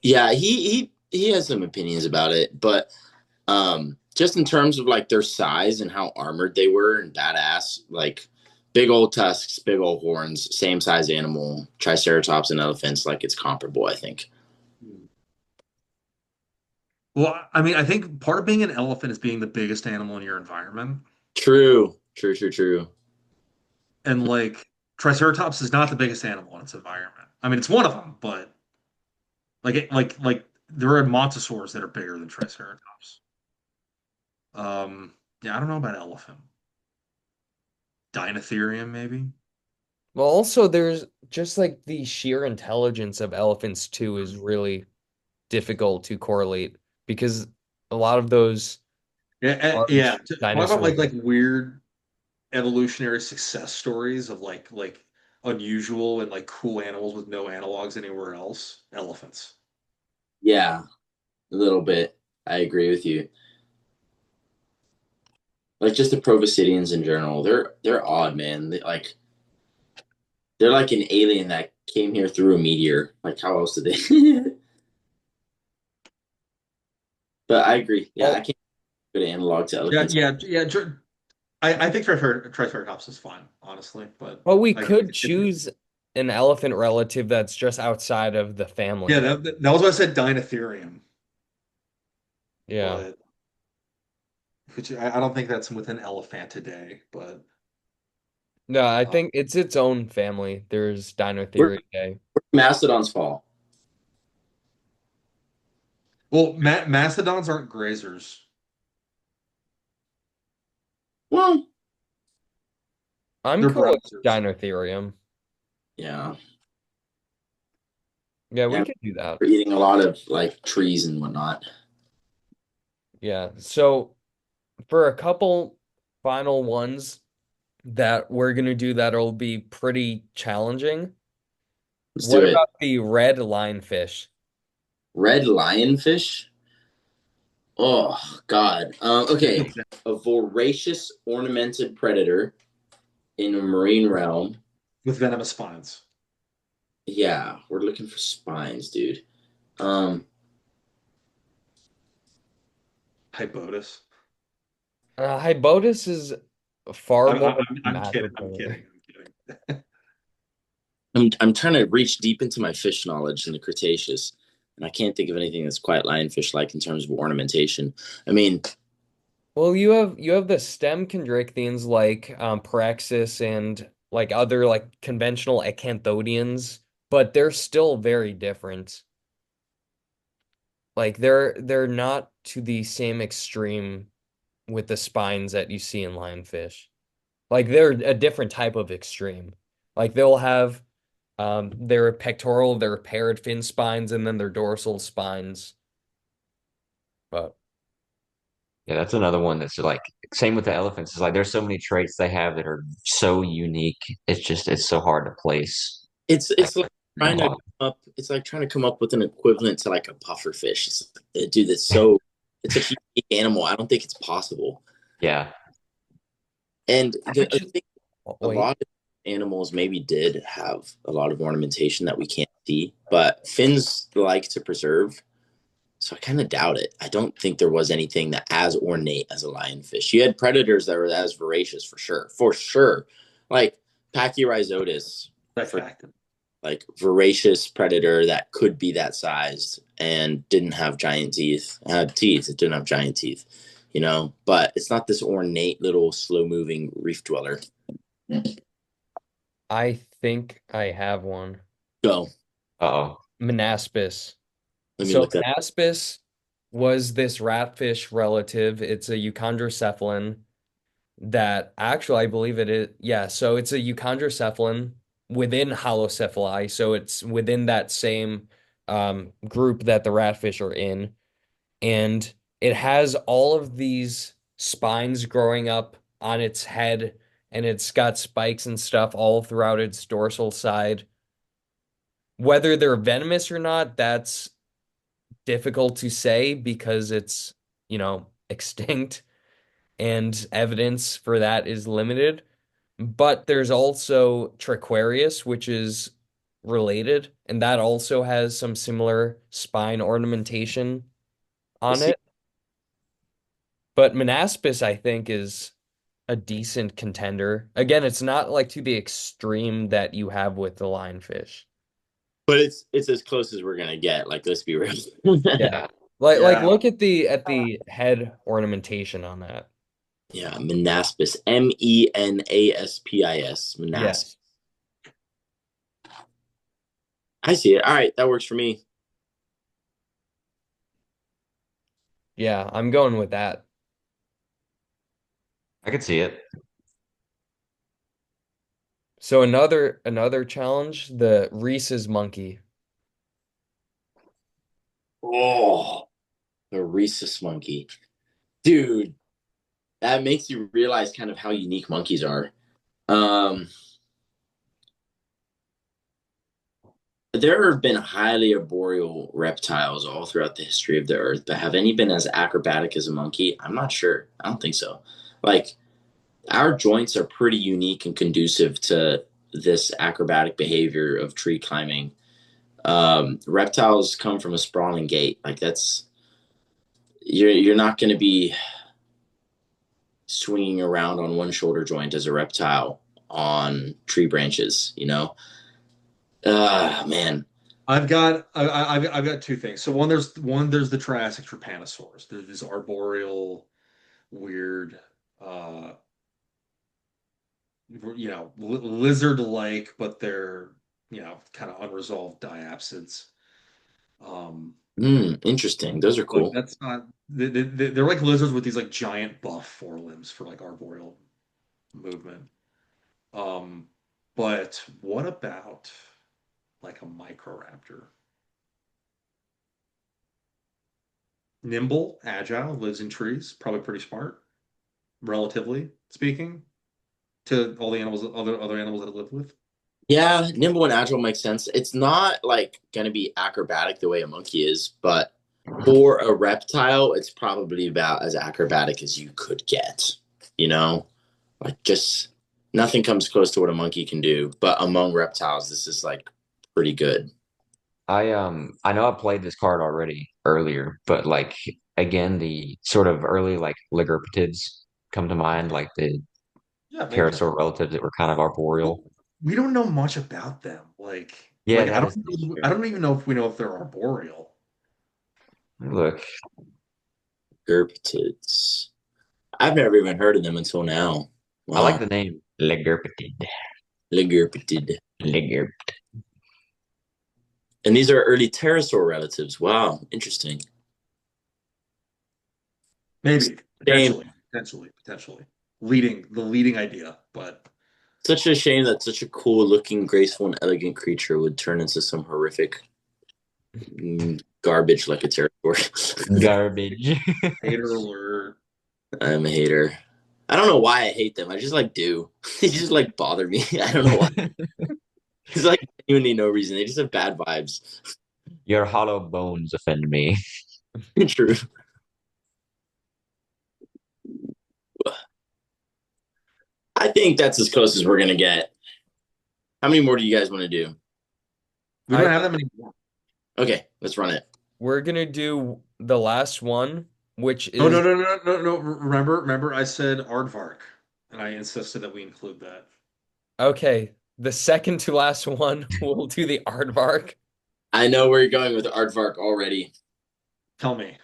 Yeah, he has some opinions about it, but just in terms of like their size and how armored they were and badass, like big old tusks, big old horns, same size animal, triceratops and elephants, like it's comparable, I think. well, I mean, I think part of being an elephant is being the biggest animal in your environment, True, true, true, true. and like Triceratops is not the biggest animal in its environment. I mean, it's one of them, but like there are mosasaurs that are bigger than Triceratops. Yeah, I don't know about elephant. Dinotherium, maybe. Well, also there's just like the sheer intelligence of elephants too is really difficult to correlate because a lot of those Yeah, yeah. large Talk about dinosaurs. like weird evolutionary success stories of like unusual and like cool animals with no analogs anywhere else. Elephants. Yeah, a little bit. I agree with you. Like just the Proboscideans in general, they're odd, man. They're like an alien that came here through a meteor. Like how else did they? But I agree. Yeah, I Well, can't put an analog to Yeah, elephants. yeah. I think Triceratops is fine, honestly, but well, we again, could choose an elephant relative that's just outside of the yeah, family. that was what I said, Dinotherium, Yeah. but which I don't think that's with an elephant today, but No, I uh, think it's its own family. There's Where Dinotheriidae. mastodons fall? well, ma mastodons aren't grazers. Well, I'm They're cool with browsers. Dinotherium. yeah, Yeah, we yeah. could do that. We're eating a lot of like trees and whatnot. Yeah. So for a couple final ones that we're gonna do that'll be pretty challenging. Let's What do it. about the red lionfish? Red lionfish. Oh God. Okay. A voracious ornamented predator in a marine realm. With venomous spines. Yeah, we're looking for spines, dude. Um, Hybotus. Hybotus is far more I'm kidding. I'm magical. kidding. I'm kidding. I'm trying to reach deep into my fish knowledge in the Cretaceous, and I can't think of anything that's quite lionfish like in terms of ornamentation. I mean, Well, you have the stem chondrichthyans like Praxis and like other like conventional acanthodians, but they're still very different. Like they're not to the same extreme with the spines that you see in lionfish. Like they're a different type of extreme. Like they'll have their pectoral, their paired fin spines, and then their dorsal spines. But Yeah, that's another one that's like same with the elephants. It's like there's so many traits they have that are so unique. It's so hard to place. Like, it's like trying to come up. It's like trying to come up with an equivalent to like a puffer fish. It's like, dude, it's such a unique animal. I don't think it's possible. yeah, And I actually, think a wait, lot of animals maybe did have a lot of ornamentation that we can't see, but fins like to preserve. So I kind of doubt it. I don't think there was anything that as ornate as a lionfish. You had predators that were as voracious for sure. Like Pachyrhizotis, for Trifecta. like voracious predator that could be that sized and didn't have giant teeth. It had teeth, it didn't have giant teeth, you know. But it's not this ornate little slow moving reef dweller. I think I have one. Go. uh-oh. Menaspis. Let me So look that. Menaspis was this ratfish relative. It's a euchondrocephalin that actually I believe it is. Yeah, so it's a euchondrocephalin within holocephali. So it's within that same group that the ratfish are in. And it has all of these spines growing up on its head, and it's got spikes and stuff all throughout its dorsal side. Whether they're venomous or not, that's difficult to say because it's, extinct and evidence for that is limited. But there's also Triquarius, which is related, and that also has some similar spine ornamentation I on see. it. But Menaspis, I think, is a decent contender. Again, it's not like to the extreme that you have with the lionfish. But it's as close as we're gonna get. Like, let's be real. Yeah. Like Yeah. look at the head ornamentation on that. Yeah, Menaspis. Menaspis. Menaspis. Yes. I see it. All right, that works for me. Yeah, I'm going with that. I could see it. So another challenge, the Reese's monkey. Oh, the rhesus monkey. Dude, that makes you realize kind of how unique monkeys are. Um, there have been highly arboreal reptiles all throughout the history of the earth, but have any been as acrobatic as a monkey? I'm not sure. I don't think so. Like, our joints are pretty unique and conducive to this acrobatic behavior of tree climbing. Reptiles come from a sprawling gait. Like, that's you're not going to be swinging around on one shoulder joint as a reptile on tree branches. Man. I've got two things. So one there's the Triassic trypanosaurs. There's these arboreal, weird, uh, lizard-like, but they're kind of unresolved diapsids. Um, Interesting. Those are like cool. that's not they're like lizards with these like giant buff forelimbs for like arboreal movement. Um, but what about like a Microraptor? Nimble, agile, lives in trees, probably pretty smart, relatively speaking, to all the animals, other animals that it lived with. Yeah, nimble and agile makes sense. It's not like gonna be acrobatic the way a monkey is, but for a reptile, it's probably about as acrobatic as you could get. You know, like just nothing comes close to what a monkey can do. But among reptiles, this is like pretty good. I know I played this card already earlier, but like again, the sort of early like Ligurpitids come to mind, like the Yeah, maybe. pterosaur relatives that were kind of arboreal. We don't know much about them. Yeah, that is I true. don't even know if we know if they're arboreal. Look, Gerpitids. I've never even heard of them until now. I like Wow, the name Ligurpitid. Ligurpitid. Ligur. And these are early pterosaur relatives. Wow, interesting. Maybe, Shame. potentially. The leading idea, but Such a shame that such a cool looking, graceful, and elegant creature would turn into some horrific garbage like a pterosaur. Garbage. hater alert. I'm a hater. I don't know why I hate them. I just like do. They just like bother me. I don't know why. It's like genuinely no reason. They just have bad vibes. Your hollow bones offend me. True. I think that's as close as we're gonna get. How many more do you guys want to do? We don't have that many more. Okay, let's run it. We're gonna do the last one, which Oh no is no no no no! Remember, I said aardvark, and I insisted that we include that. okay. The second to last one, we'll do the aardvark. I know where you're going with Aardvark already. Tell me.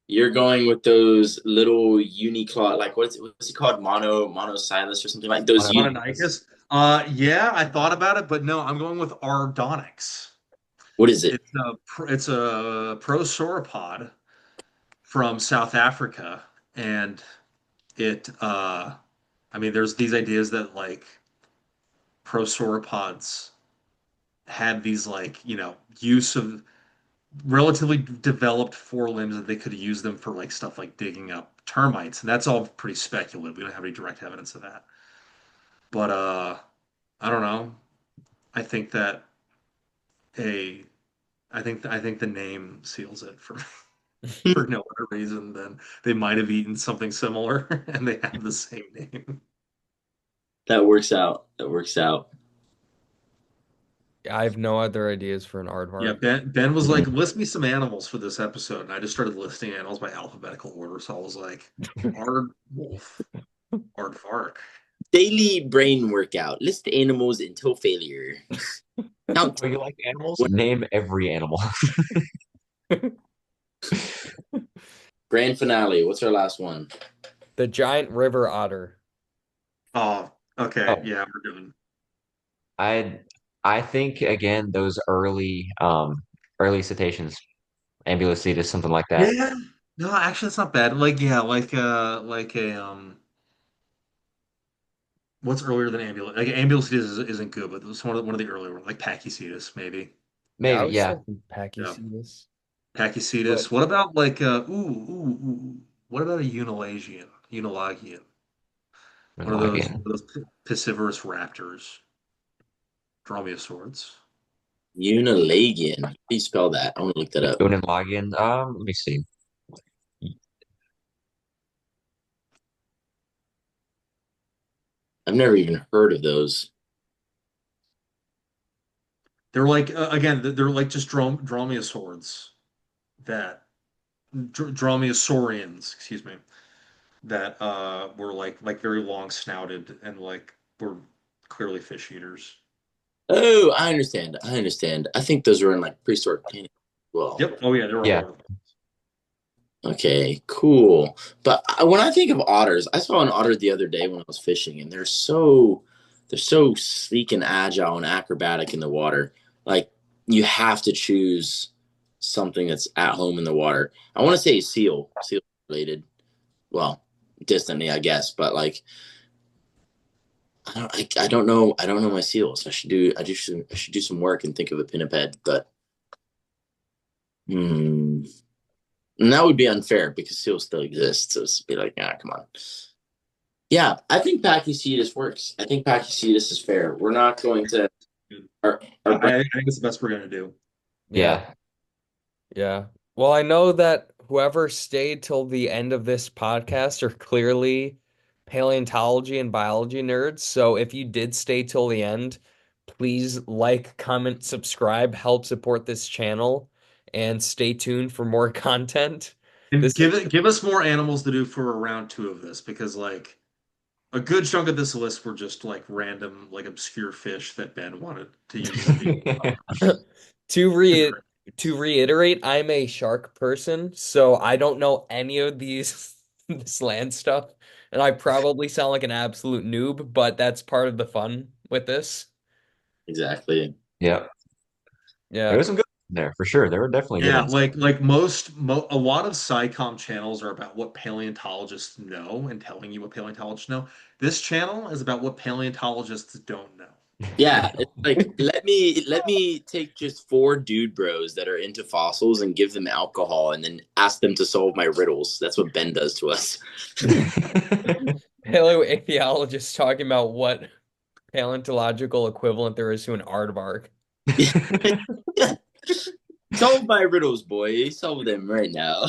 You're going with those little uniclaw, like what's it called? Monosilus or something like those. Mononicus? Yeah, I thought about it, but no, I'm going with Ardonyx. What is it? It's a prosauropod from South Africa, and I mean, there's these ideas that like prosauropods had these like use of relatively developed forelimbs that they could use them for like stuff like digging up termites, and that's all pretty speculative. We don't have any direct evidence of that, but I don't know. I think that a I think the name seals it for for no other reason than they might have eaten something similar and they have the same name. That works out. That works out. I have no other ideas for an Yeah, aardvark. Ben was Mhm. like, list me some animals for this episode, and I just started listing animals by alphabetical order. So I was like, Aard wolf, aardvark. Daily brain workout. List animals until failure. Count Oh, you like animals? one. Name every animal. Grand finale. What's our last one? The giant river otter. Oh, okay, Oh, yeah, we're doing. I I think again those early cetaceans, Ambulocetus, something like that. Yeah, no, actually, it's not bad. Like, yeah, like a what's earlier than ambulance? Like ambulance isn't good, but it was one of the earlier ones, like Pachycetus, maybe. Yeah, I Maybe, was yeah. thinking Yeah, Pachycetus, but Pachycetus. What about like what about a Unilagian? One Again, of those piscivorous raptors, dromaeosaurs. Unilagian. How do you spell that? I want to look that up. Unenlagian. Let me see. I've never even heard of those. They're like again, they're like just dromaeosaurs that dromaeosaurians, excuse me, that were like very long snouted and like were clearly fish eaters. Oh, I understand. I understand. I think those were in like prehistoric painting. Well, Yep. Oh yeah, they're all Yeah, over. okay, cool. But when I think of otters, I saw an otter the other day when I was fishing, and they're so sleek and agile and acrobatic in the water. Like you have to choose something that's at home in the water. I want to say seal related. Well, distantly, I guess, but like I don't know my seals. I should do some work and think of a pinniped, but hmm. And that would be unfair because seals still exist. So it's be like, ah, come on. Yeah, I think Pachycetus works. I think Pachycetus is fair. We're not going to our brain. I think it's the best we're gonna do. yeah, yeah. yeah. Well, I know that whoever stayed till the end of this podcast are clearly paleontology and biology nerds. So if you did stay till the end, please like, comment, subscribe, help support this channel, and stay tuned for more content. And This is give us more animals to do for a round two of this because like a good chunk of this list were just like random like obscure fish that Ben wanted to use as the to re to reiterate, I'm a shark person, so I don't know any of these this land stuff, and I probably sound like an absolute noob, but that's part of the fun with this. Exactly. Yeah. There Yeah. was some good ones in there for sure. There were definitely good Yeah, ones. like a lot of SciComm channels are about what paleontologists know and telling you what paleontologists know. This channel is about what paleontologists don't know. Yeah, it's like let me take just four dude bros that are into fossils and give them alcohol and then ask them to solve my riddles. That's what Ben does to us. Paleoichthyologist talking about what paleontological equivalent there is to an aardvark. Solve my riddles, boy. Solve them right now.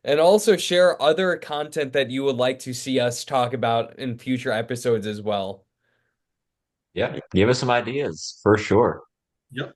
And also share other content that you would like to see us talk about in future episodes as well. Yeah. Give us some ideas for sure. Yep.